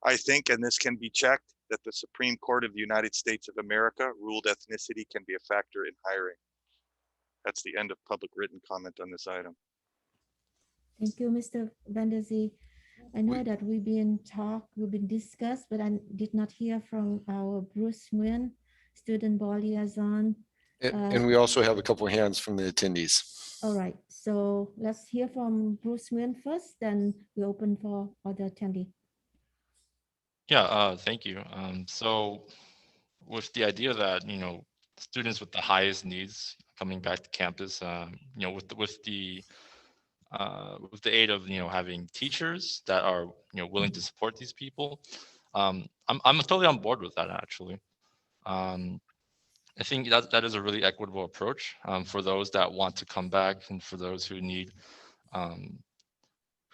I think, and this can be checked, that the Supreme Court of the United States of America ruled ethnicity can be a factor in hiring. That's the end of public written comment on this item. Thank you, Mr. Vanderzee. I know that we've been discussed, but I did not hear from our Bruce Nguyen, student board liaison. And we also have a couple of hands from the attendees. All right, so let's hear from Bruce Nguyen first, then we open for other attendee. Yeah, thank you. So with the idea that, students with the highest needs coming back to campus, with the aid of, having teachers that are, willing to support these people, I'm totally on board with that, actually. I think that is a really equitable approach for those that want to come back and for those who need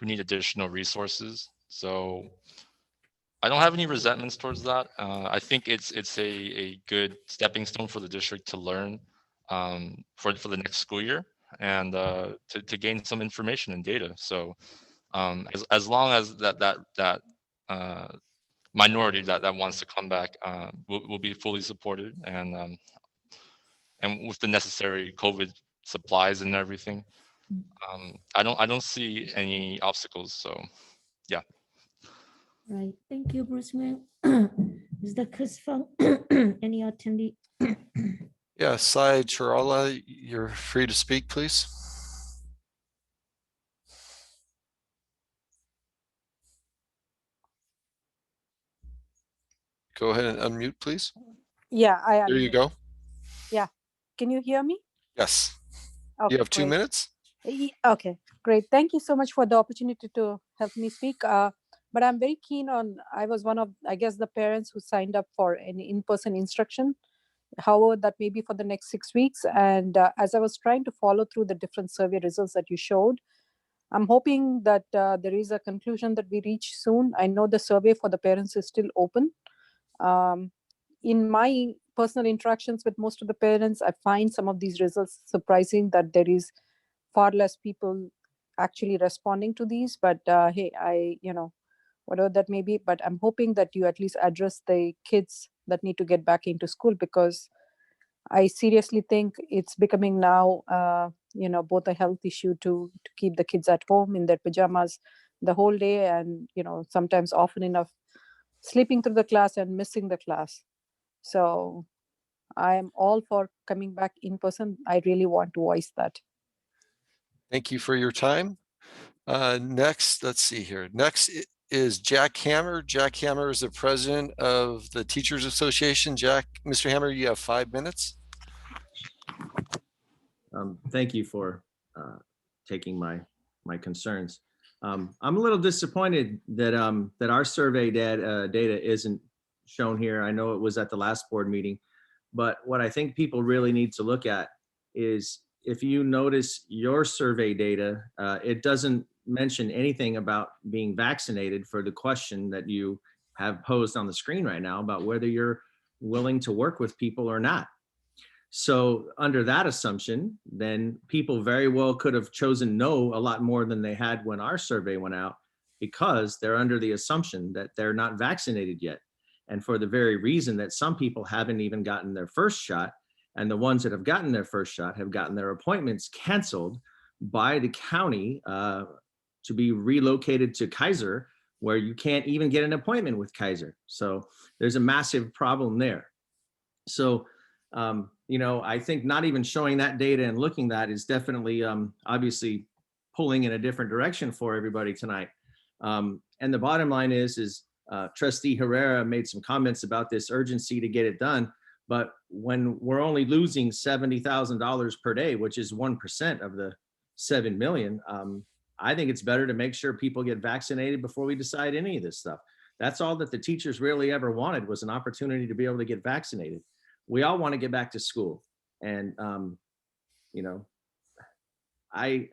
additional resources. So I don't have any resentments towards that. I think it's a good stepping stone for the district to learn for the next school year and to gain some information and data. So as long as that minority that wants to come back will be fully supported and with the necessary COVID supplies and everything, I don't see any obstacles. So yeah. Right, thank you, Bruce Nguyen. Mr. Chris Fung, any attendee? Yeah, Sai Charala, you're free to speak, please. Go ahead and unmute, please. Yeah, There you go. Yeah, can you hear me? Yes. Okay, You have 2 great. minutes. Okay, great. Thank you so much for the opportunity to help me speak. But I'm very keen on, I was one of, I guess, the parents who signed up for an in-person instruction. However, that may be for the next 6 weeks. And as I was trying to follow through the different survey results that you showed, I'm hoping that there is a conclusion that we reach soon. I know the survey for the parents is still open. In my personal interactions with most of the parents, I find some of these results surprising, that there is far less people actually responding to these. But hey, whatever that may be, but I'm hoping that you at least address the kids that need to get back into school, because I seriously think it's becoming now, both a health issue to keep the kids at home in their pajamas the whole day, and, sometimes often enough sleeping through the class and missing the class. So I am all for coming back in person. I really want to voice that. Thank you for your time. Next, let's see here. Next is Jack Hammer. Jack Hammer is the president of the Teachers Association. Mr. Hammer, you have 5 minutes. Thank you for taking my concerns. I'm a little disappointed that our survey data isn't shown here. I know it was at the last board meeting, but what I think people really need to look at is if you notice your survey data, it doesn't mention anything about being vaccinated for the question that you have posed on the screen right now about whether you're willing to work with people or not. So under that assumption, then people very well could have chosen no a lot more than they had when our survey went out, because they're under the assumption that they're not vaccinated yet. And for the very reason that some people haven't even gotten their first shot, and the ones that have gotten their first shot have gotten their appointments canceled by the county to be relocated to Kaiser, where you can't even get an appointment with Kaiser. So there's a massive problem there. So, you know, I think not even showing that data and looking at that is definitely obviously pulling in a different direction for everybody tonight. And the bottom line is Trustee Herrera made some comments about this urgency to get it done. But when we're only losing $70,000 per day, which is 1% of the 7 million, I think it's better to make sure people get vaccinated before we decide any of this stuff. That's all that the teachers really ever wanted, was an opportunity to be able to get vaccinated. We all want to get back to school. And, you know, I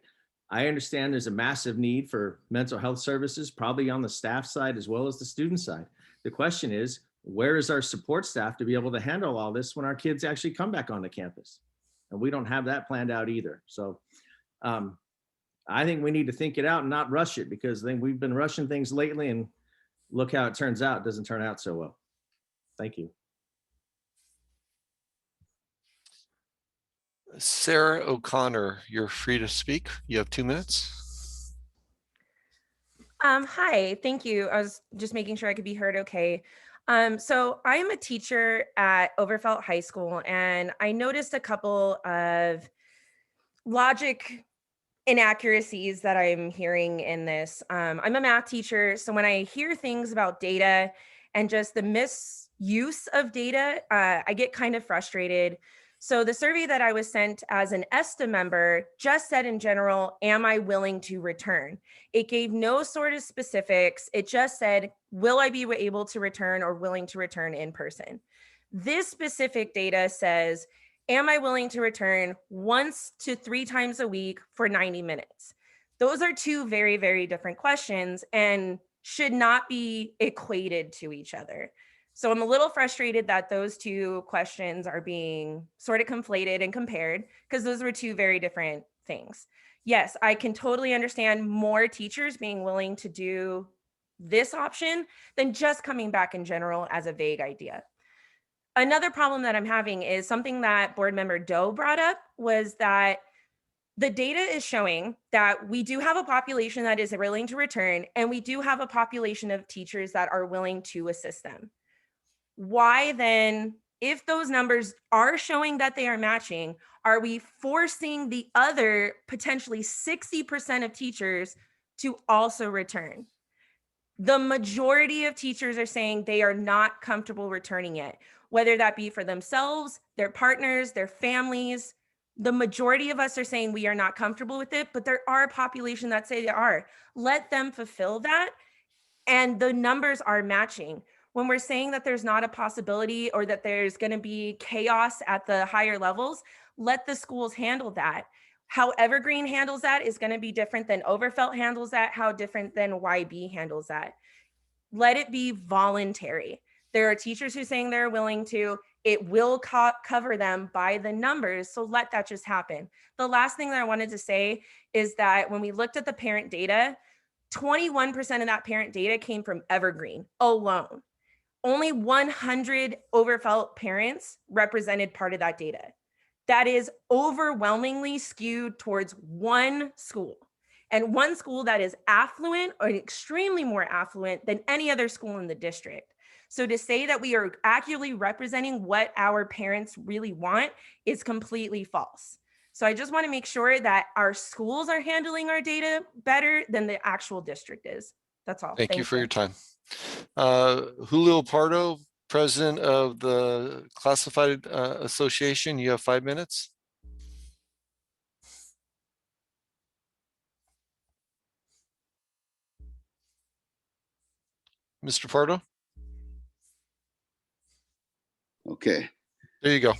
understand there's a massive need for mental health services, probably on the staff side as well as the student side. The question is, where is our support staff to be able to handle all this when our kids actually come back onto campus? And we don't have that planned out either. So I think we need to think it out and not rush it, because then we've been rushing things lately, and look how it turns out. It doesn't turn out so well. Thank you. Sarah O'Connor, you're free to speak. You have 2 minutes. Hi, thank you. I was just making sure I could be heard okay. So I am a teacher at Overfelt High School, and I noticed a couple of logic inaccuracies that I'm hearing in this. I'm a math teacher, so when I hear things about data and just the misuse of data, I get kind of frustrated. So the survey that I was sent as an ESTA member just said in general, am I willing to return? It gave no sort of specifics. It just said, will I be able to return or willing to return in person? This specific data says, am I willing to return once to 3 times a week for 90 minutes? Those are 2 very, very different questions and should not be equated to each other. So I'm a little frustrated that those 2 questions are being sort of conflated and compared, because those were 2 very different things. Yes, I can totally understand more teachers being willing to do this option than just coming back in general as a vague idea. Another problem that I'm having is something that board member Doe brought up, was that the data is showing that we do have a population that is willing to return, and we do have a population of teachers that are willing to assist them. Why then, if those numbers are showing that they are matching, are we forcing the other potentially 60% of teachers to also return? The majority of teachers are saying they are not comfortable returning yet, whether that be for themselves, their partners, their families. The majority of us are saying we are not comfortable with it, but there are a population that say they are. Let them fulfill that, and the numbers are matching. When we're saying that there's not a possibility or that there's going to be chaos at the higher levels, let the schools handle that. How Evergreen handles that is going to be different than Overfelt handles that, how different than YB handles that. Let it be voluntary. There are teachers who are saying they're willing to. It will cover them by the numbers, so let that just happen. The last thing that I wanted to say is that when we looked at the parent data, 21% of that parent data came from Evergreen alone. Only 100 Overfelt parents represented part of that data. That is overwhelmingly skewed towards one school, and one school that is affluent or extremely more affluent than any other school in the district. So to say that we are accurately representing what our parents really want is completely false. So I just want to make sure that our schools are handling our data better than the actual district is. That's all. Thank you for your time. Julio Pardo, President of the Classified Association, you have 5 minutes. Mr. Pardo? Okay. There you go.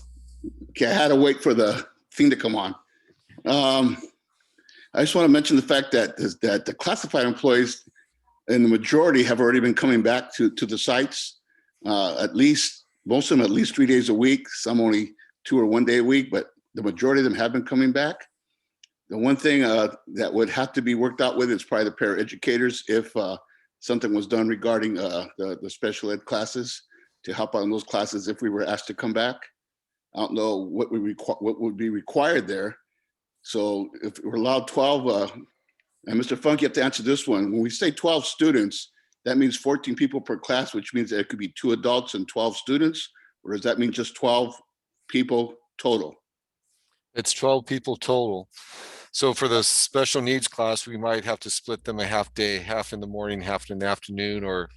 Okay, I had to wait for the thing to come on. I just want to mention the fact that the classified employees and the majority have already been coming back to the sites, at least, most of them at least 3 days a week, some only 2 or 1 day a week, but the majority of them have been coming back. The one thing that would have to be worked out with is probably the paraeducators if something was done regarding the special ed classes to help out in those classes if we were asked to come back. I don't know what would be required there. So if we're allowed 12, and Mr. Funk, you have to answer this one. When we say 12 students, that means 14 people per class, which means there could be 2 adults and 12 students, or does that mean just 12 people total? It's 12 people total. So for the special needs class, we might have to split them a half day, half in the morning, half in the afternoon, or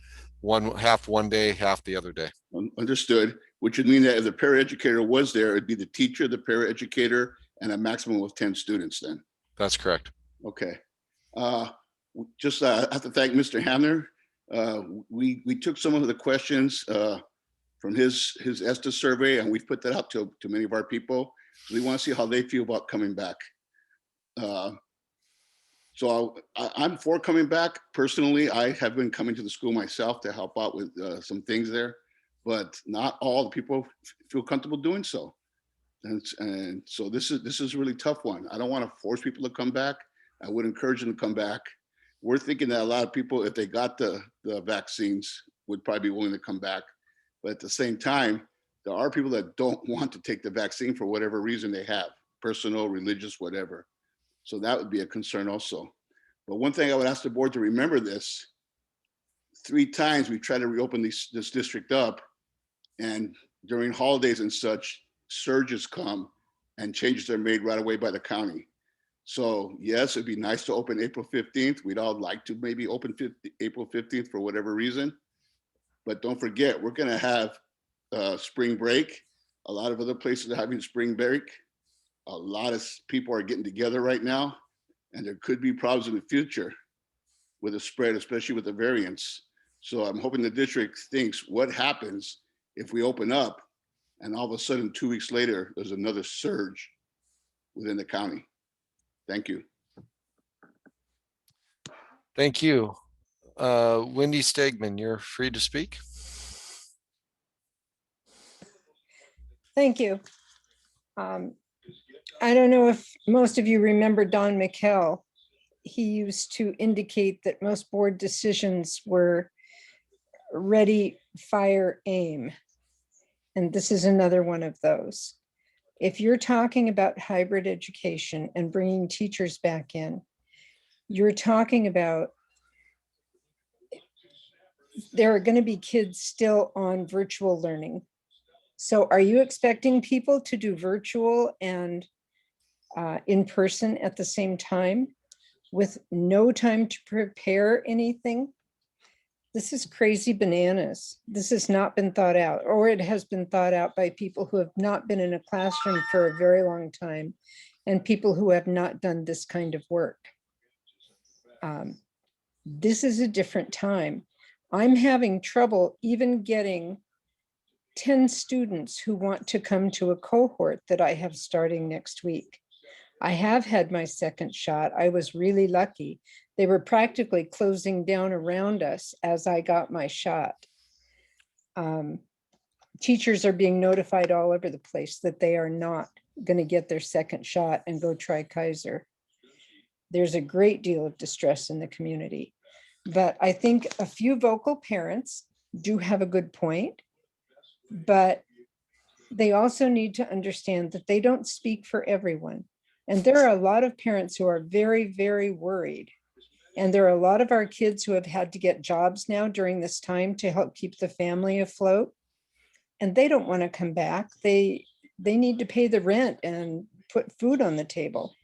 half one day, half the other day. Understood, which would mean that if the paraeducator was there, it'd be the teacher, the paraeducator, and a maximum of 10 students then. That's correct. Okay. Just I have to thank Mr. Hamner. We took some of the questions from his ESTA survey, and we've put that out to many of our people. We want to see how they feel about coming back. So I'm for coming back. Personally, I have been coming to the school myself to help out with some things there, but not all the people feel comfortable doing so. And so this is a really tough one. I don't want to force people to come back. I would encourage them to come back. We're thinking that a lot of people, if they got the vaccines, would probably be willing to come back. But at the same time, there are people that don't want to take the vaccine for whatever reason they have, personal, religious, whatever. So that would be a concern also. But one thing I would ask the board to remember this, 3 times we tried to reopen this district up, and during holidays and such, surges come and changes are made right away by the county. So yes, it'd be nice to open April 15th. We'd all like to maybe open April 15th for whatever reason. But don't forget, we're gonna have spring break. A lot of other places are having spring break. A lot of people are getting together right now, and there could be problems in the future with the spread, especially with the variants. So I'm hoping the district thinks, what happens if we open up and all of a sudden 2 weeks later, there's another surge within the county? Thank you. Thank you. Wendy Stegman, you're free to speak. Thank you. I don't know if most of you remember Don McKell. He used to indicate that most board decisions were ready, fire, aim. And this is another one of those. If you're talking about hybrid education and bringing teachers back in, you're talking about there are going to be kids still on virtual learning. So are you expecting people to do virtual and in person at the same time with no time to prepare anything? This is crazy bananas. This has not been thought out, or it has been thought out by people who have not been in a classroom for a very long time and people who have not done this kind of work. This is a different time. I'm having trouble even getting 10 students who want to come to a cohort that I have starting next week. I have had my second shot. I was really lucky. They were practically closing down around us as I got my shot. Teachers are being notified all over the place that they are not going to get their second shot and go try Kaiser. There's a great deal of distress in the community, but I think a few vocal parents do have a good point, but they also need to understand that they don't speak for everyone. And there are a lot of parents who are very, very worried. And there are a lot of our kids who have had to get jobs now during this time to help keep the family afloat. And they don't want to come back. They need to pay the rent and put food on the table.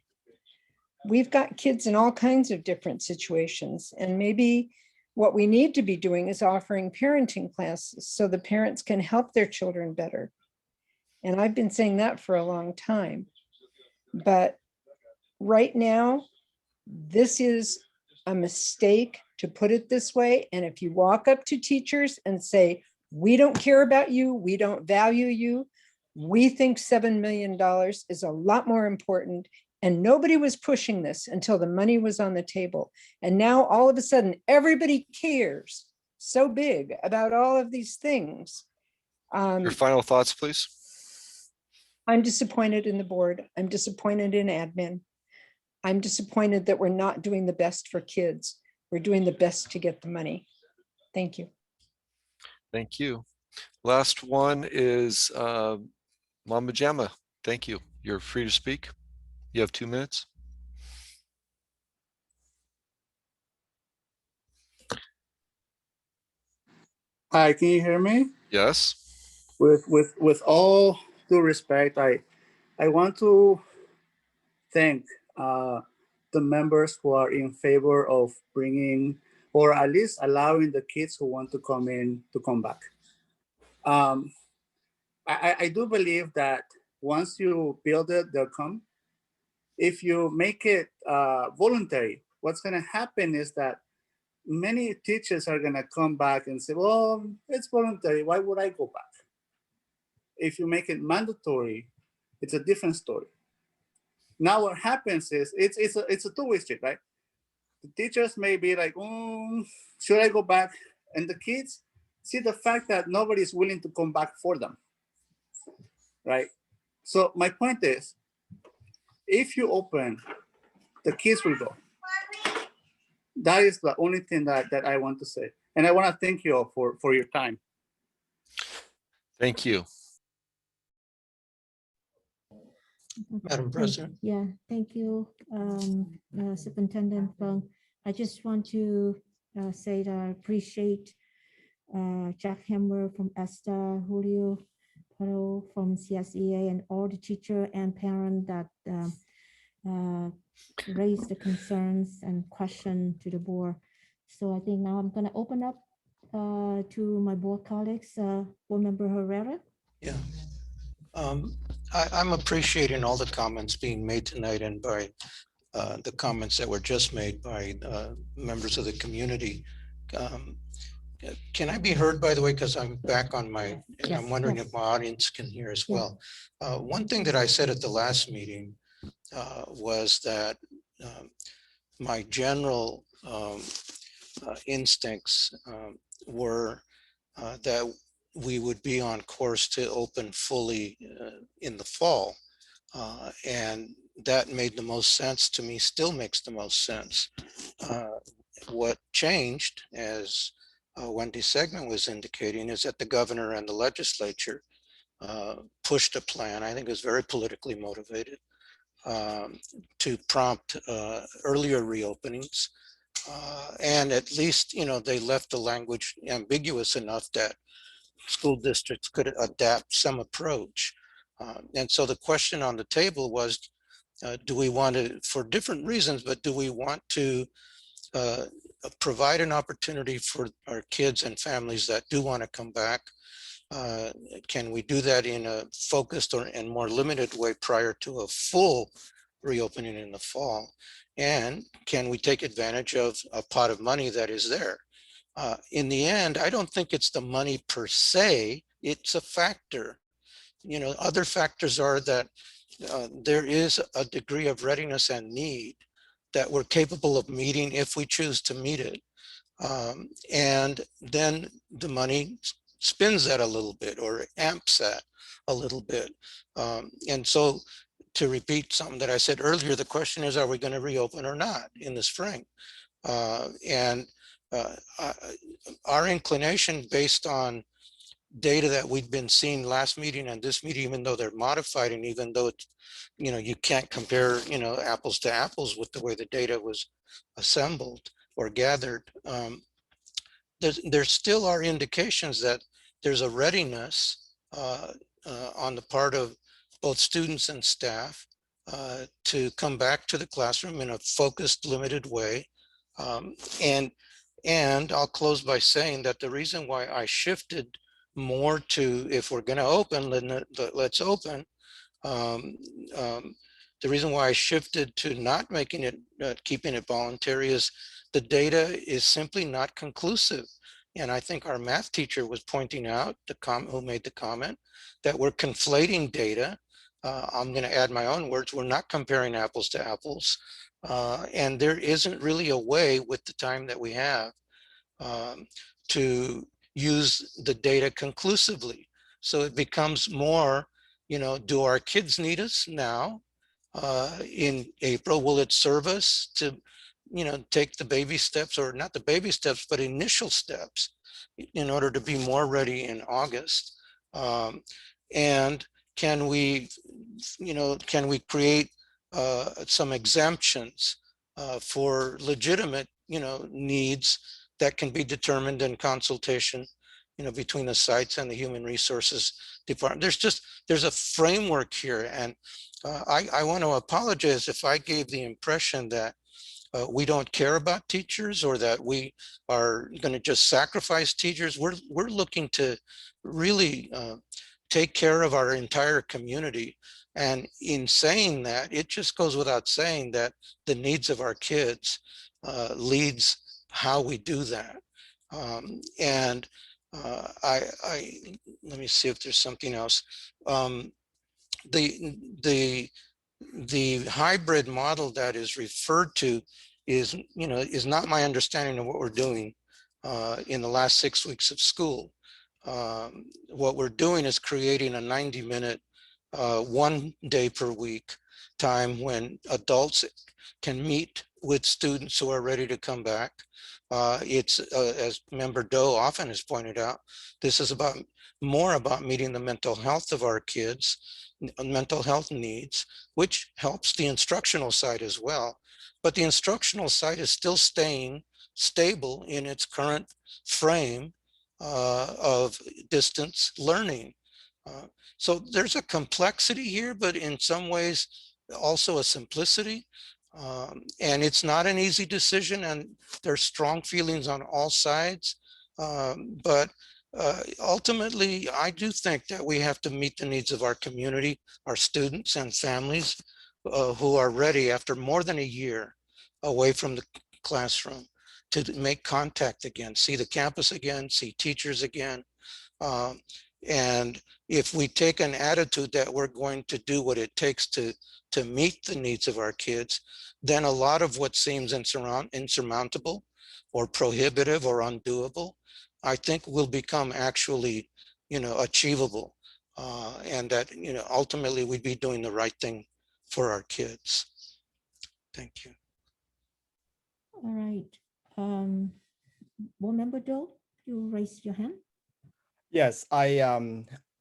We've got kids in all kinds of different situations. And maybe what we need to be doing is offering parenting classes so the parents can help their children better. And I've been saying that for a long time. But right now, this is a mistake to put it this way. And if you walk up to teachers and say, we don't care about you, we don't value you, we think $7 million is a lot more important, And nobody was pushing this until the money was on the table. And now all of a sudden, everybody cares so big about all of these things. Your final thoughts, please. I'm disappointed in the board. I'm disappointed in admin. I'm disappointed that we're not doing the best for kids. We're doing the best to get the money. Thank you. Thank you. Last one is Mama Jamma. Thank you. You're free to speak. You have 2 minutes. Hi, can you hear me? Yes. With all due respect, I want to thank the members who are in favor of bringing, or at least allowing the kids who want to come in to come back. I do believe that once you build it, they'll come. If you make it voluntary, what's going to happen is that many teachers are going to come back and say, well, it's voluntary. Why would I go back? If you make it mandatory, it's a different story. Now what happens is it's a two-way street, right? The teachers may be like, should I go back? And the kids see the fact that nobody's willing to come back for them, right? So my point is, if you open, the kids will go. That is the only thing that I want to say. And I want to thank you all for your time. Thank you. Madam President. Yeah, thank you, Superintendent Fung. I just want to say that I appreciate Jack Hammer from ESTA, Julio Pero from CSEA, and all the teacher and parent that raised the concerns and question to the board. So I think now I'm going to open up to my board colleagues, Board Member Herrera. Yeah. I'm appreciating all the comments being made tonight and by the comments that were just made by members of the community. Can I be heard, by the way, because I'm back on my, and I'm wondering if my audience can hear as well. One thing that I said at the last meeting was that my general instincts were that we would be on course to open fully in the fall. And that made the most sense to me, still makes the most sense. What changed, as Wendy Segman was indicating, is that the governor and the legislature pushed a plan, I think it was very politically motivated, to prompt earlier reopenings. And at least, they left the language ambiguous enough that school districts could adapt some approach. And so the question on the table was, do we want to, for different reasons, but do we want to provide an opportunity for our kids and families that do want to come back? Can we do that in a focused or and more limited way prior to a full reopening in the fall? And can we take advantage of a pot of money that is there? In the end, I don't think it's the money per se, it's a factor. Other factors are that there is a degree of readiness and need that we're capable of meeting if we choose to meet it. And then the money spins that a little bit or amps that a little bit. And so to repeat something that I said earlier, the question is, are we going to reopen or not in the spring? Our inclination based on data that we've been seeing last meeting and this meeting, even though they're modified and even though it's, you can't compare, apples to apples with the way the data was assembled or gathered, there still are indications that there's a readiness on the part of both students and staff to come back to the classroom in a focused, limited way. And I'll close by saying that the reason why I shifted more to, if we're going to open, then let's open. The reason why I shifted to not making it, keeping it voluntary is the data is simply not conclusive. And I think our math teacher was pointing out, who made the comment, that we're conflating data I'm going to add my own words. We're not comparing apples to apples. And there isn't really a way with the time that we have to use the data conclusively. So it becomes more, do our kids need us now in April? Will it serve us to, take the baby steps, or not the baby steps, but initial steps in order to be more ready in August? And can we, create some exemptions for legitimate, needs that can be determined in consultation, between the sites and the human resources department? There's a framework here, and I want to apologize if I gave the impression that we don't care about teachers, or that we are going to just sacrifice teachers. We're looking to really take care of our entire community. And in saying that, it just goes without saying that the needs of our kids leads how we do that. And let me see if there's something else. The hybrid model that is referred to is not my understanding of what we're doing in the last 6 weeks of school. What we're doing is creating a 90-minute, 1 day per week time when adults can meet with students who are ready to come back. It's as Member Doe often has pointed out, this is more about meeting the mental health of our kids, mental health needs, which helps the instructional side as well. But the instructional side is still staying stable in its current frame of distance learning. So there's a complexity here, but in some ways also a simplicity. And it's not an easy decision, and there's strong feelings on all sides. But ultimately, I do think that we have to meet the needs of our community, our students and families who are ready after more than a year away from the classroom to make contact again, see the campus again, see teachers again. And if we take an attitude that we're going to do what it takes to meet the needs of our kids, then a lot of what seems insurmountable or prohibitive or undoable, I think will become actually, achievable. And that, ultimately we'd be doing the right thing for our kids. Thank you. All right. Board Member Doe, you raised your hand. Yes, I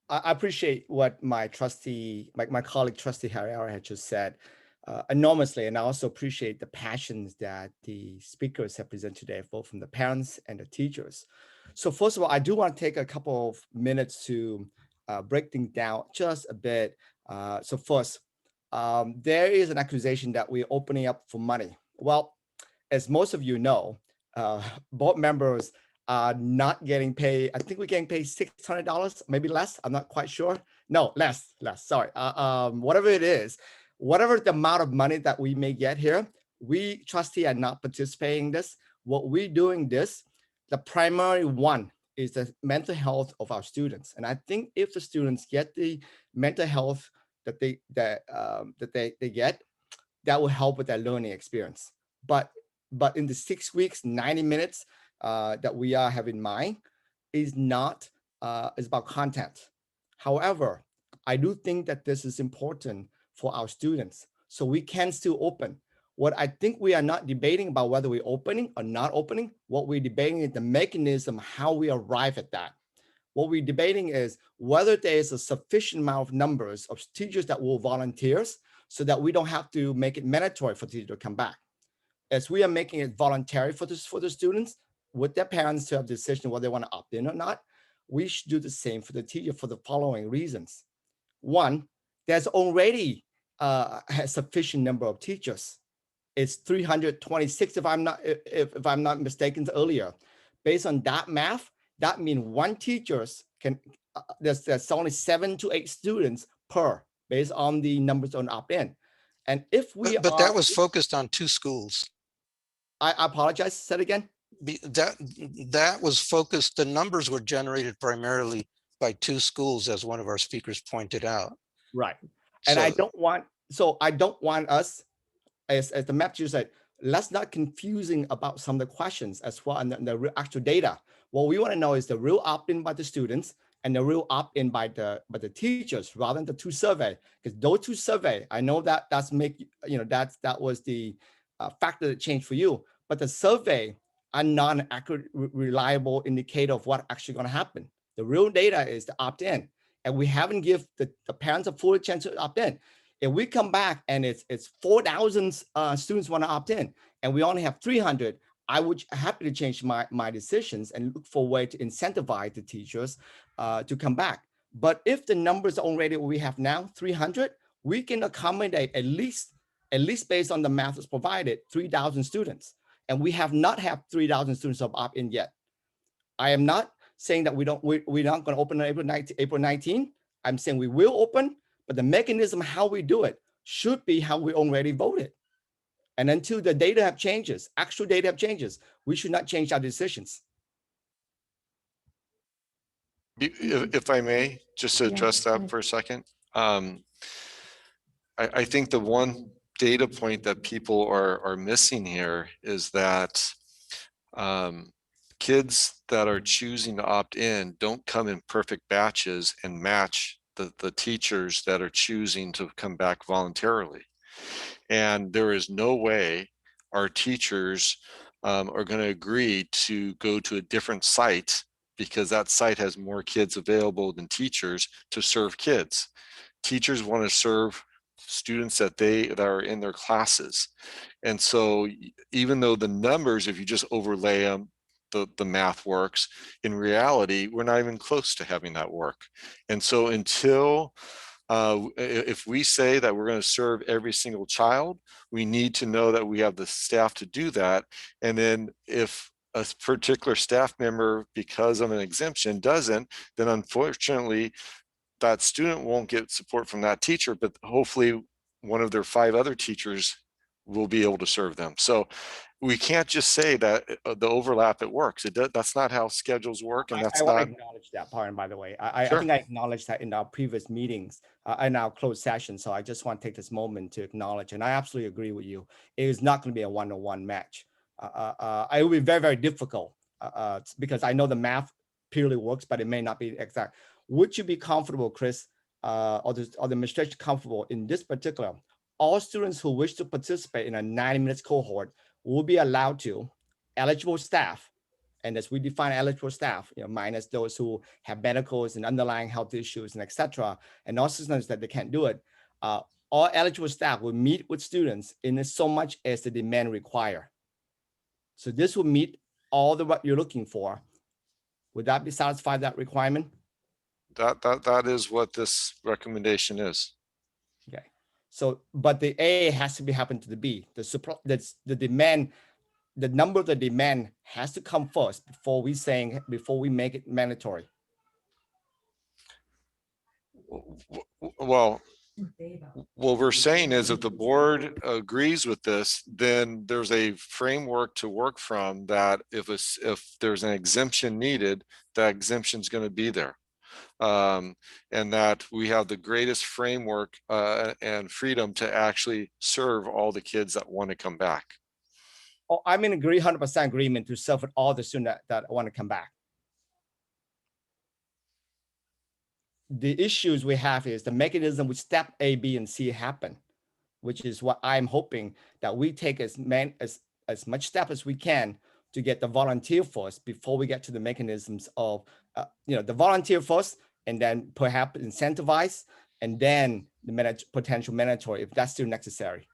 appreciate what my colleague trustee Harry had just said enormously, and I also appreciate the passions that the speakers have presented today, both from the parents and the teachers. So first of all, I do want to take a couple of minutes to break things down just a bit. So first, there is an accusation that we're opening up for money. Well, as most of you know, board members are not getting paid. I think we're getting paid $600, maybe less. I'm not quite sure. No, less, sorry. Whatever it is, whatever the amount of money that we may get here, we trustee are not participating in this. What we're doing this, the primary one is the mental health of our students. And I think if the students get the mental health that they get, that will help with their learning experience. But in the 6 weeks, 90 minutes, that we have in mind is not is about content. However, I do think that this is important for our students, so we can still open. What I think we are not debating about whether we're opening or not opening. What we're debating is the mechanism, how we arrive at that. What we're debating is whether there is a sufficient amount of numbers of teachers that will volunteer, so that we don't have to make it mandatory for teachers to come back. As we are making it voluntary for the students, with their parents to have the decision whether they want to opt in or not, we should do the same for the teacher for the following reasons. One, there's already a sufficient number of teachers. It's 326 if I'm not mistaken earlier. Based on that math, that means one teacher can there's only 7 to 8 students per, based on the numbers on opt-in. And if we but that was focused on 2 schools. I apologize. Say it again. That was focused, the numbers were generated primarily by 2 schools, as one of our speakers pointed out. Right. And I So- don't want, so I don't want us, as the map teacher said, let's not confusing about some of the questions as well and the real actual data. What we want to know is the real opt-in by the students and the real opt-in by the teachers rather than the two survey. Because those two survey, I know that that was the factor that changed for you, but the survey are not an accurate, reliable indicator of what actually going to happen. The real data is the opt-in, and we haven't give the parents a full chance to opt in. If we come back and it's 4,000 students want to opt in, and we only have 300, I would happy to change my decisions and look for a way to incentivize the teachers to come back. But if the numbers already we have now 300, we can accommodate at least based on the math that's provided 3,000 students, and we have not have 3,000 students of opt in yet. I am not saying that we're not going to open on April 19. I'm saying we will open, but the mechanism how we do it should be how we already voted. And until the data have changes, actual data have changes, we should not change our decisions. If I may, just to address that for a second. I think the one data point that people are missing here is that kids that are choosing to opt in don't come in perfect batches and match the teachers that are choosing to come back voluntarily. And there is no way our teachers are going to agree to go to a different site because that site has more kids available than teachers to serve kids. Teachers want to serve students that are in their classes. And so even though the numbers, if you just overlay them, the math works, in reality, we're not even close to having that work. And so until if we say that we're going to serve every single child, we need to know that we have the staff to do that. And then if a particular staff member, because of an exemption, doesn't, then unfortunately, that student won't get support from that teacher, but hopefully one of their 5 other teachers will be able to serve them. So we can't just say that the overlap, it works. That's not how schedules work. And that's I want not. to acknowledge that part, by the way. I Sure. think I acknowledged that in our previous meetings, in our closed session. So I just want to take this moment to acknowledge, and I absolutely agree with you. It is not going to be a one-on-one match. It will be very, very difficult because I know the math purely works, but it may not be exact. Would you be comfortable, Chris, or the administration comfortable in this particular? All students who wish to participate in a 90 minutes cohort will be allowed to, eligible staff, and as we define eligible staff, minus those who have medicals and underlying health issues and etc., and also students that they can't do it, all eligible staff will meet with students in so much as the demand require. So this will meet all the what you're looking for. Would that be satisfy that requirement? That is what this recommendation is. Okay. So, but the A has to be happen to the B. The supply, that's the demand. The number of the demand has to come first before we make it mandatory. Well, what we're saying is if the board agrees with this, then there's a framework to work from that if there's an exemption needed, that exemption is going to be there. And that we have the greatest framework and freedom to actually serve all the kids that want to come back. Oh, I'm in 100% agreement to serve all the students that want to come back. The issues we have is the mechanism with step A, B, and C happen, which is what I'm hoping that we take as much step as we can to get the volunteer first before we get to the mechanisms of, the volunteer first, and then perhaps incentivize, and then the potential mandatory if that's still necessary.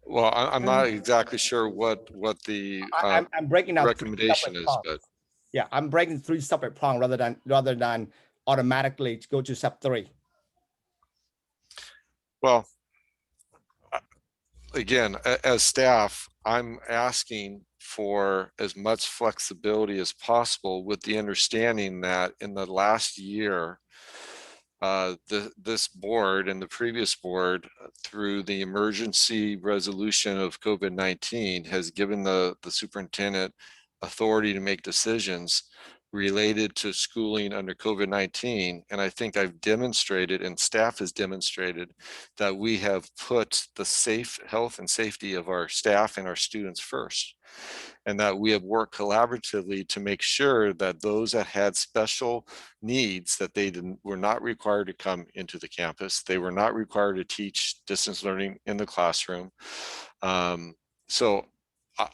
Well, I'm not exactly sure what the I'm breaking out recommendation is, but yeah, I'm breaking 3 separate prongs rather than automatically to go to step 3. Well, again, as staff, I'm asking for as much flexibility as possible with the understanding that in the last year, this board and the previous board, through the emergency resolution of COVID-19, has given the superintendent authority to make decisions related to schooling under COVID-19. And I think I've demonstrated, and staff has demonstrated, that we have put the health and safety of our staff and our students first. And that we have worked collaboratively to make sure that those that had special needs, that they were not required to come into the campus. They were not required to teach distance learning in the classroom. So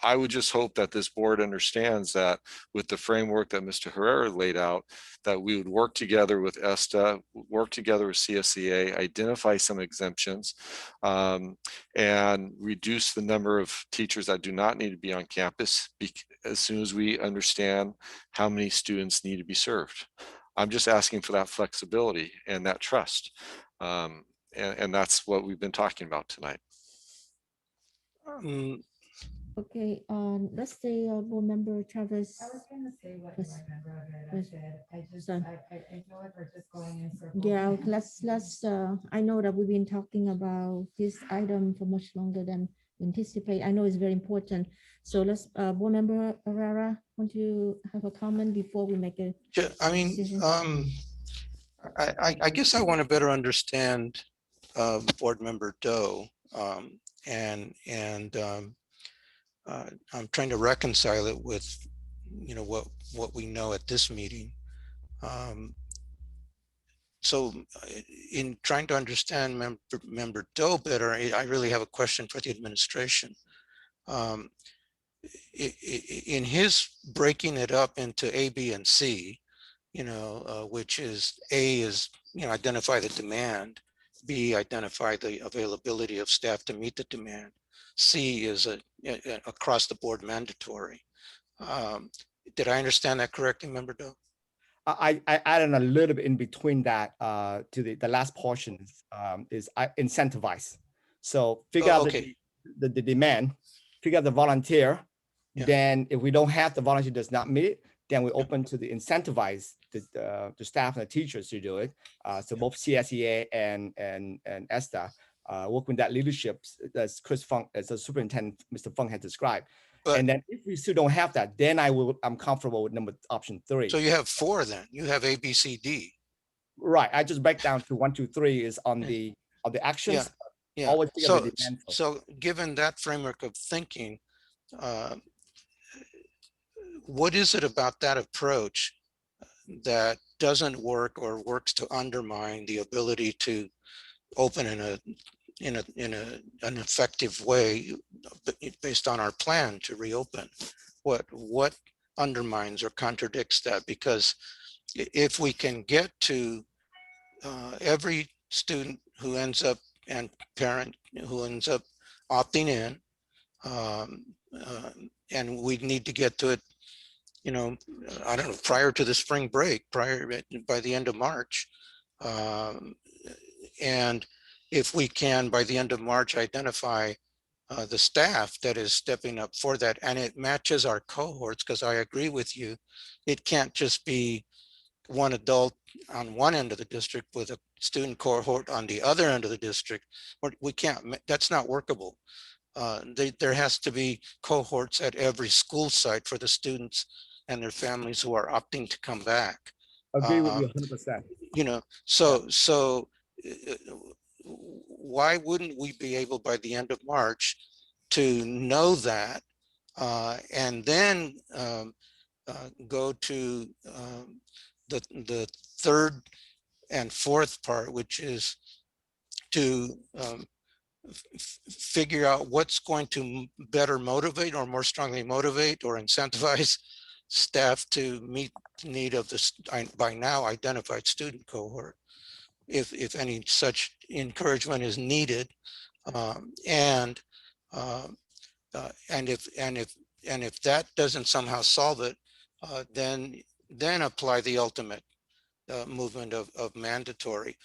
I would just hope that this board understands that with the framework that Mr. Herrera laid out, that we would work together with ESTA, work together with CSEA, identify some exemptions, and reduce the number of teachers that do not need to be on campus as soon as we understand how many students need to be served. I'm just asking for that flexibility and that trust. And that's what we've been talking about tonight. Okay, let's say board member Travis. I was gonna say what Yes. board member Rivera Yes. said. I Sorry. feel like we're just going in circles. Yeah, let's, I know that we've been talking about this item for much longer than we anticipate. I know it's very important. So let's, board member Herrera, want to have a comment before we make a I mean, decision? I guess I want to better understand board member Doe, and I'm trying to reconcile it with, you know, what we know at this meeting. So in trying to understand member Doe better, I really have a question for the administration. In his breaking it up into A, B, and C, you know, which is A is, you know, identify the demand, B, identify the availability of staff to meet the demand, C is a across the board mandatory. Did I understand that correctly, member Doe? I added a little bit in between that to the last portion is I incentivize. So figure out the demand, figure out the volunteer. Yeah. Then if we don't have the volunteer does not meet it, then we open to the incentivize the staff and the teachers to do it. So both CSEA and ESTA work with that leadership as Chris Funk, as the superintendent, Mr. Funk had described. And then if we still don't have that, then I'm comfortable with option 3. So you have 4 then. You have A, B, C, D. Right. I just break down to 1, 2, 3 is on the actions. Yeah. Always So, the demand. so given that framework of thinking, what is it about that approach that doesn't work or works to undermine the ability to open in an effective way based on our plan to reopen? What undermines or contradicts that? Because if we can get to every student who ends up and parent who ends up opting in, and we need to get to it, you know, I don't know, prior to the spring break, by the end of March. And if we can, by the end of March, identify the staff that is stepping up for that, and it matches our cohorts, because I agree with you, it can't just be one adult on one end of the district with a student cohort on the other end of the district. We can't, that's not workable. There has to be cohorts at every school site for the students and their families who are opting to come back. Agree with you 100%. You know, so why wouldn't we be able by the end of March to know that and then go to the third and fourth part, which is to figure out what's going to better motivate or more strongly motivate or incentivize staff to meet the need of this by now identified student cohort, if any such encouragement is needed, and if that doesn't somehow solve it, then apply the ultimate movement of mandatory.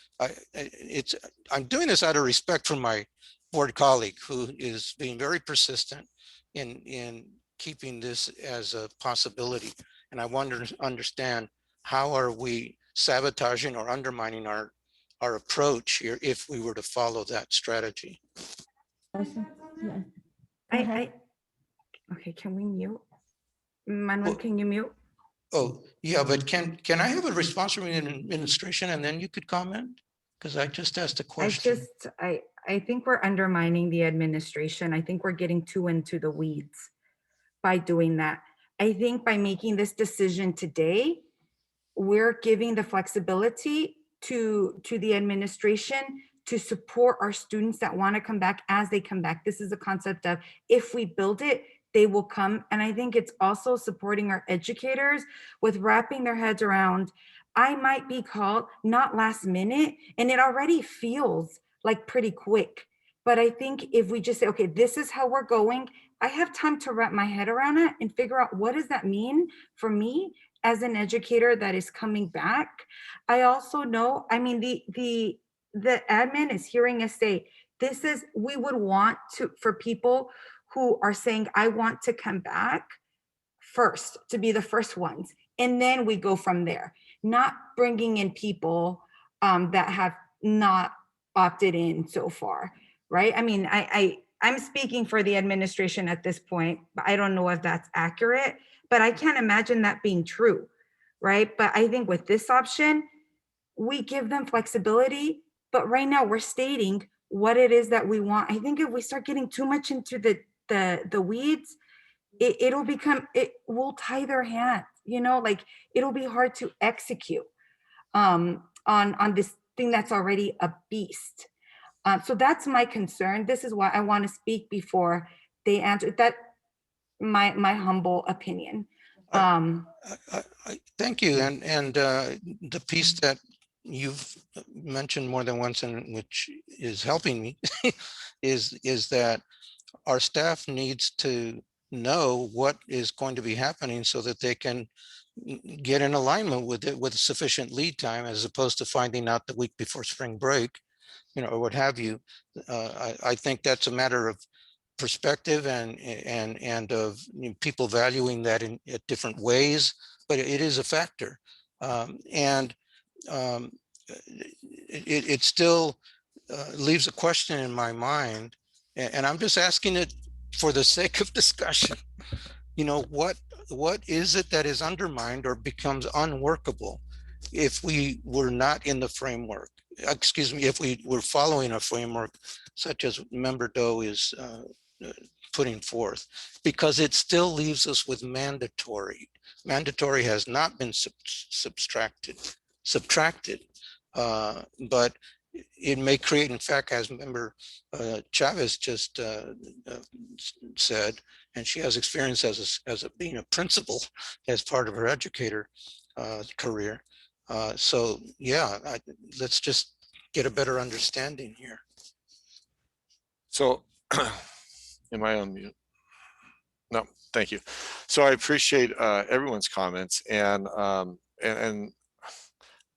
I'm doing this out of respect for my board colleague who is being very persistent in keeping this as a possibility. And I want to understand, how are we sabotaging or undermining our approach here if we were to follow that strategy? Okay, can we mute? Manuel, can you mute? Oh, yeah, but can I have a response from the administration and then you could comment? Because I just asked a question. I think we're undermining the administration. I think we're getting too into the weeds by doing that. I think by making this decision today, we're giving the flexibility to the administration to support our students that want to come back as they come back. This is a concept of if we build it, they will come. And I think it's also supporting our educators with wrapping their heads around, I might be called not last minute, and it already feels like pretty quick. But I think if we just say, okay, this is how we're going, I have time to wrap my head around it and figure out what does that mean for me as an educator that is coming back. I also know, I mean, the admin is hearing us say, this is, we would want to, for people who are saying, I want to come back first, to be the first ones. And then we go from there, not bringing in people that have not opted in so far, right? I mean, I'm speaking for the administration at this point, but I don't know if that's accurate, but I can't imagine that being true, right? But I think with this option, we give them flexibility, but right now we're stating what it is that we want. I think if we start getting too much into the weeds, it will tie their hands, you know, like it'll be hard to execute on this thing that's already a beast. So that's my concern. This is why I want to speak before they answer that. My humble opinion. Thank you. And the piece that you've mentioned more than once, and which is helping me, is that our staff needs to know what is going to be happening so that they can get in alignment with it with sufficient lead time, as opposed to finding out the week before spring break, you know, or what have you. I think that's a matter of perspective and of, you know, people valuing that in different ways, but it is a factor. It still leaves a question in my mind, and I'm just asking it for the sake of discussion. You know, what is it that is undermined or becomes unworkable if we were not in the framework? Excuse me, if we were following a framework such as Member Doe is putting forth, because it still leaves us with mandatory. Mandatory has not been subtracted, but it may create, in fact, as Member Chavez just said, and she has experience as being a principal as part of her educator career. So yeah, let's just get a better understanding here. So am I on mute? No, thank you. So I appreciate everyone's comments, and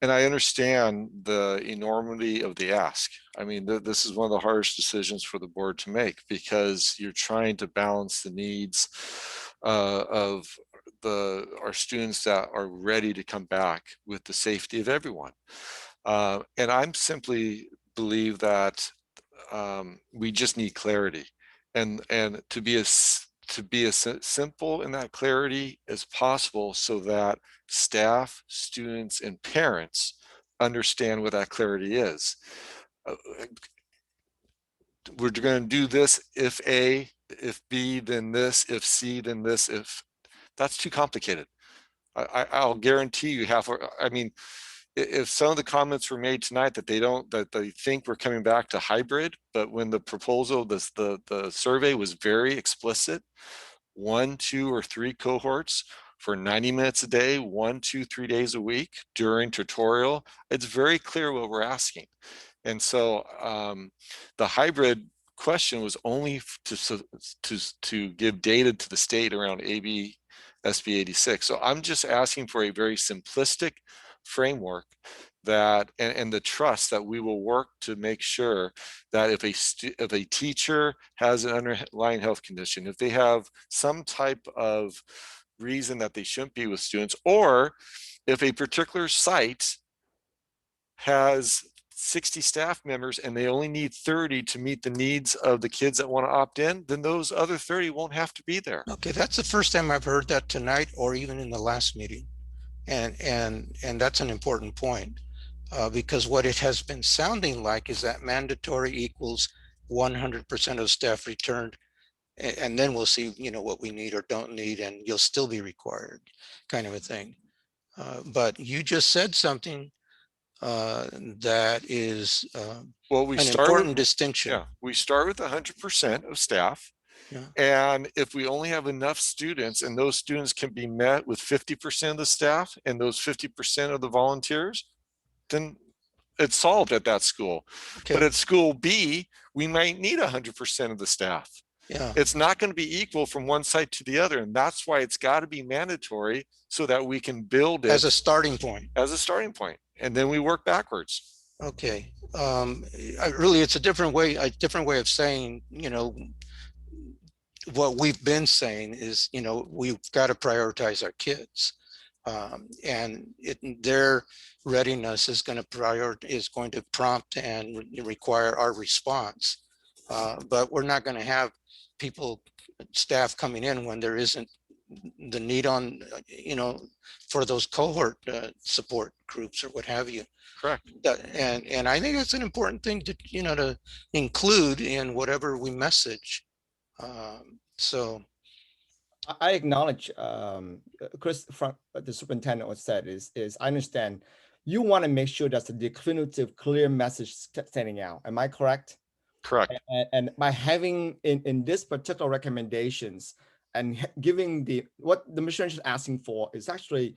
I understand the enormity of the ask. I mean, this is one of the hardest decisions for the board to make, because you're trying to balance the needs of our students that are ready to come back with the safety of everyone. And I'm simply believe that we just need clarity, and to be as simple in that clarity as possible, so that staff, students, and parents understand what that clarity is. We're going to do this if A, if B, then this, if C, then this, if that's too complicated. I'll guarantee you I mean, if some of the comments were made tonight that they think we're coming back to hybrid, but when the proposal, the survey was very explicit, 1, 2, or 3 cohorts for 90 minutes a day, 1, 2, 3 days a week during tutorial, it's very clear what we're asking. And so the hybrid question was only to give data to the state around SB 86. So I'm just asking for a very simplistic framework that, and the trust that we will work to make sure that if a teacher has an underlying health condition, if they have some type of reason that they shouldn't be with students, or if a particular site has 60 staff members and they only need 30 to meet the needs of the kids that want to opt in, then those other 30 won't have to be there. Okay, that's the first time I've heard that tonight, or even in the last meeting. And that's an important point, because what it has been sounding like is that mandatory equals 100% of staff returned, and then we'll see, what we need or don't need, and you'll still be required, kind of a thing. But you just said something that is Well, we an start important with, distinction. yeah, we start with 100% of staff. Yeah. And if we only have enough students and those students can be met with 50% of the staff and those 50% of the volunteers, then it's solved at that school. Okay. But at school B, we might need 100% of the staff. Yeah. It's not going to be equal from one site to the other. And that's why it's got to be mandatory so that we can build it As a starting point. As a starting point. And then we work backwards. Okay. Really, it's a different way of saying, what we've been saying is, we've got to prioritize our kids. And their readiness is going to prompt and require our response. But we're not going to have staff coming in when there isn't the need on, for those cohort support groups or what have you. Correct. And I think that's an important thing to, to include in whatever we message. So I acknowledge Chris from the superintendent was said is I understand you want to make sure that's a definitive, clear message standing out. Am I correct? Correct. And by having in this particular recommendations and giving what the mission is asking for is actually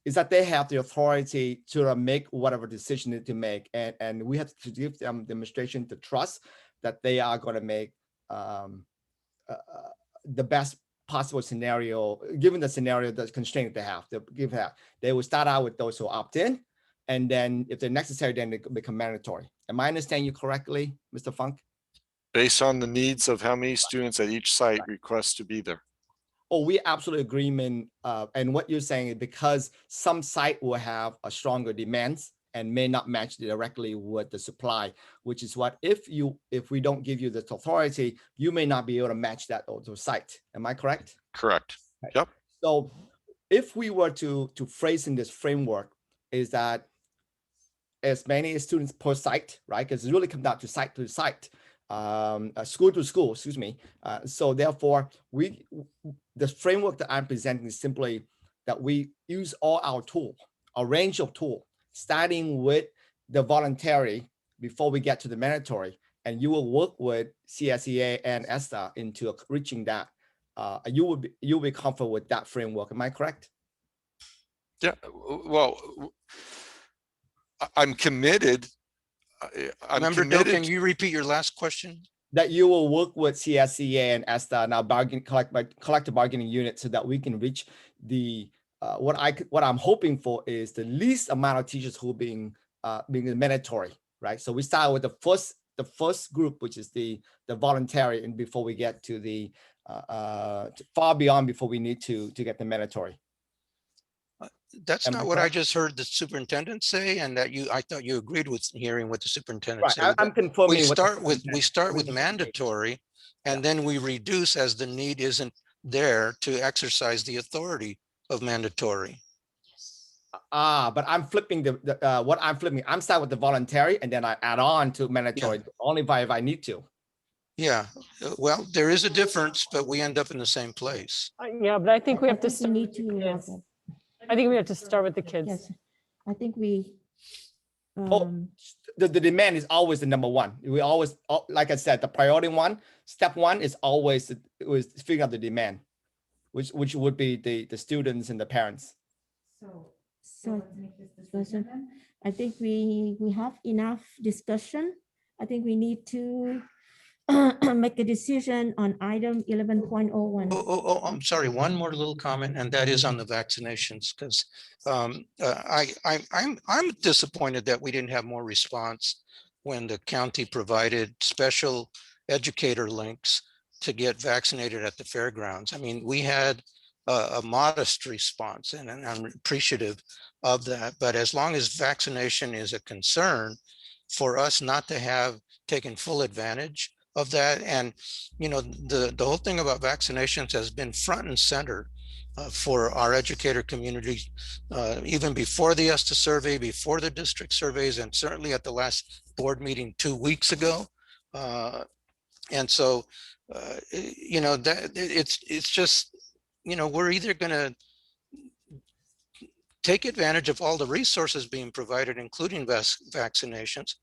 is that they have the authority to make whatever decision they need to make, and we have to give them demonstration to trust that they are going to make the best possible scenario, given the scenario, the constraint they have. They will start out with those who opt in, and then if they're necessary, then they become mandatory. Am I understanding you correctly, Mr. Funk? Based on the needs of how many students at each site request to be there. Oh, we absolutely agreement. And what you're saying is because some site will have a stronger demands and may not match directly with the supply, which is what if we don't give you this authority, you may not be able to match that to site. Am I correct? Correct. Right. Yep. So if we were to phrase in this framework is that as many students per site, right? Because it really comes down to site, school to school, excuse me. So therefore, the framework that I'm presenting is simply that we use all our range of tool, starting with the voluntary before we get to the mandatory, and you will work with CSEA and ESTA into reaching that. You'll be comfortable with that framework. Am I correct? Yeah. Well, I'm committed. Can you repeat your last question? That you will work with CSEA and ESTA now collective bargaining unit so that we can reach the what I'm hoping for is the least amount of teachers who being mandatory, right? So we start with the first group, which is the voluntary, and before we get to the far beyond before we need to get the mandatory. That's not what I just heard the superintendent say, and that I thought you agreed with hearing what the superintendent Right, said. I'm confirming. We start with mandatory, and then we reduce as the need isn't there to exercise the authority of mandatory. But I'm flipping what I'm flipping. I'm starting with the voluntary, and then I add on to mandatory only if I need to. Yeah, well, there is a difference, but we end up in the same place. Yeah, but I think we have to start need with to the kids. I think we have to start with the kids. Yes, I think we. The demand is always the number one. We always, like I said, the priority one, step one is always figuring out the demand, which would be the students and the parents. So I think we have enough discussion. I think we need to make a decision on item 11.01. Oh, I'm sorry. One more little comment, and that is on the vaccinations, because I'm disappointed that we didn't have more response when the county provided special educator links to get vaccinated at the fairgrounds. I mean, we had a modest response, and I'm appreciative of that. But as long as vaccination is a concern, for us not to have taken full advantage of that, and the whole thing about vaccinations has been front and center for our educator community, even before the ESTA survey, before the district surveys, and certainly at the last board meeting 2 weeks ago. And so, you know, that it's just, you know, we're either going to take advantage of all the resources being provided, including vaccinations,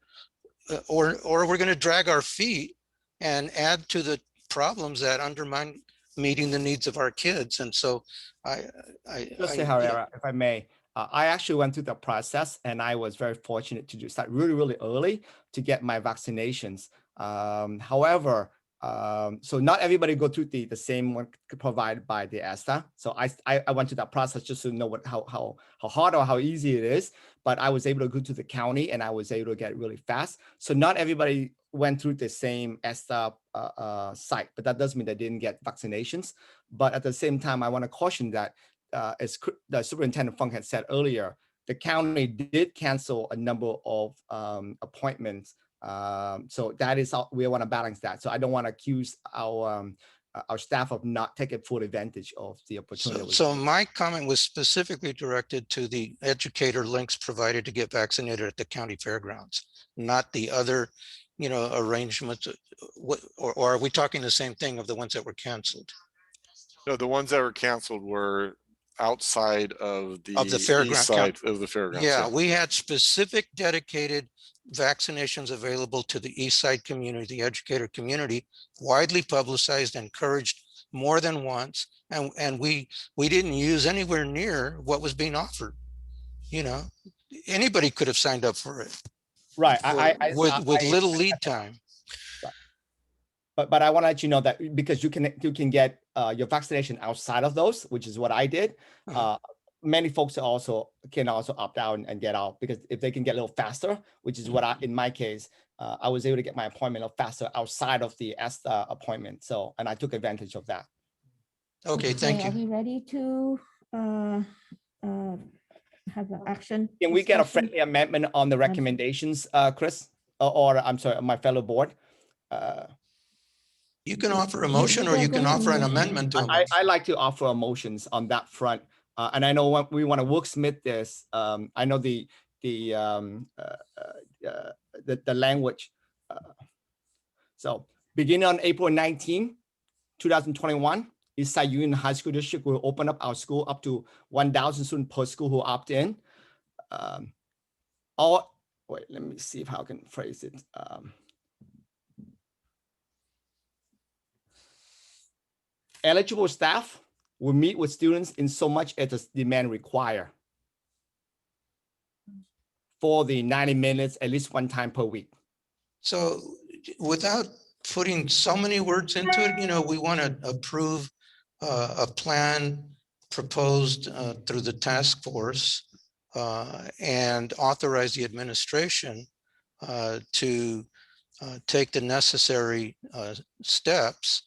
or we're going to drag our feet and add to the problems that undermine meeting the needs of our kids. And so Mr. Herrera, if I may, I actually went through the process, and I was very fortunate to start really early to get my vaccinations. However, so not everybody go through the same one provided by the ESTA. So I went through that process just to know how hard or how easy it is. But I was able to go to the county, and I was able to get it really fast. So not everybody went through the same ESTA site, but that doesn't mean they didn't get vaccinations. But at the same time, I want to caution that as the Superintendent Funk had said earlier, the county did cancel a number of appointments. So that is how we want to balance that. So I don't want to accuse our staff of not taking full advantage of the opportunity. So my comment was specifically directed to the educator links provided to get vaccinated at the county fairgrounds, not the other, you know, arrangements. Or are we talking the same thing of the ones that were canceled? No, the ones that were canceled were outside of the fairground, east side of the fairgrounds. Yeah, we had specific dedicated vaccinations available to the east side community, the educator community, widely publicized, encouraged more than once, and we didn't use anywhere near what was being offered. You know, anybody could have signed up for it, right? With little lead time. But I want to let you know that because you can get your vaccination outside of those, which is what I did. Many folks can also opt out and get out, because if they can get a little faster, which is what in my case, I was able to get my appointment a little faster outside of the ESTA appointment. So, and I took advantage of that. Okay, thank you. Are we ready to have an action? Can we get a friendly amendment on the recommendations, Chris, or I'm sorry, my fellow board? You can offer a motion, or you can offer an amendment to a motion. I like to offer a motions on that front. And I know we want to wordsmith this. I know the language. So beginning on April 19, 2021, Eastside Union High School District will open up our school up to 1,000 students per school who opt in. Wait, let me see how I can phrase it. Eligible staff will meet with students in so much as the demand require for the 90 minutes, at least one time per week. So without putting so many words into it, you know, we want to approve a plan proposed through the task force and authorize the administration to take the necessary steps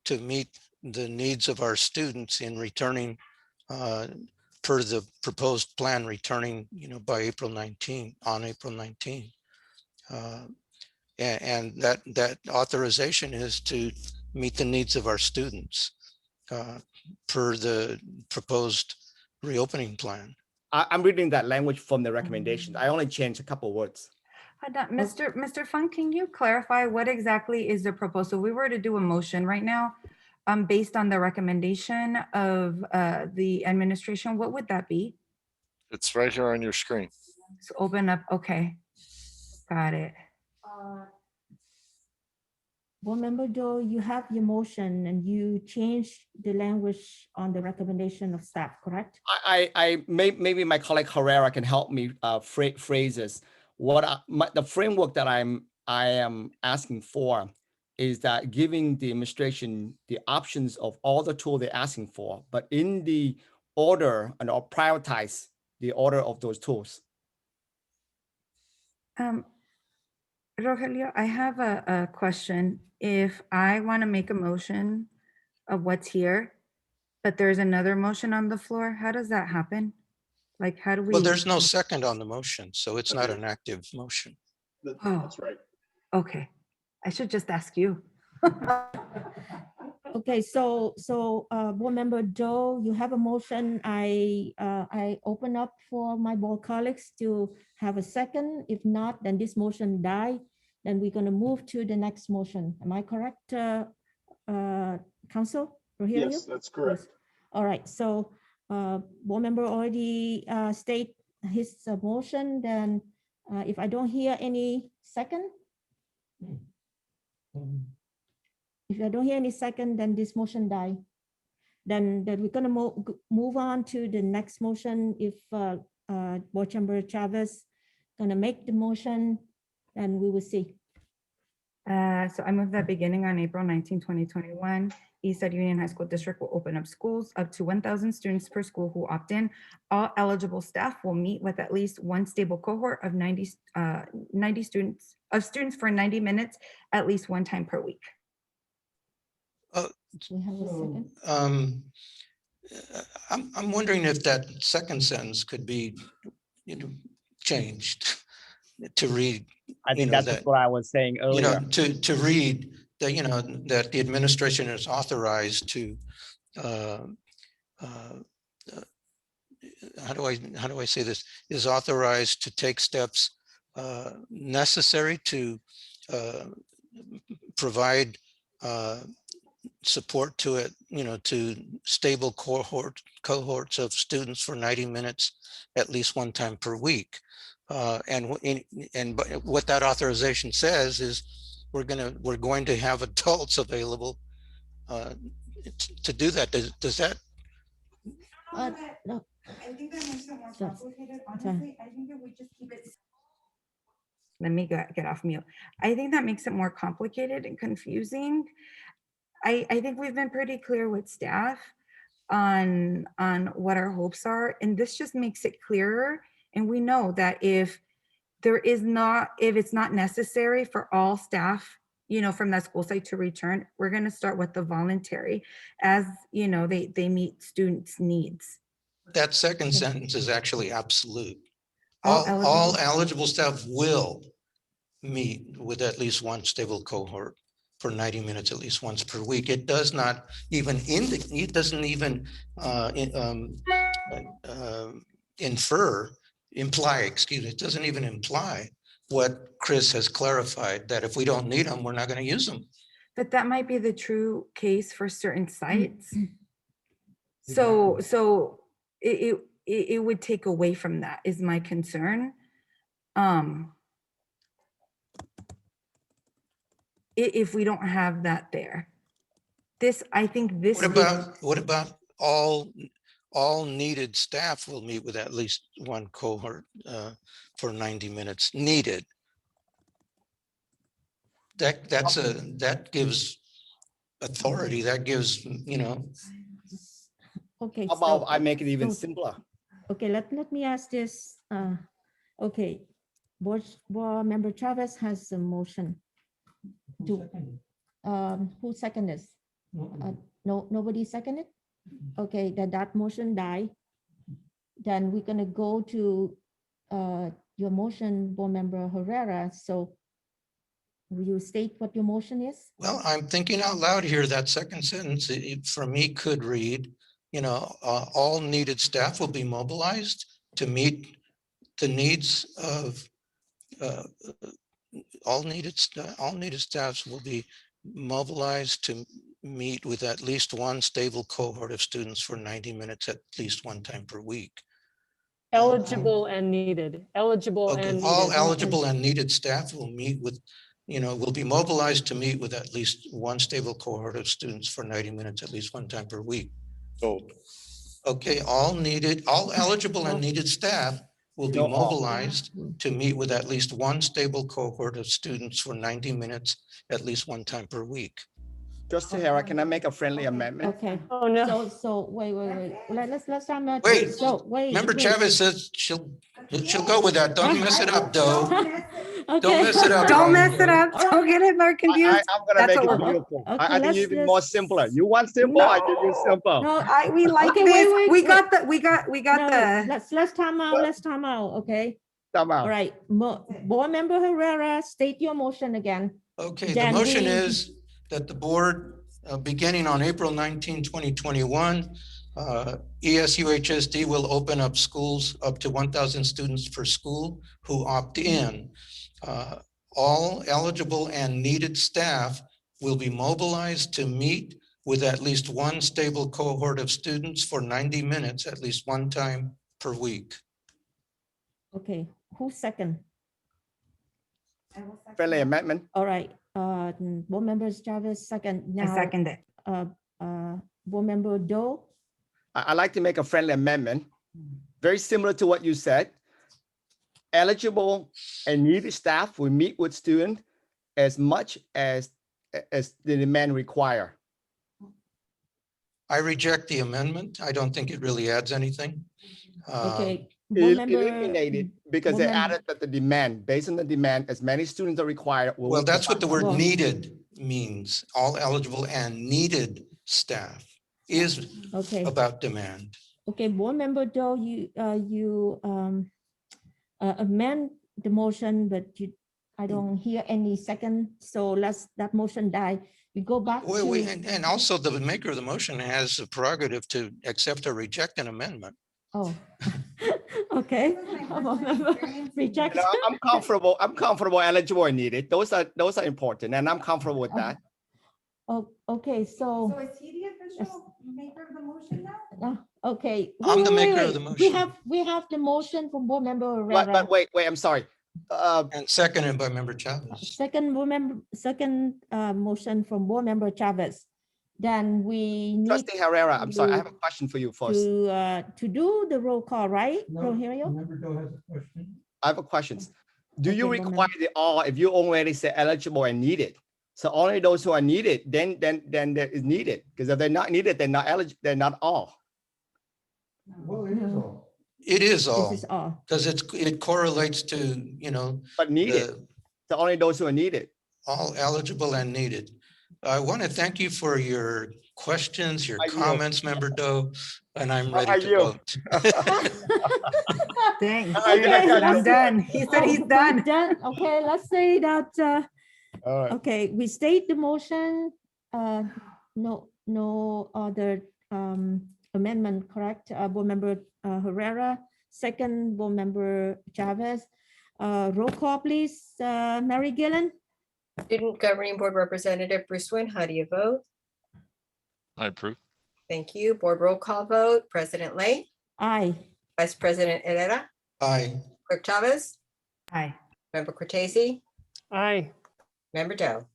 to meet the needs of our students in returning per the proposed plan, returning, you know, by April 19, on April 19. And that authorization is to meet the needs of our students per the proposed reopening plan. I'm reading that language from the recommendations. I only changed a couple words. Mr. Funk, can you clarify what exactly is the proposal? We were to do a motion right now based on the recommendation of the administration. What would that be? It's right here on your screen. So open up. Okay, got it. Board Member Doe, you have your motion and you changed the language on the recommendation of staff, correct? Maybe my colleague Herrera can help me phrase this. The framework that I am asking for is that giving the administration the options of all the tools they're asking for, but in the order and or prioritize the order of those tools. Rogelio, I have a question. If I want to make a motion of what's here, but there's another motion on the floor, how does that happen? Like, how do we? Well, there's no second on the motion, so it's not an active motion. That's right. Okay, I should just ask you. Okay, so Board Member Doe, you have a motion. I open up for my board colleagues to have a second. If not, then this motion die. Then we're gonna move to the next motion. Am I correct, Council Rogelio? Yes, that's correct. Yes. All right, so Board Member already state his motion. Then if I don't hear any second, if I don't hear any second, then this motion die. Then we're gonna move on to the next motion. If Board Member Chavez gonna make the motion, then we will see. So I move that beginning on April 19, 2021, Eastside Union High School District will open up schools up to 1,000 students per school who opt in. All eligible staff will meet with at least one stable cohort of 90 students for 90 minutes, at least one time per week. We have a second. I'm wondering if that second sentence could be, changed to read. I think that's what I was saying earlier. To read that, that the administration is authorized to, how do I say this, is authorized to take steps necessary to provide support to it, to stable cohorts of students for 90 minutes, at least one time per week. And what that authorization says is we're going to have adults available to do that. Does that? No. I think that makes it more complicated. Honestly, I think that we just keep it. Let me get off mute. I think that makes it more complicated and confusing. I think we've been pretty clear with staff on what our hopes are, and this just makes it clearer. And we know that if it's not necessary for all staff, from that school site to return, we're going to start with the voluntary, as they meet students' needs. That second sentence is actually absolute. All eligible staff will meet with at least one stable cohort for 90 minutes at least once per week. It does not even it doesn't even imply, it doesn't even imply what Chris has clarified, that if we don't need them, we're not going to use them. But that might be the true case for certain sites. So it would take away from that, is my concern. If we don't have that there, I think this. What about all needed staff will meet with at least one cohort for 90 minutes needed? That gives authority. That gives, Okay. How about I make it even simpler? Okay, let me ask this. Okay, Board Member Chavez has a motion. Who seconded this? No, nobody seconded. Okay, then that motion die. Then we're gonna go to your motion, Board Member Herrera. So will you state what your motion is? well, I'm thinking out loud here. That second sentence, for me, could read, all needed staff will be mobilized to meet the needs of all needed staffs will be mobilized to meet with at least one stable cohort of students for 90 minutes at least one time per week. Eligible and needed. Eligible Okay, and all needed. eligible and needed staff will meet with, will be mobilized to meet with at least one stable cohort of students for 90 minutes at least one time per week. So, okay, all eligible and needed staff will be mobilized to meet with at least one stable cohort of students for 90 minutes at least one time per week. Just Sahara, can I make a friendly amendment? Okay. Oh no. So wait. Let's time. Wait. So wait. Remember, wait. Chavez says she'll go with that. Don't mess it up, Doe. Okay. Don't mess it up. Don't mess it up. Don't get it more confused. I'm gonna That's make what it we're- beautiful. Okay, I think let's- even more simpler. You want simple? I give you simple. No, we like okay, this. wait, we wait. got the. Let's time out. Let's time out. Okay. Come on. All right. Board Member Herrera, state your motion again. Okay, the Then motion we- is that the board beginning on April 19, 2021, ESUHSD will open up schools up to 1,000 students per school who opt in. All eligible and needed staff will be mobilized to meet with at least one stable cohort of students for 90 minutes, at least one time per week. Okay, who's second? Friendly amendment. All right, board members Chavez second. I Now, second it. board member Doe. I'd like to make a friendly amendment, very similar to what you said. Eligible and needed staff will meet with students as much as the demand require. I reject the amendment. I don't think it really adds anything. Okay, board member. Eliminated because board they member- added that the demand, based on the demand, as many students are required. Well, that's what the word Well- needed means. All eligible and needed staff is Okay. about demand. Okay, board member Doe, you amend the motion, but I don't hear any second, so that motion die. We go back to. And also the maker of the motion has a prerogative to accept or reject an amendment. Oh, okay. Reject. You know, I'm comfortable, eligible and needed. Those are important, and I'm comfortable with that. Oh, okay, so. So is he the official maker of the motion now? Okay. I'm the Wait, maker of the motion. We have the motion from board member Herrera. But wait, I'm sorry. And seconded by member Chavez. Second motion from board member Chavez. Then we need. Trustee Herrera, I'm sorry, I to- have a question for you first. To do the roll call, right? Rogelio? Member Doe has a question. I have a question. Do you Okay, require the all if you already say eligible and needed? So only those who are needed, then there is needed. Because if they're not needed, they're not eligible, they're not all. Well, it is all. It is all. This is all. Because it correlates to, But needed. So only those who are needed. all eligible and needed. I want to thank you for your questions, your I yield. comments, member Doe, and I'm I ready to yield. vote. Dang, Okay, I'm done. He said he's done. Done. Okay, let's say that, All right. okay, we state the motion, no other amendment, correct? Board member Herrera, second board member Chavez. Roll call, please. Mary Gillen, Student Governing Board Representative Bruce Wynn, how do you vote? I approve. Thank you. Board roll call vote. President Lay, aye. Vice President Herrera, Aye. Clerk Chavez, Aye. Member Cortese, Aye. Member Doe.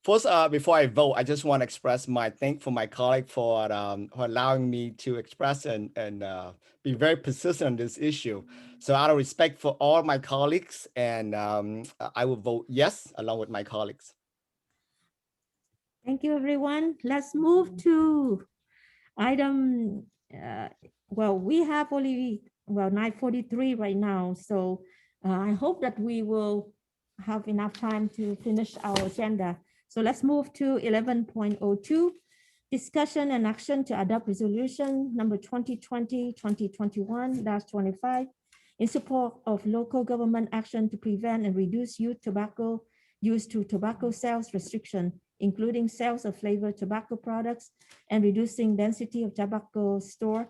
First, before I vote, I just want to express my thanks for my colleague for allowing me to express and be very persistent on this issue. So out of respect for all my colleagues, and I will vote yes along with my colleagues. Thank you, everyone. Let's move to item, well, we have only, 9:43 right now. So I hope that we will have enough time to finish our agenda. So let's move to 11.02, discussion and action to adopt resolution number 2020-2021-25 in support of local government action to prevent and reduce youth tobacco use through tobacco sales restriction, including sales of flavored tobacco products and reducing density of tobacco store.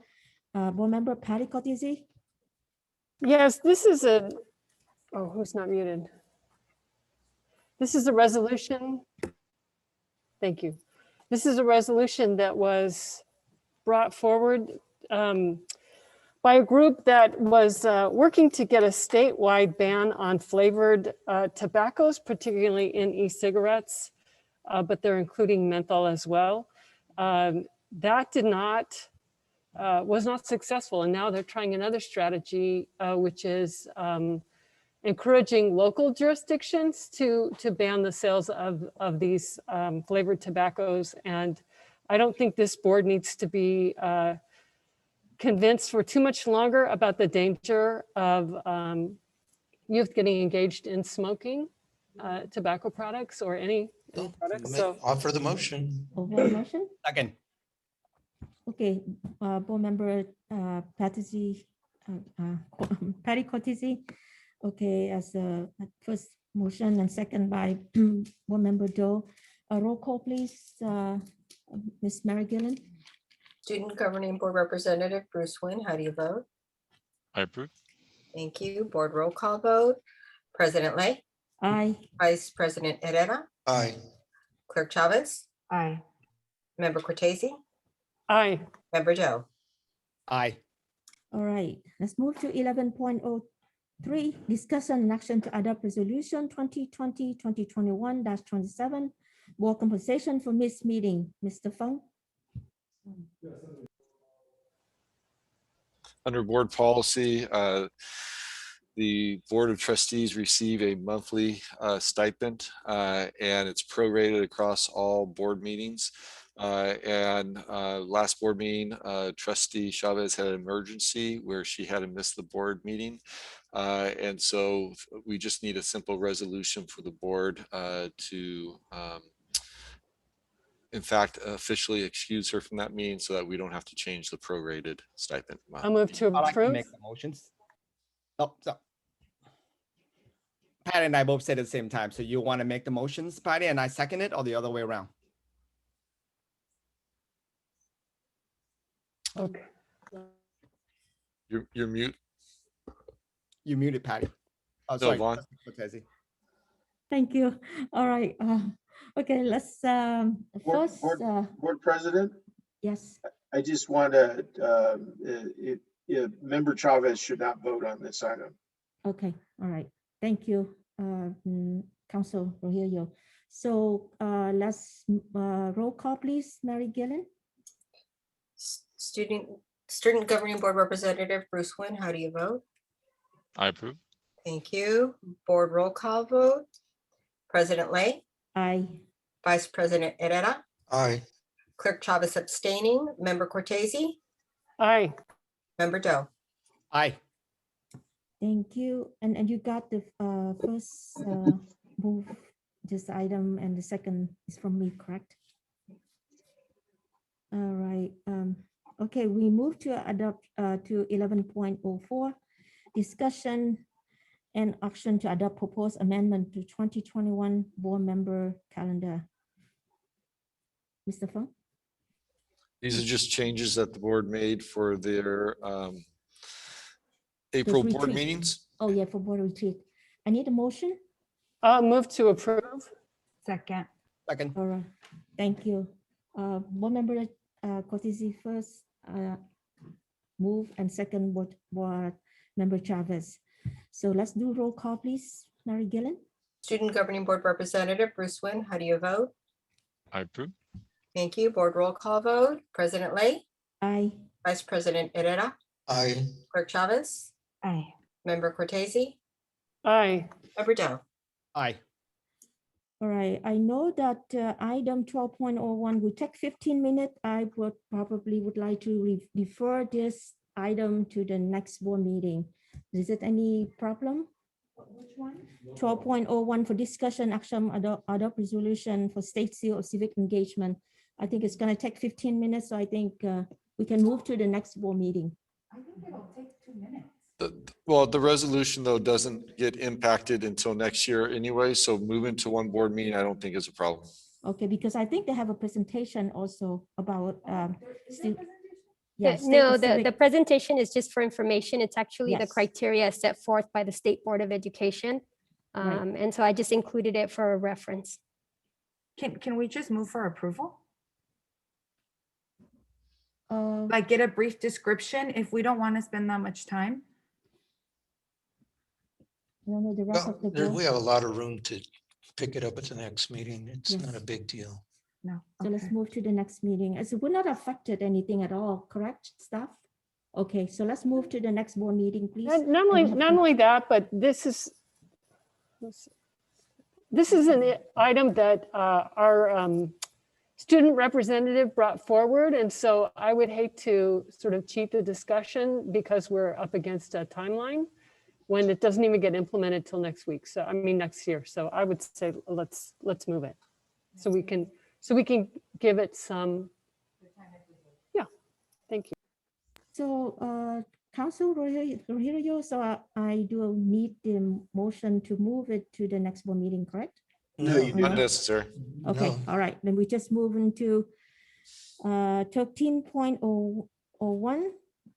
Board member Patty Cortese. Yes, this is a, oh, who's not muted? This is a resolution. Thank you. This is a resolution that was brought forward by a group that was working to get a statewide ban on flavored tobaccos, particularly in e-cigarettes, but they're including menthol as well. That was not successful, and now they're trying another strategy, which is encouraging local jurisdictions to ban the sales of these flavored tobaccos. And I don't think this board needs to be convinced for too much longer about the danger of youth getting engaged in smoking tobacco products or any products. So Offer the motion. Over motion. Second. Okay, board member Patty Cortese. Okay, as a first motion and second by board member Doe. A roll call, please. Ms. Mary Gillen, Student Governing Board Representative Bruce Wynn, how do you vote? I approve. Thank you. Board roll call vote. President Lay, aye. Vice President Herrera, Aye. Clerk Chavez, Aye. Member Cortese, Aye. Member Joe. Aye. All right, let's move to 11.03, discussion and action to adopt resolution 2020-2021-27, board compensation for missed meeting. Mr. Fung? Under board policy, the Board of Trustees receive a monthly stipend, and it's prorated across all board meetings. Last board meeting, Trustee Chavez had an emergency where she had to miss the board meeting. And so we just need a simple resolution for the board to in fact, officially excuse her from that meeting so that we don't have to change the prorated stipend amount. I'll move to I'd like to approve. make the motions. Oh, so. Patty and I both said at the same time. So you want to make the motions, Patty, and I second it, or the other way around? Okay. You're mute. You muted, Patty. Oh, No, sorry. Vaughn. Cortese. Thank you. All right. Okay, let's first. Board President, Yes. I just want to, Member Chavez should not vote on this item. Okay. All right. Thank you, Council Rogelio. So let's roll call, please. Mary Gillen, Student Governing Board Representative Bruce Wynn, how do you vote? I approve. Thank you. Board roll call vote. President Lay, aye. Vice President Herrera, Aye. Clerk Chavez abstaining, Member Cortese, Aye. Member Doe. Aye. Thank you. And you got the first move this item, and the second is from me, correct? All right. Okay, we move to adopt to 11.04, discussion and action to adopt proposed amendment to 2021 board member calendar. Mr. Fung? These are just changes that the board made for their April board retreat. meetings. Oh yeah, for board retreat. I need a motion. I'll move to approve. Second. Second. All right, thank you. Board member Cortese first move, and second board member Chavez. So let's do roll call, please. Mary Gillen, Student Governing Board Representative Bruce Wynn, how do you vote? I approve. Thank you. Board roll call vote. President Lay, aye. Vice President Herrera, Aye. Clerk Chavez, Aye. Member Cortese, Aye. Member Doe. Aye. All right, I know that item 12.01 will take 15 minutes. I would like to defer this item to the next board meeting. Is it any problem? Which one? 12.01 for discussion action adopt resolution for state seal of civic engagement. I think it's going to take 15 minutes, so I think we can move to the next board meeting. I think it'll take 2 minutes. Well, the resolution though doesn't get impacted until next year anyway, so moving to one board meeting, I don't think is a problem. Okay, because I think they have a presentation also about No, the presentation is just for information. It's actually the Yes. criteria set forth by the State Board of Education. Right. And so I just included it for reference. Can we just move for approval? Uh, Like get a brief description if we don't want to spend that much time? no, the rest of the board. We have a lot of room to pick it up at the next meeting. It's Yes. not a big deal. No. So let's move to the next meeting. As we're not affected anything at all, correct, staff? Okay, so let's move to the next board meeting, please. Not only that, but this is an item that our student representative brought forward. And so I would hate to sort of cheat the discussion because we're up against a timeline when it doesn't even get implemented till next week. So I mean, next year. So I would say, let's move it. So we can give it some, yeah, thank you. So Council Rogelio, so I do need the motion to move it to the next board meeting, correct? No, you do not necessary. Okay, all right, then we just move into 13.01,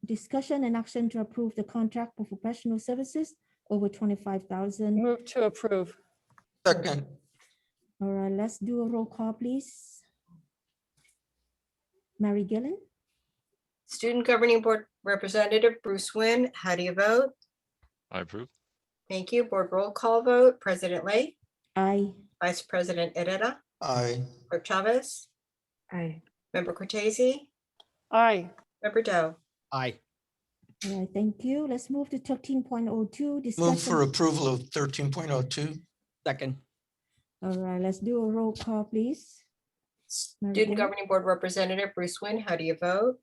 discussion and action to approve the contract for professional services over 25,000. Move to approve. Second. All right, let's do a roll call, please. Mary Gillen, Student Governing Board Representative Bruce Wynn, how do you vote? I approve. Thank you. Board roll call vote. President Lay, aye. Vice President Herrera, Aye. Clerk Chavez, Aye. Member Cortese, Aye. Member Doe. Aye. All right, thank you. Let's move to 13.02, discussion. Move for approval of 13.02. Second. All right, let's do a roll call, please. Mary Student Gillen? Governing Board Representative Bruce Wynn, how do you vote?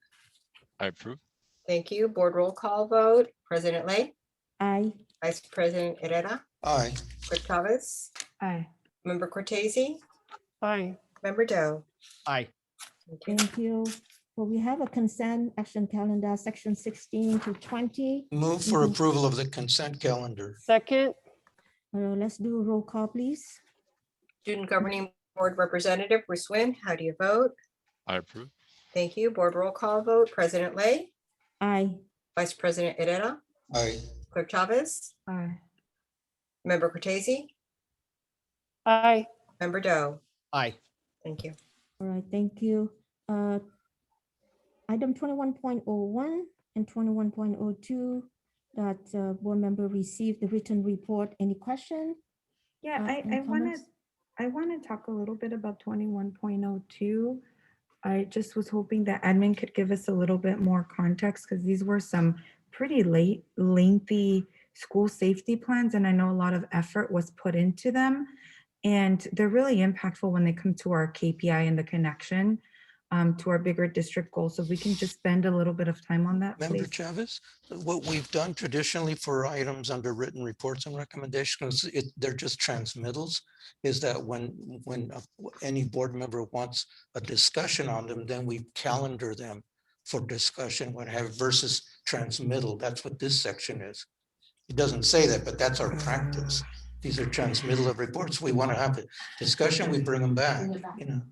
I approve. Thank you. Board roll call vote. President Lay, Aye. Vice President Herrera, Aye. Clerk Chavez, Aye. Member Cortese, Aye. Member Doe. Aye. Thank you. Thank you. Well, we have a consent action calendar, section 16 to 20. Move for approval of the consent calendar. Second. Let's do a roll call, please. Student Governing Board Representative Bruce Wynn, how do you vote? I approve. Thank you. Board roll call vote. President Lay, Aye. Vice President Herrera, Aye. Clerk Chavez, Aye. Member Cortese, Aye. Member Doe. Aye. Thank you. All right, thank you. Item 21.01 and 21.02 that board member received the written report. Any question? Yeah, Any comments? I want to talk a little bit about 21.02. I just was hoping that admin could give us a little bit more context because these were some pretty lengthy school safety plans, and I know a lot of effort was put into them. And they're really impactful when they come to our KPI and the connection to our bigger district goals. So if we can just spend a little bit of time on that, Member please. Chavez, what we've done traditionally for items under written reports and recommendations, they're just transmittals, is that when any board member wants a discussion on them, then we calendar them for discussion, what have versus transmittal. That's what this section is. It doesn't say that, but that's our practice. These are transmittal of reports. We want to have a discussion, we bring them back, you know.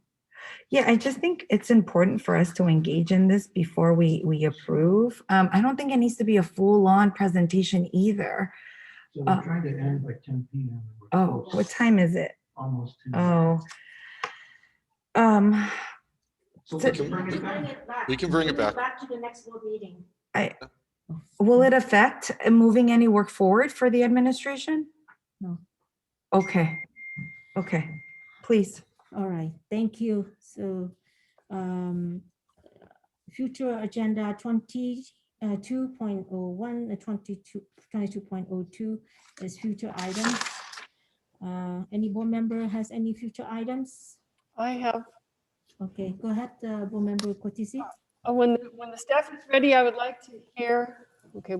Yeah, I just think it's important for us to engage in this before we approve. I don't think it needs to be a full-on presentation either. So we're trying to end by 10 p.m. Oh, what time is it? Almost 2. Oh. So we can bring it back. We can bring it back. Back to the next board meeting. Will it affect moving any work forward for the administration? No. Okay. Okay, please. All right, thank you. So future agenda 22.01 and 22.02 is future items. Any board member has any future items? I have. Okay, go ahead, board member Cortese. When the staff is ready, I would like to hear, okay,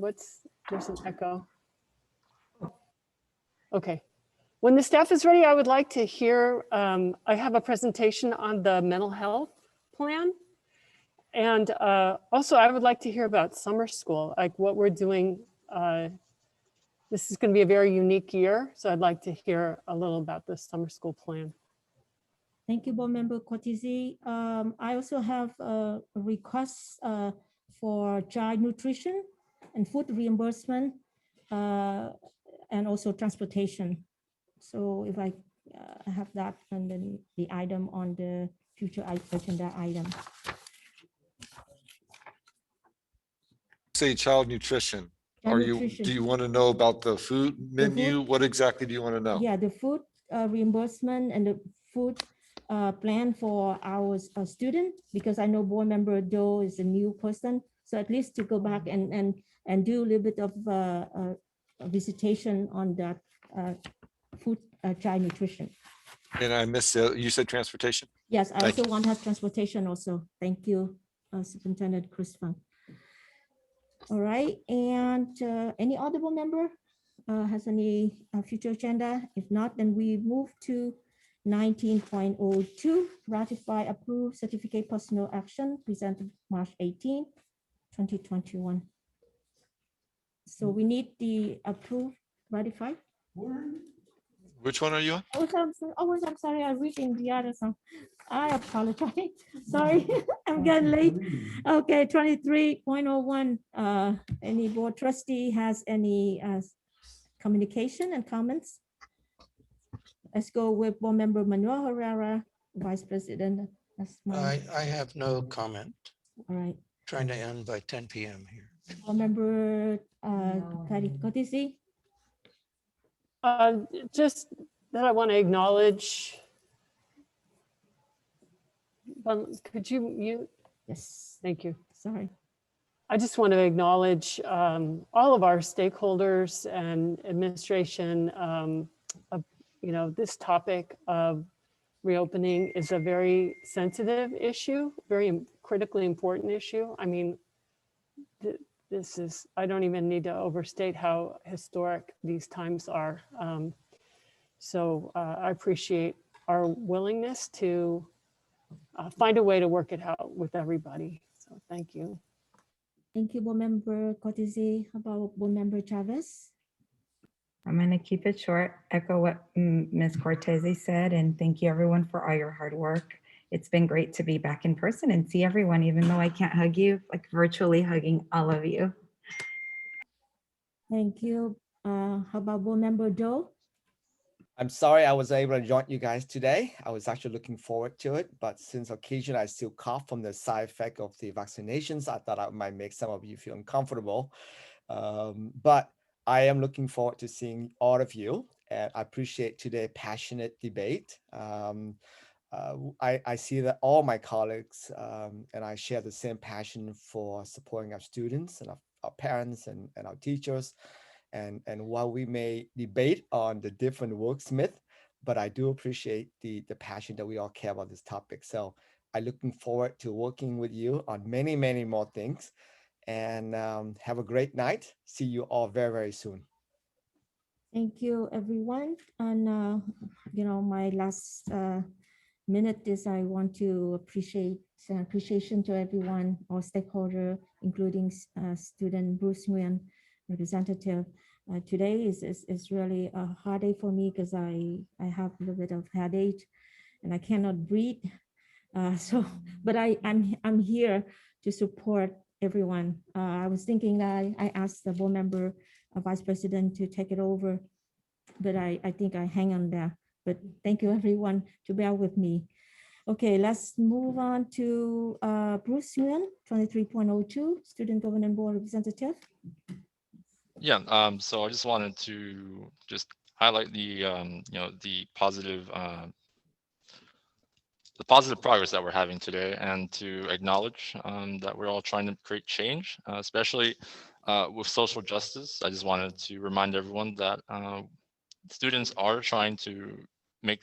there's an echo. Okay. When the staff is ready, I would like to hear, I have a presentation on the mental health plan. And also I would like to hear about summer school, like what we're doing. This is going to be a very unique year. So I'd like to hear a little about the summer school plan. Thank you, board member Cortese. I also have a request for child nutrition and food reimbursement and also transportation. So if I have that and then the item on the future agenda item. Say child nutrition. Do you want to know about the food menu? What exactly do you want to know? Yeah, the food reimbursement and the food plan for our student, because I know board member Doe is a new person. So at least to go back and do a little bit of visitation on that food child nutrition. And I missed it. You said transportation? Yes, I Thank also want to have transportation also. Thank you, Superintendent Christie. All right, and any audible member has any future agenda? If not, then we move to 19.02, ratify, approve, certificate personal action presented March 18, 2021. So we need the approve, ratify. Which one are you on? I'm sorry, I'm reading the other song. I apologize. Sorry, I'm getting late. Okay, 23.01. Any board trustee has any communication and comments? Let's go with board member Manuel Herrera, vice president. That's my, I have no comment. all right. Trying to end by 10 p.m. here. Board member Cotisi. Just that I want to acknowledge. Could you mute? Yes. Thank you. Sorry. I just want to acknowledge all of our stakeholders and administration. This topic of reopening is a very sensitive issue, very critically important issue. I mean, this is, I don't even need to overstate how historic these times are. I appreciate our willingness to find a way to work it out with everybody. So thank you. Thank you, board member Cortese. How about board member Chavez? I'm going to keep it short, echo what Ms. Cortese said, and thank you everyone for all your hard work. It's been great to be back in person and see everyone, even though I can't hug you, like virtually hugging all of you. Thank you. How about board member Joe? I'm sorry I was able to join you guys today. I was actually looking forward to it, but since occasionally I still cough from the side effect of the vaccinations, I thought I might make some of you feel uncomfortable. But I am looking forward to seeing all of you, and I appreciate today's passionate debate. I see that all my colleagues and I share the same passion for supporting our students and our parents and our teachers. And while we may debate on the different wordsmith, but I do appreciate the passion that we all care about this topic. So I'm looking forward to working with you on many, many more things. And have a great night. See you all very, very soon. Thank you, everyone. And, my last minute is I want to appreciation to everyone, all stakeholder, including student Bruce Nguyen, representative. Today is really a hard day for me because I have a little bit of headache and I cannot breathe. But I'm here to support everyone. I was thinking that I asked the board member, vice president, to take it over, but I think I hang on there. But thank you everyone to bear with me. Okay, let's move on to Bruce Nguyen, 23.02, Student Governance Board Representative. Yeah, so I just wanted to just highlight the positive progress that we're having today, and to acknowledge that we're all trying to create change, especially with social justice. I just wanted to remind everyone that students are trying to make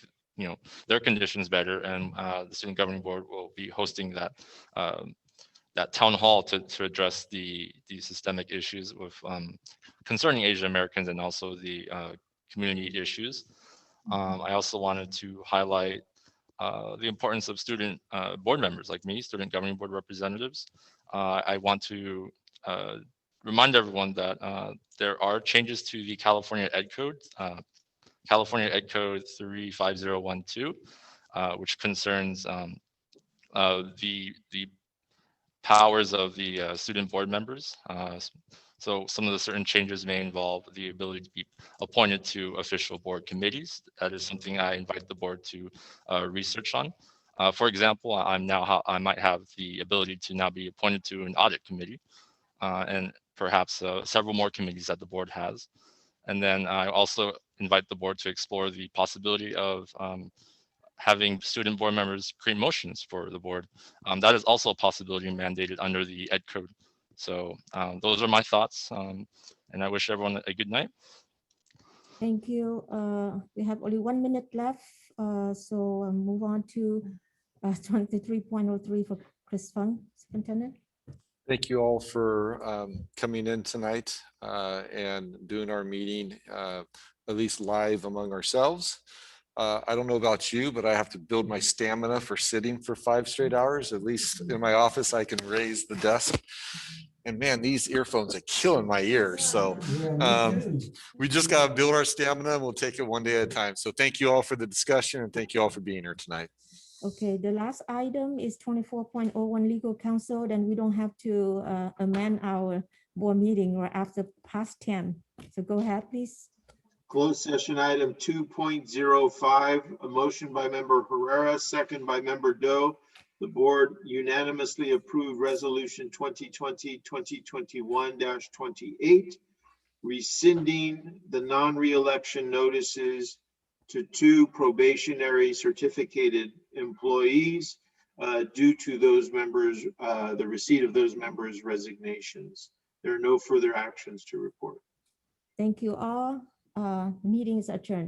their conditions better, and the Student Governing Board will be hosting that town hall to address the systemic issues with concerning Asian Americans and also the community issues. I also wanted to highlight the importance of student board members like me, Student Governing Board representatives. I want to remind everyone that there are changes to the California Ed Code, California Ed Code 35012, which concerns the powers of the student board members. So some of the certain changes may involve the ability to be appointed to official board committees. That is something I invite the board to research on. For example, I might have the ability to now be appointed to an audit committee, and perhaps several more committees that the board has. And then I also invite the board to explore the possibility of having student board members create motions for the board. That is also a possibility mandated under the Ed Code. So those are my thoughts, and I wish everyone a good night. Thank you. We have only 1 minute left, so I'll move on to 23.03 for Chris Fung, Superintendent. Thank you all for coming in tonight and doing our meeting, at least live among ourselves. I don't know about you, but I have to build my stamina for sitting for 5 straight hours. At least in my office, I can raise the desk And man, these earphones are killing my ears. So we just got to build our stamina and we'll take it one day at a time. So thank you all for the discussion and thank you all for being here tonight. Okay, the last item is 24.01 legal counsel. Then we don't have to amend our board meeting or after past 10. So go ahead, please. Closed session item 2.05, a motion by member Herrera, second by member Doe. The board unanimously approved resolution 2020-2021-28, rescinding the non-reelection notices to 2 probationary certificated employees due to those members, the receipt of those members' resignations. There are no further actions to report. Thank you all. Meeting is adjourned.